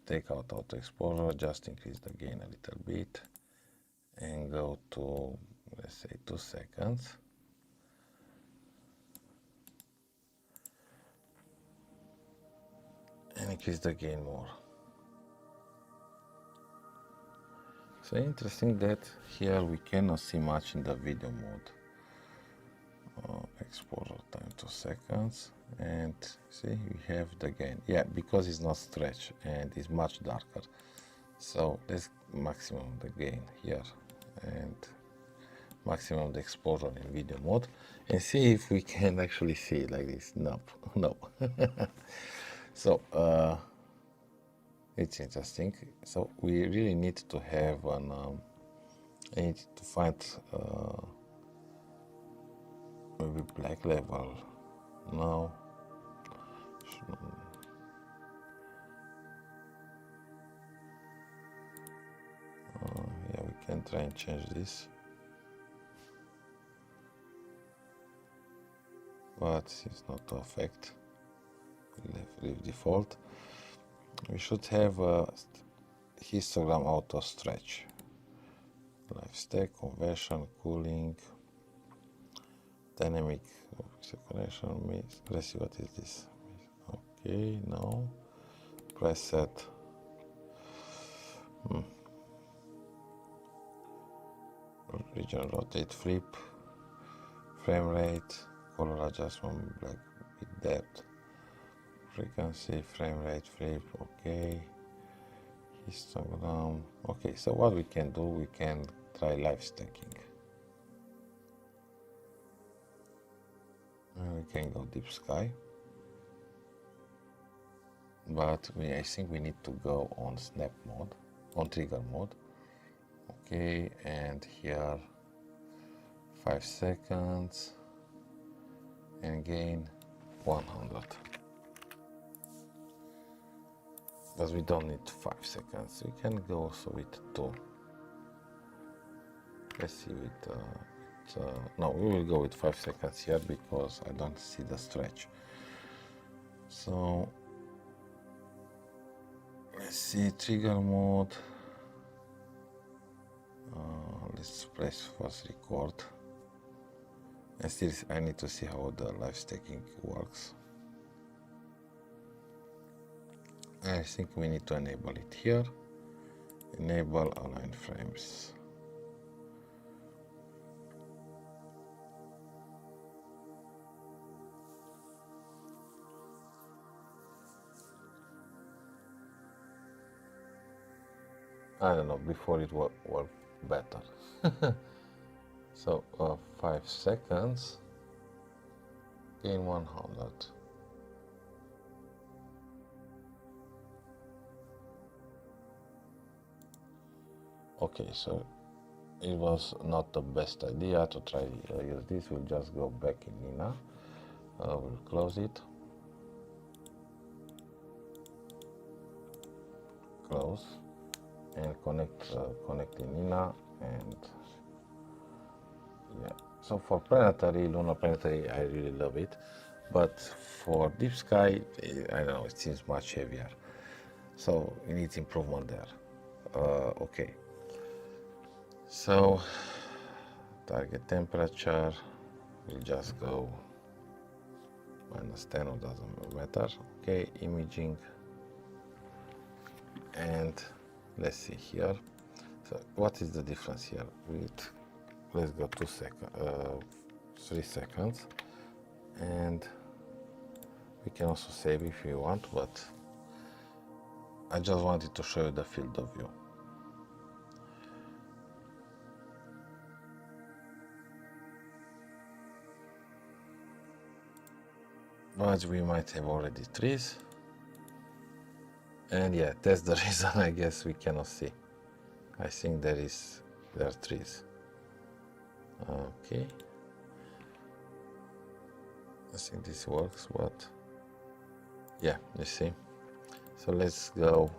take out auto exposure, just increase the gain a little bit and go to, let's say, 2 seconds. And increase the gain more. So interesting that here we cannot see much in the video mode. Exposure time 2 seconds, and see we have the gain. Yeah, because it's not stretched and it's much darker. So let's maximum the gain here and maximum the exposure in video mode and see if we can actually see it like this. Nope, no. So it's interesting. So we really need to have an I need to find maybe black level. No. Yeah, we can try and change this, but it's not to affect. Leave default. We should have a histogram auto stretch, live stack, conversion, cooling, dynamic connection. Let's see what is this. Okay, no preset. Region rotate, flip, frame rate, color adjustment, black with depth, frequency, frame rate, flip. Okay, histogram. Okay, so what we can do, we can try live stacking. We can go deep sky, but I think we need to go on snap mode, on trigger mode. Okay, and here 5 seconds and gain 100. But we don't need 5 seconds. We can go also with 2. Let's see with no, we will go with 5 seconds here because I don't see the stretch. So let's see trigger mode. Let's press first record. And still I need to see how the live stacking works. I think we need to enable it here. Enable align frames. I don't know, before it worked better. So 5 seconds, gain 100. Okay, so it was not the best idea to try use this. We'll just go back in Nina. We'll close it. Close and connect in Nina. And yeah, so for Planetary, Lunar Planetary, I really love it, but for Deep Sky, I don't know, it seems much heavier, so it needs improvement there. Okay, so target temperature, we'll just go -10, or doesn't matter. Okay, imaging, and let's see here. So what is the difference here? Let's go 3 seconds, and we can also save if you want, but I just wanted to show you the field of view. But we might have already trees, and yeah, that's the reason I guess we cannot see. I think there are trees. Okay, I think this works, but yeah, you see. So let's go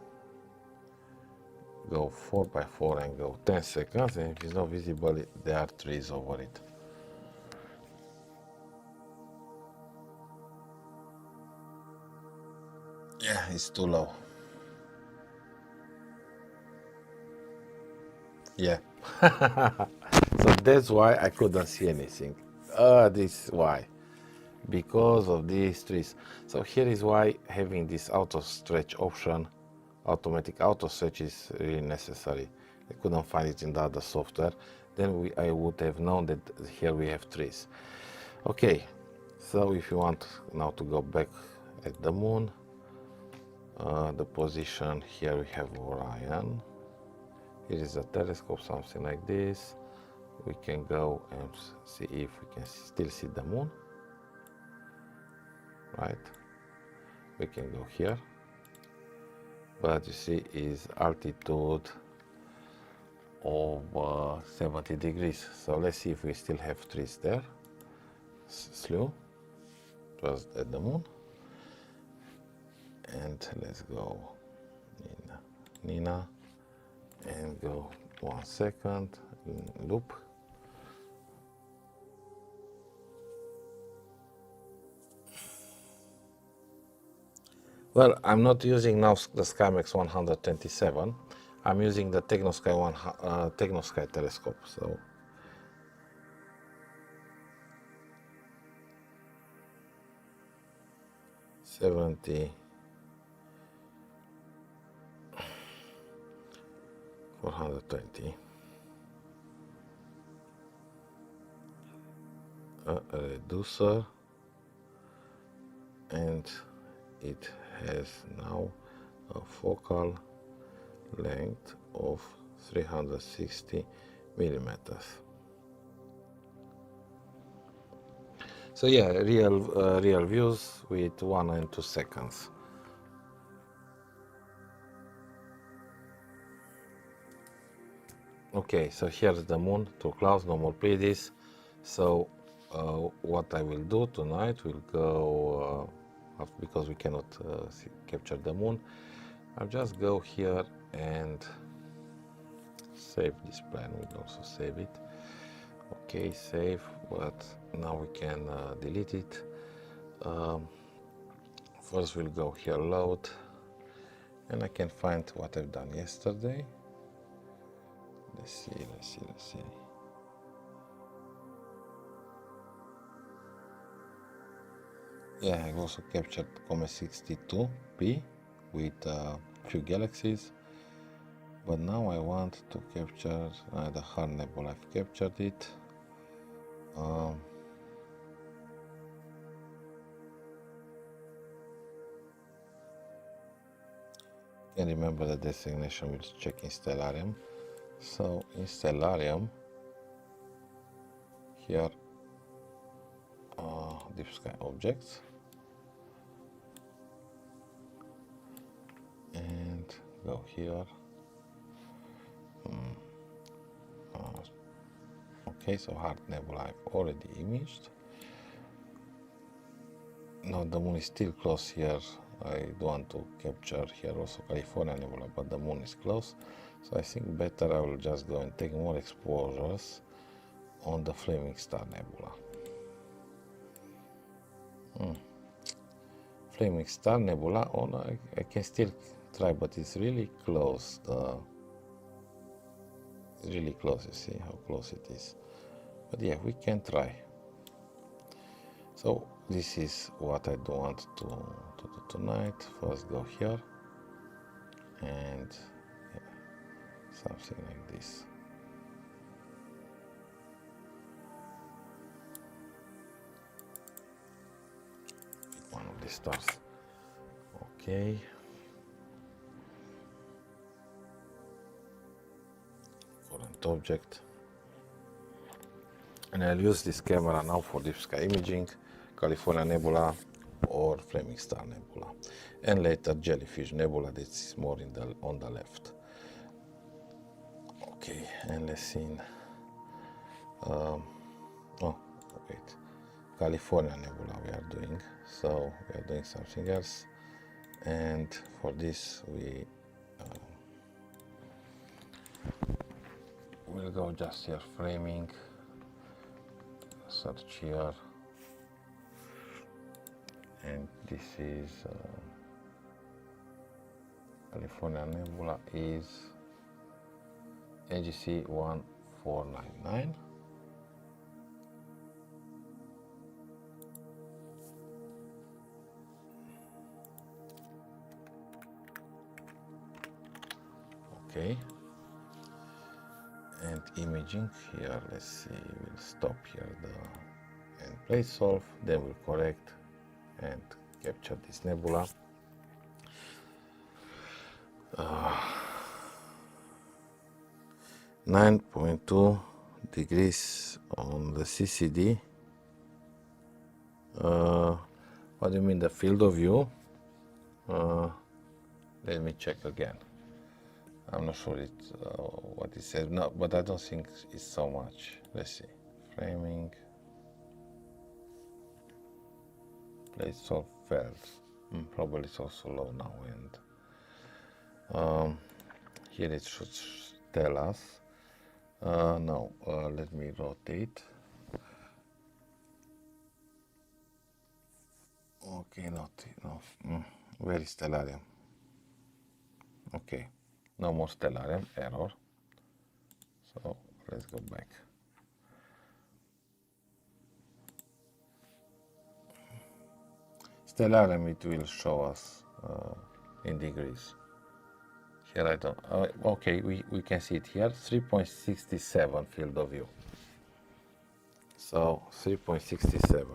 4x4 and go 10 seconds, and if it's not visible, there are trees over it. Yeah, it's too low. Yeah. So that's why I couldn't see anything. This is why. Because of these trees. So here is why having this auto stretch option, automatic auto stretch, is really necessary. I couldn't find it in the other software. Then I would have known that here we have trees. Okay, so if you want now to go back at the moon, the position here we have Orion. Here is a telescope, something like this. We can go and see if we can still see the moon. Right, we can go here, but you see is altitude of 70 degrees. So let's see if we still have trees there. Slew, just at the moon, and let's go in Nina and go 1 second in loop. Well, I'm not using now the SkyMax 127. I'm using the Tecnosky telescope. So $70 420. A reducer, and it has now a focal length of 360 millimeters. So yeah, real views with 1 and 2 seconds. Okay, so here's the moon, 2 clouds, no more Pleiades. So what I will do tonight, we'll go because we cannot capture the moon. I'll just go here and save this plan. We'll also save it. Okay, save, but now we can delete it. First we'll go here, load, and I can find what I've done yesterday. Let's see. Yeah, I also captured Comet 62P with a few galaxies, but now I want to capture the Hard Nebula. I've captured it. Can't remember the designation. We'll check in Stellarium. So in Stellarium, here Deep Sky objects, and go here. Okay, so hard nebula I've already imaged. Now the moon is still close here. I don't want to capture here also California nebula, but the moon is close. So I think better I will just go and take more exposures on the Flaming Star nebula. Flaming Star nebula, I can still try, but it's really close. It's really close, you see how close it is. But yeah, we can try. So this is what I do want to do tonight. First go here and yeah, something like this. One of the stars. Okay. Current object. And I'll use this camera now for deep sky imaging, California nebula or Flaming Star nebula, and later Jellyfish nebula that is more on the left. Okay, and let's see. Oh, wait. California nebula we are doing, so we are doing something else, and for this we will go just here, framing, search here, and this is California nebula is AGC 1499. Okay, and imaging here, let's see, we'll stop here and play solve, then we'll correct and capture this nebula. 9.2 degrees on the CCD. What do you mean, the field of view? Let me check again. I'm not sure what it says, no, but I don't think it's so much. Let's see. Framing. Place of felt. Probably it's also low now, and here it should tell us. No, let me rotate. Okay, no. Where is stellarium? Okay, no more stellarium, error. So let's go back. Stellarium, it will show us in degrees. Here I don't, okay, we can see it here, 3.67 field of view. So 3.67.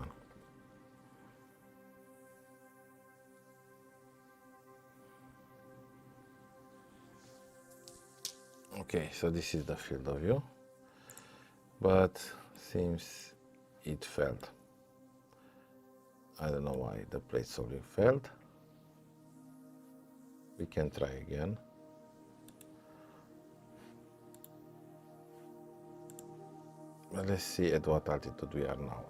Okay, so this is the field of view, but seems it failed. I don't know why the plate solving failed. We can try again. But let's see at what altitude we are now.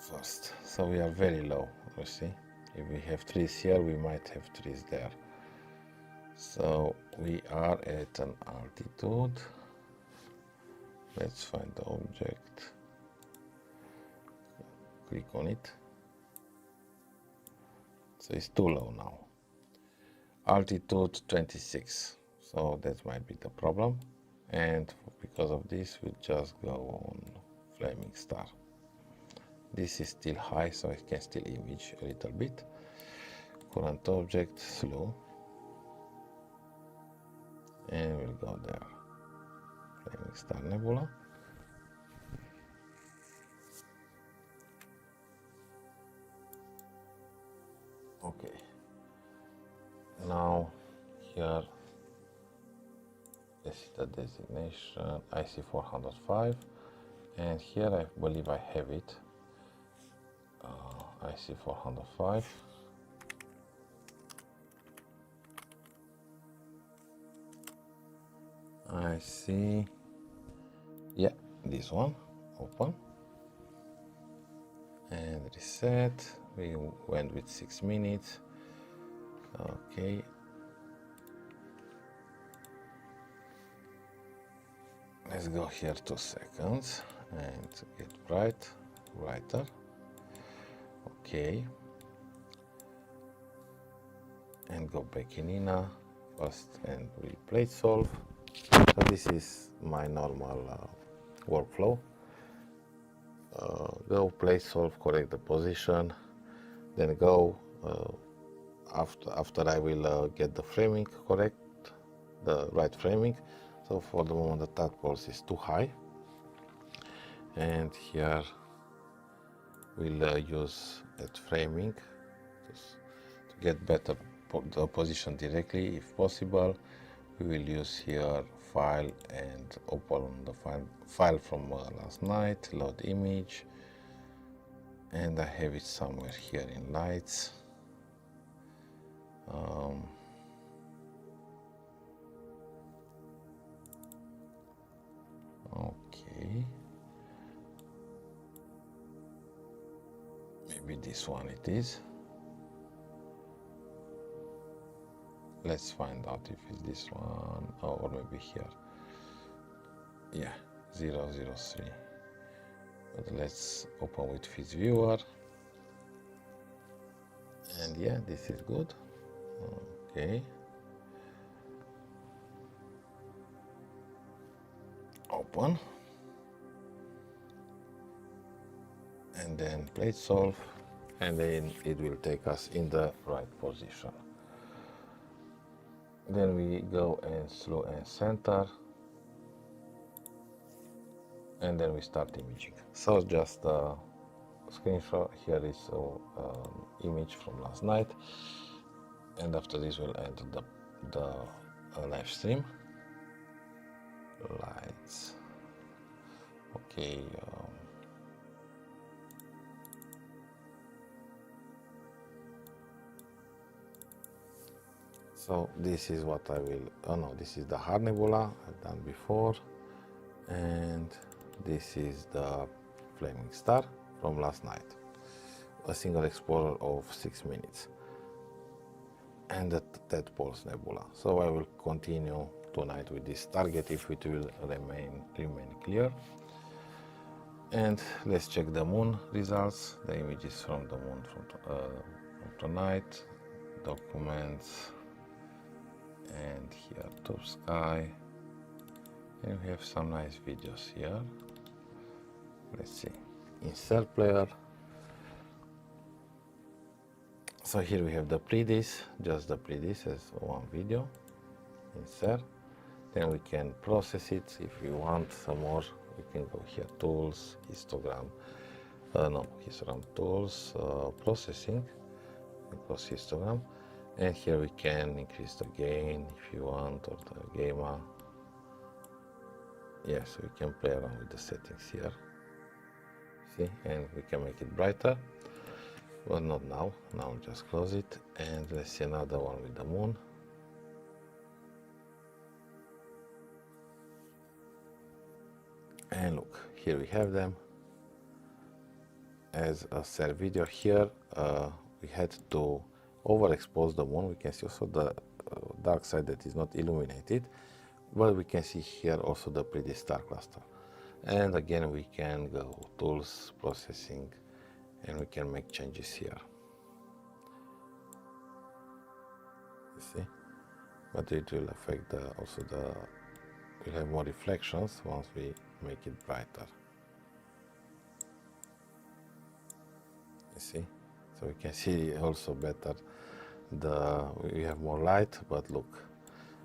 First, so we are very low, you see. If we have trees here, we might have trees there. So we are at an altitude. Let's find the object. Click on it. So it's too low now. Altitude 26. So that might be the problem. And because of this, we'll just go on Flaming Star. This is still high, so I can still image a little bit. Current object, slow. And we'll go there. Flaming Star nebula. Okay. Now here, this is the designation IC405, and here I believe I have it. IC405. I see Yeah, this one, open. And reset. We went with 6 minutes. Okay. Let's go here 2 seconds and get brighter. Okay. And go back in INA first and we plate solve. So this is my normal workflow. Go plate solve, correct the position, then go after I will get the framing correct, the right framing. So for the moment the tag pulse is too high, and here we'll use that framing to get better the position directly if possible. We will use here file and open the file from last night, load image, and I have it somewhere here in lights. Okay, maybe this one it is. Let's find out if it's this one, or maybe here. Yeah, 003. But let's open with Fizz Viewer. And yeah, this is good. Okay. Open. And then plate solve. And then it will take us in the right position. Then we go and slew and center, and then we start imaging. So just a screenshot. Here is an image from last night, and after this we'll enter the live stream. Lights. Okay. So this is what I will, oh no, this is the hard nebula I've done before, and this is the flaming star from last night, a single exposure of 6 minutes, and that pulse nebula. So I will continue tonight with this target if it will remain clear. And let's check the moon results, the images from the moon from tonight, documents, and here top sky, and we have some nice videos here. Let's see, insert player. So here we have the Pleiades, just the Pleiades as one video. Insert. Then we can process it if we want some more. We can go here, tools, histogram, histogram tools, processing, cross histogram. And here we can increase the gain if you want, or the gamma. Yes, we can play around with the settings here. See, and we can make it brighter, but not now. Now just close it, and let's see another one with the moon. And look, here we have them. As a set video here, we had to overexpose the moon. We can see also the dark side that is not illuminated, but we can see here also the Pleiades star cluster. And again, we can go tools, processing, and we can make changes here. You see, but it will affect we'll have more reflections once we make it brighter. You see, so we can see also better. We have more light, but look,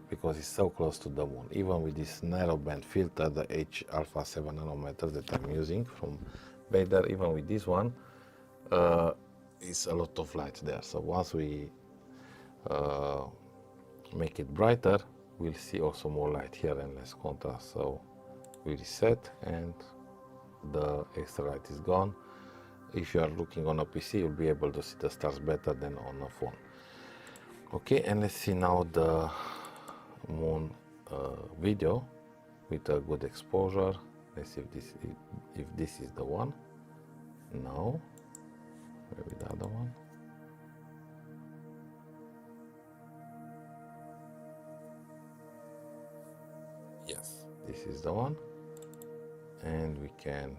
because it's so close to the moon, even with this narrow band filter, the H alpha 7 nanometers that I'm using from Bader, even with this one, it's a lot of light there. So once we make it brighter, we'll see also more light here and less contrast. So we reset, and the extra light is gone. If you are looking on a PC, you'll be able to see the stars better than on a phone. Okay, and let's see now the moon video with a good exposure. Let's see if this is the one. No, maybe the other one. Yes, this is the one, and we can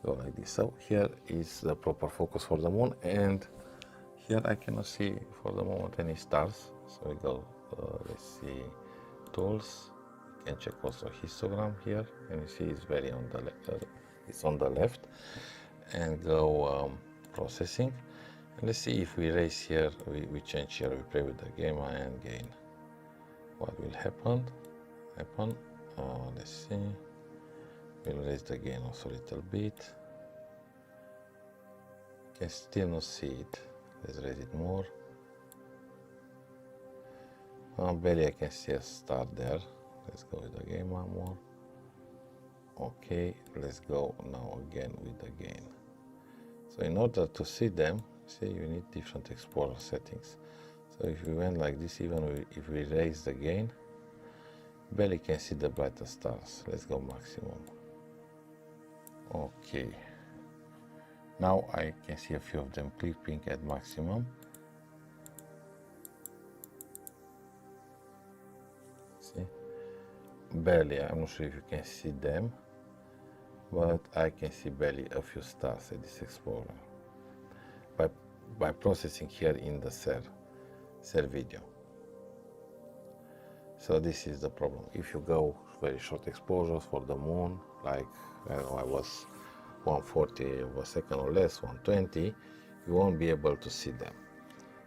go like this. So here is the proper focus for the moon, and here I cannot see for the moment any stars. So we go, let's see, tools. You can check also histogram here, and you see it's very on the it's on the left, and go processing. And let's see if we raise here, we change here, we play with the gamma and gain. What will happen? Let's see. We'll raise the gain also a little bit. Can still not see it. Let's raise it more. Barely I can see a star there. Let's go with the gamma more. Okay, let's go now again with the gain. So in order to see them, see, you need different exposure settings. So if we went like this, even if we raise the gain, barely can see the brightest stars. Let's go maximum. Okay. Now I can see a few of them clipping at maximum. See? Barely, I'm not sure if you can see them, but I can see barely a few stars at this exposure by processing here in the SER video. So this is the problem. If you go very short exposures for the moon, like I don't know, I was 1/40 of a second or less, 120, you won't be able to see them.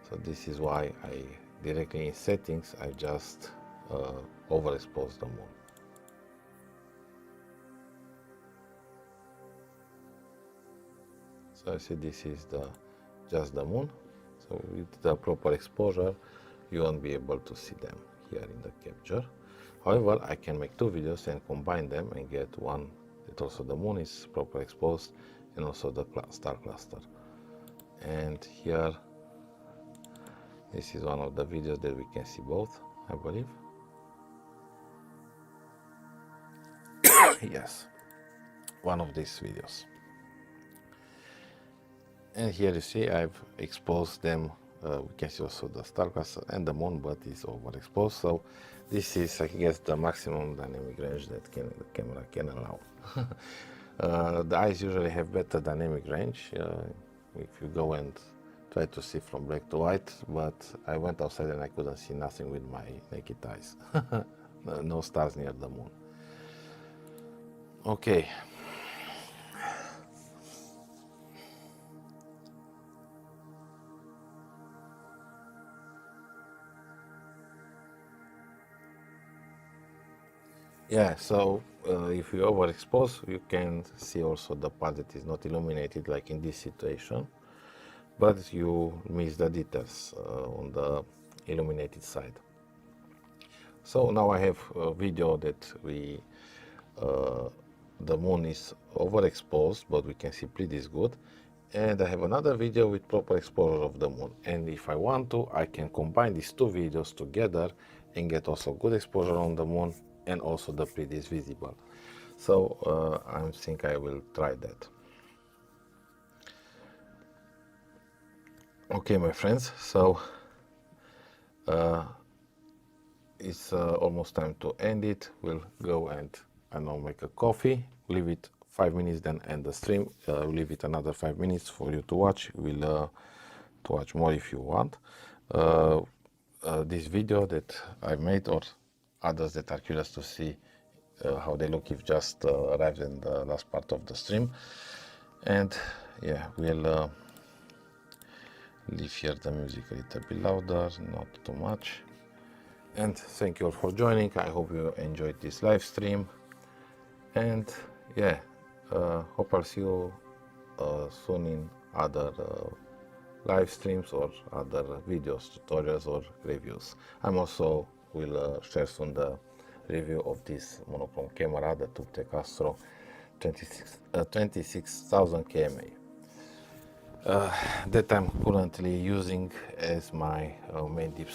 So this is why I directly in settings I just overexpose the moon. So I see this is just the moon. So with the proper exposure, you won't be able to see them here in the capture. However, I can make two videos and combine them and get one that also the moon is properly exposed and also the star cluster. And here, this is one of the videos that we can see both, I believe. Yes, one of these videos. And here you see I've exposed them. We can see also the star cluster and the moon, but it's overexposed. So this is, I guess, the maximum dynamic range that the camera can allow. The eyes usually have better dynamic range if you go and try to see from black to white, but I went outside and I couldn't see nothing with my naked eyes. No stars near the moon. Okay. Yeah, so if you overexpose, you can see also the part that is not illuminated, like in this situation, but you miss the details on the illuminated side. So now I have a video that the moon is overexposed, but we can see Pleiades good. And I have another video with proper exposure of the moon. And if I want to, I can combine these two videos together and get also good exposure on the moon and also the Pleiades visible. So I think I will try that. Okay, my friends, so it's almost time to end it. We'll go and, I don't know, make a coffee, leave it 5 minutes, then end the stream. Leave it another 5 minutes for you to watch. We'll to watch more if you want. This video that I made, or others that are curious to see how they look, if just arrived in the last part of the stream. And yeah, we'll leave here the music a little bit louder, not too much. And thank you all for joining. I hope you enjoyed this live stream. And yeah, hope I'll see you soon in other live streams or other videos, tutorials or reviews. I'm also will share soon the review of this monochrome camera, the Touptek Astro 26000KMA. That I'm currently using as my main deep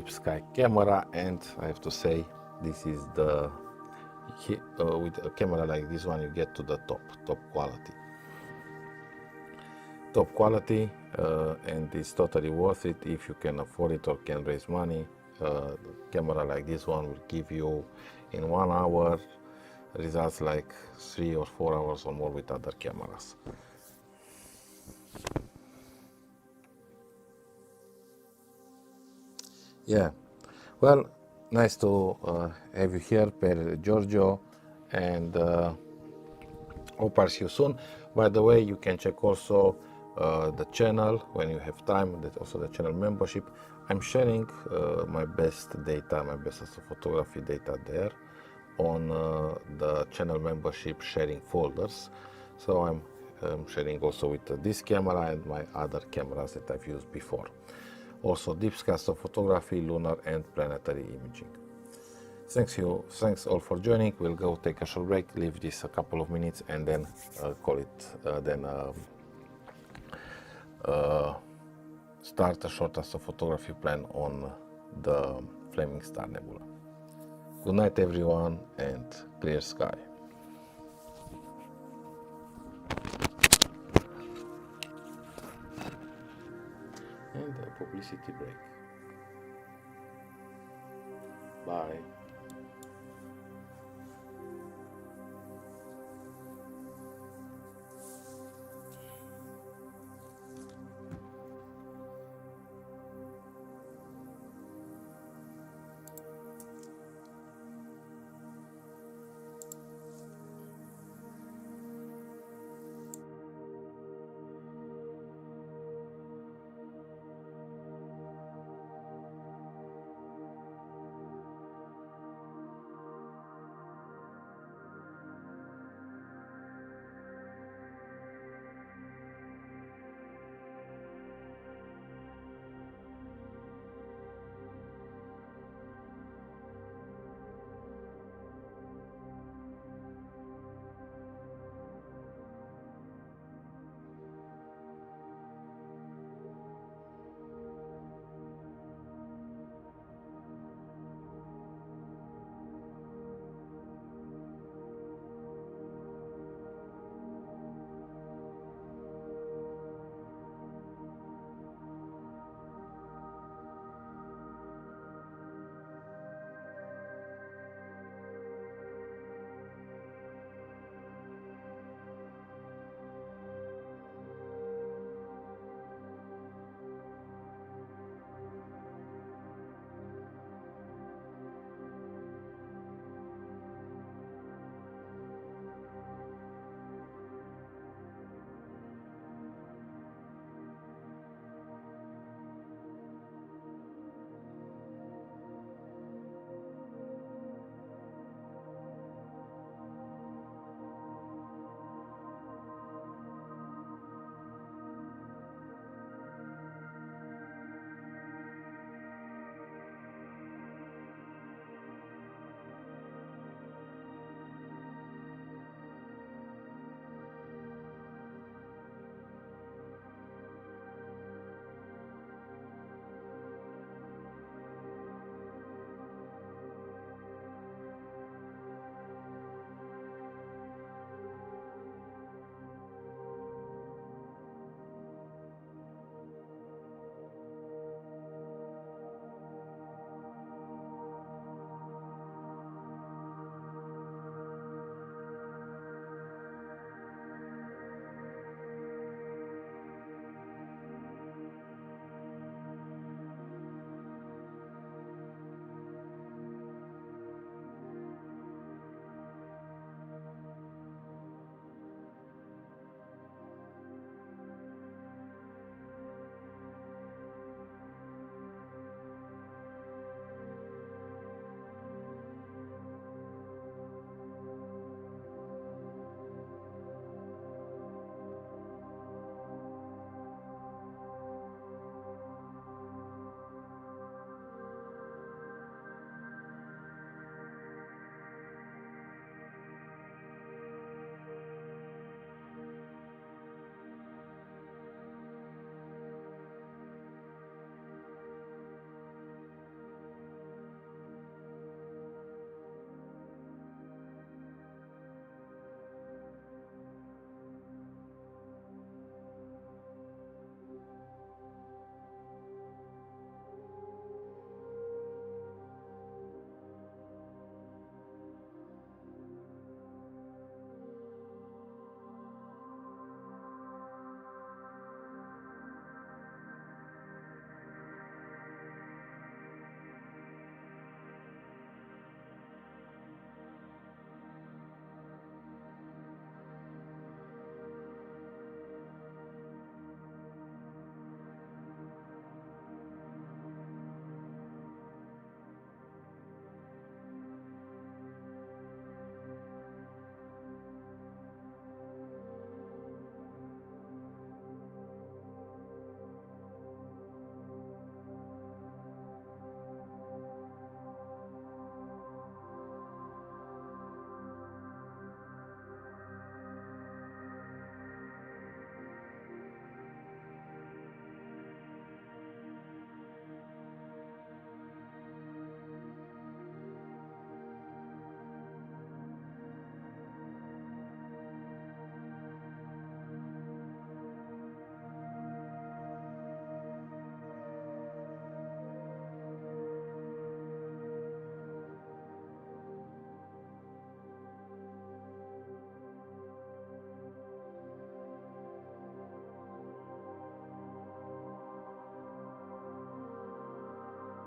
sky camera, and I have to say this is the with a camera like this one, you get to the top quality. Top quality, and it's totally worth it if you can afford it or can raise money. A camera like this one will give you in 1 hour results like 3 or 4 hours or more with other cameras. Yeah, well, nice to have you here, per Giorgio, and hope I'll see you soon. By the way, you can check also the channel when you have time. That's also the channel membership. I'm sharing my best data, my best astrophotography data there on the channel membership sharing folders. So I'm sharing also with this camera and my other cameras that I've used before. Also Touptek Astro photography, lunar and planetary imaging. Thanks all for joining. We'll go take a short break, leave this a couple of minutes, and then call it start a short astrophotography plan on the Flaming Star Nebula. Good night everyone, and clear sky. And a publicity break. Bye.